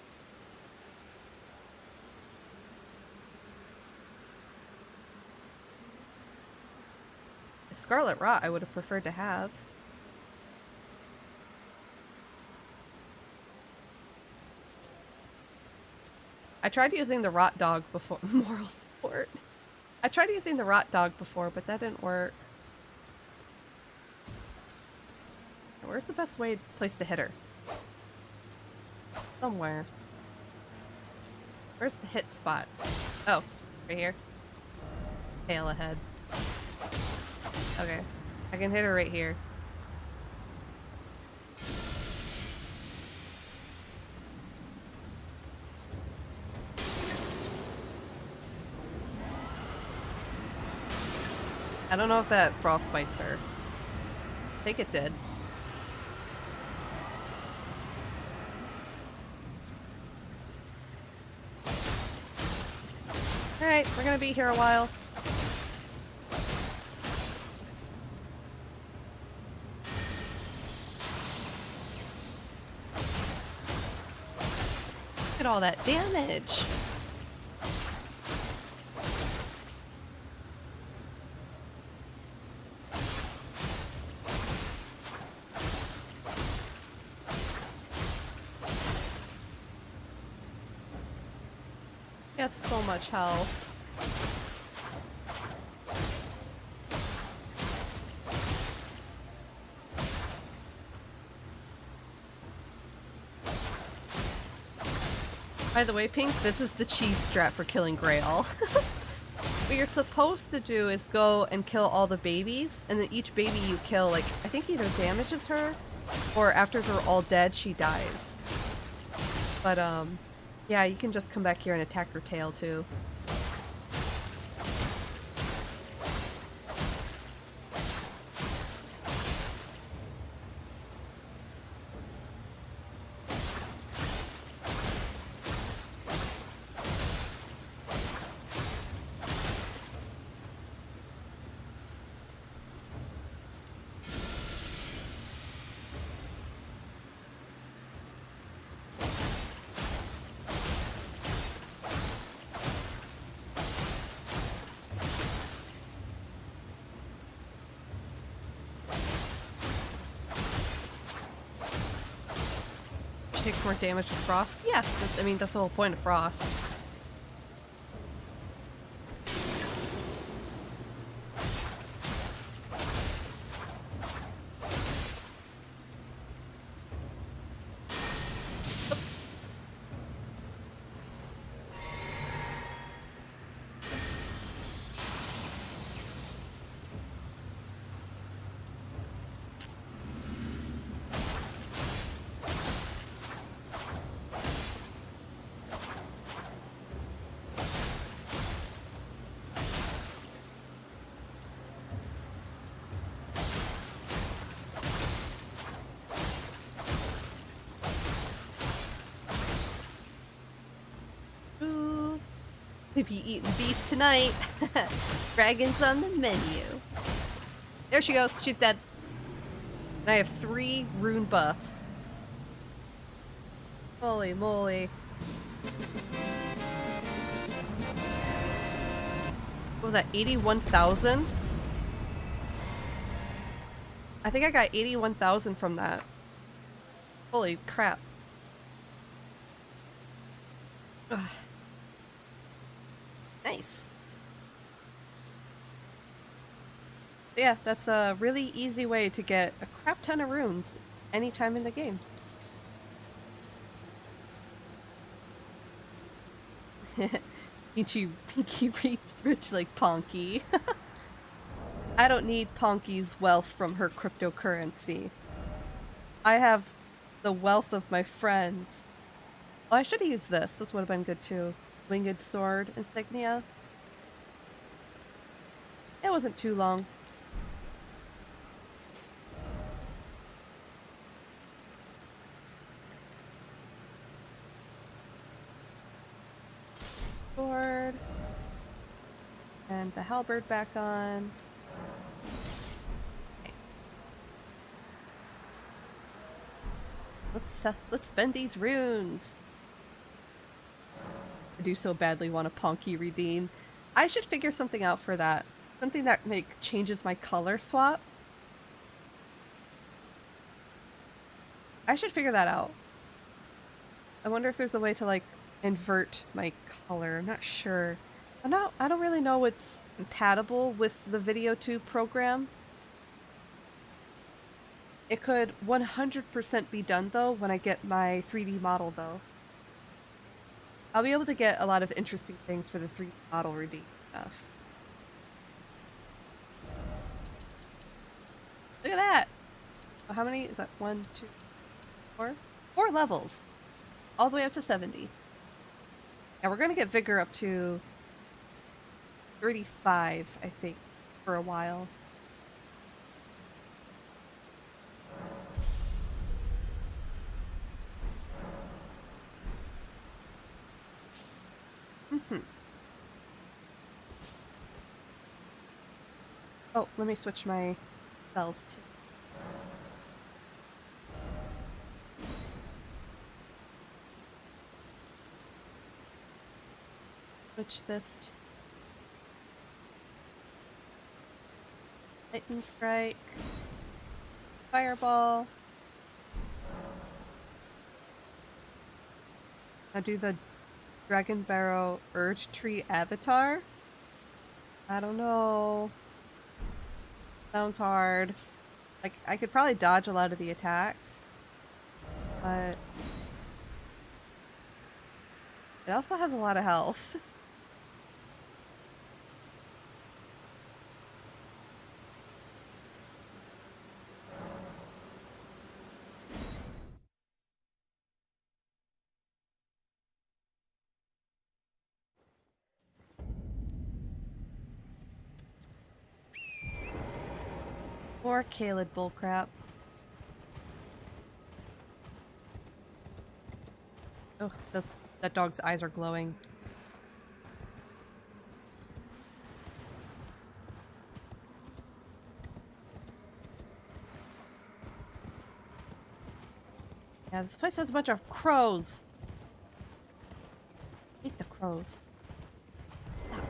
Scarlet Rot I would have preferred to have. I tried using the Rot Dog before. Moral support. I tried using the Rot Dog before, but that didn't work. Where's the best place to hit her? Somewhere. Where's the hit spot? Oh, right here. Tail ahead. Okay. I can hit her right here. I don't know if that frostbites her. I think it did. Alright, we're gonna be here a while. Look at all that damage! He has so much health. By the way, Pink, this is the cheese strat for killing Grail. What you're supposed to do is go and kill all the babies, and then each baby you kill, like, I think either damages her, or after they're all dead, she dies. But, yeah, you can just come back here and attack her tail, too. Takes more damage with frost. Yeah, I mean, that's the whole point of frost. Oops. We'll be eating beef tonight. Dragons on the menu. There she goes. She's dead. And I have 3 rune buffs. Holy moly. What was that, 81,000? I think I got 81,000 from that. Holy crap. Ugh. Nice. Yeah, that's a really easy way to get a crap ton of runes anytime in the game. Pinky rich like Ponky. I don't need Ponky's wealth from her cryptocurrency. I have the wealth of my friends. Oh, I should have used this. This would have been good too. Winged sword insignia. It wasn't too long. Sword. And the halberd back on. Okay. Let's spend these runes. I do so badly want a Ponky redeem. I should figure something out for that. Something that changes my color swap. I should figure that out. I wonder if there's a way to like invert my color. I'm not sure. I don't really know what's compatible with the VideoTube program. It could 100% be done though when I get my 3D model though. I'll be able to get a lot of interesting things for the 3D model redeem stuff. Look at that! Oh, how many? Is that 1, 2, 4? 4 levels. All the way up to 70. And we're gonna get Vigor up to 35, I think, for a while. Oh, let me switch my spells too. Switch this to Lightning Strike, Fireball. I'll do the Dragon Barrow Urge Tree Avatar. I don't know. Sounds hard. Like, I could probably dodge a lot of the attacks. But it also has a lot of health. More Kaled bullcrap. Oh, that dog's eyes are glowing. Yeah, this place has a bunch of crows. I hate the crows. Fuck.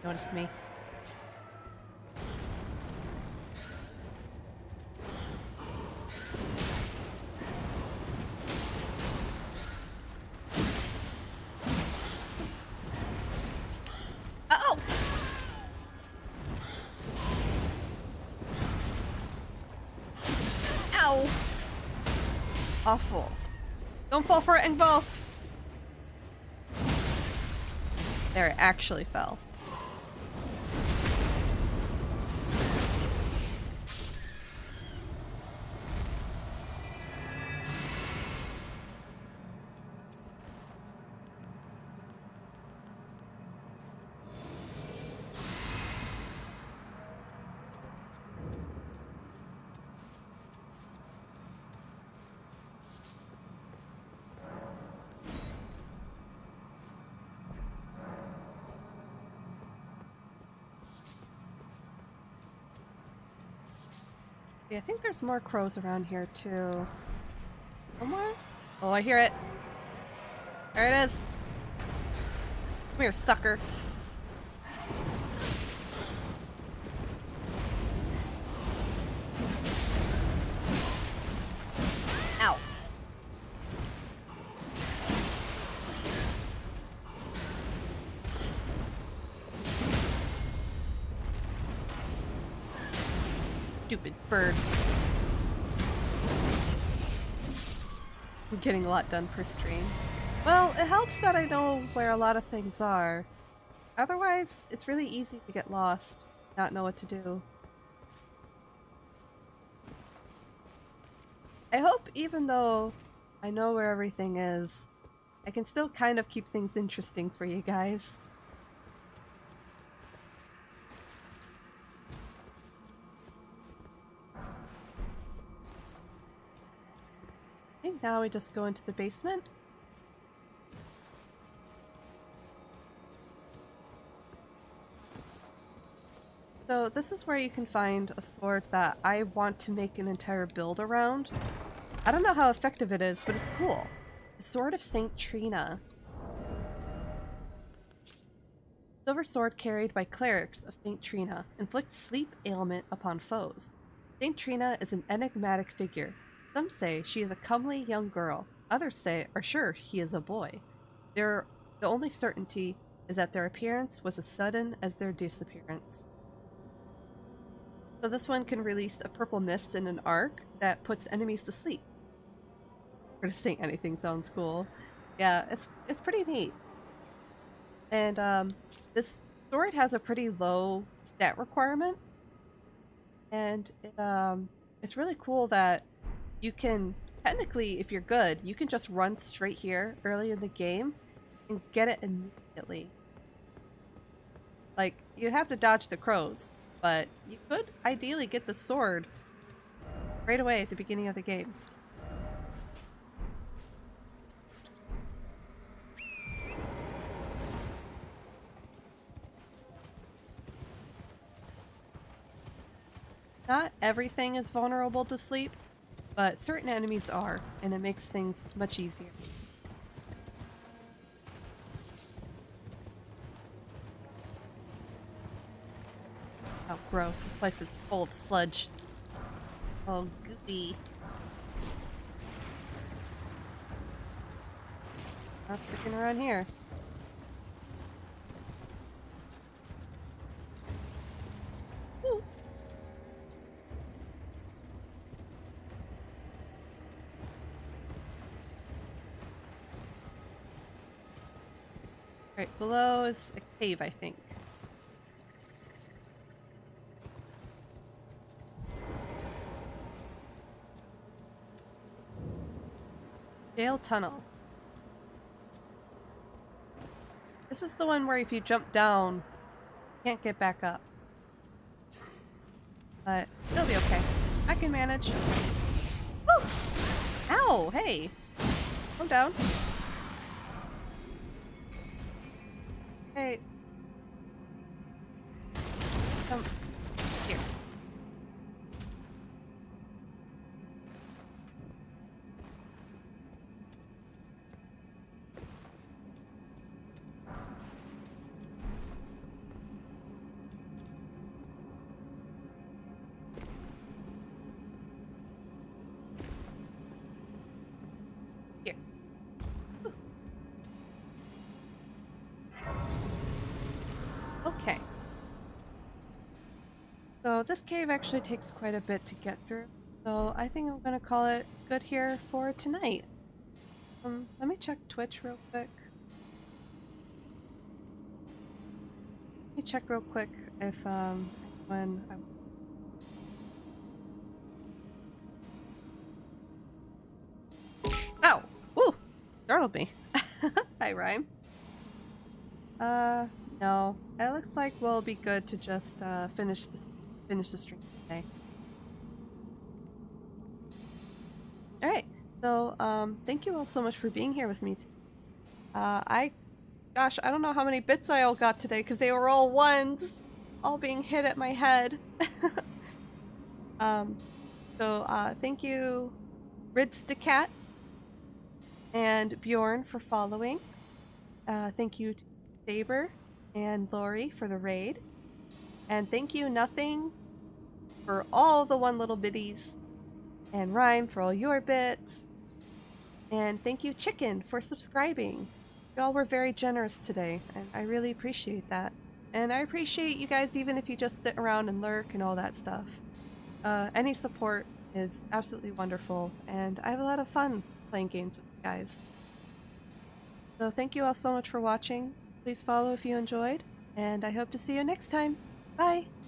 Noticed me. Uh-oh! Ow! Awful. Don't fall for it, Engvall! There, it actually fell. Yeah, I think there's more crows around here too. Somewhere? Oh, I hear it. There it is. Come here, sucker. Ow. Stupid bird. I'm getting a lot done per stream. Well, it helps that I know where a lot of things are. Otherwise, it's really easy to get lost, not know what to do. I hope even though I know where everything is, I can still kind of keep things interesting for you guys. Okay, now we just go into the basement. So this is where you can find a sword that I want to make an entire build around. I don't know how effective it is, but it's cool. The Sword of Saint Trina. Silver sword carried by clerics of Saint Trina inflicts sleep ailment upon foes. Saint Trina is an enigmatic figure. Some say she is a comely young girl. Others are sure he is a boy. The only certainty is that their appearance was as sudden as their disappearance. So this one can release a purple mist in an arc that puts enemies to sleep. Gonna say anything sounds cool. Yeah, it's pretty neat. And this sword has a pretty low stat requirement, and it's really cool that you can technically, if you're good, you can just run straight here early in the game and get it immediately. Like, you'd have to dodge the crows, but you could ideally get the sword right away at the beginning of the game. Not everything is vulnerable to sleep, but certain enemies are, and it makes things much easier. Oh, gross. This place is full of sludge. Oh, goopy. Not sticking around here. Woo. Right, below is a cave, I think. Jail tunnel. This is the one where if you jump down, you can't get back up. But it'll be okay. I can manage. Woo! Ow! Hey! Calm down. Hey. Come here. Here. Whew. Okay. So this cave actually takes quite a bit to get through, so I think I'm gonna call it good here for tonight. Let me check Twitch real quick. Let me check real quick if when I Oh! Woo! Startled me. Hi, Rhyme. No. It looks like we'll be good to just finish the stream today. Alright, so thank you all so much for being here with me gosh, I don't know how many bits I all got today because they were all ones, all being hit at my head. So thank you, Rids the Cat, and Bjorn for following. Thank you to Saber and Lori for the raid. And thank you, Nothing, for all the one little biddies. And Rhyme for all your bits. And thank you, Chicken, for subscribing. Y'all were very generous today, and I really appreciate that. And I appreciate you guys even if you just sit around and lurk and all that stuff. Any support is absolutely wonderful, and I have a lot of fun playing games with you guys. So thank you all so much for watching. Please follow if you enjoyed, and I hope to see you next time. Bye!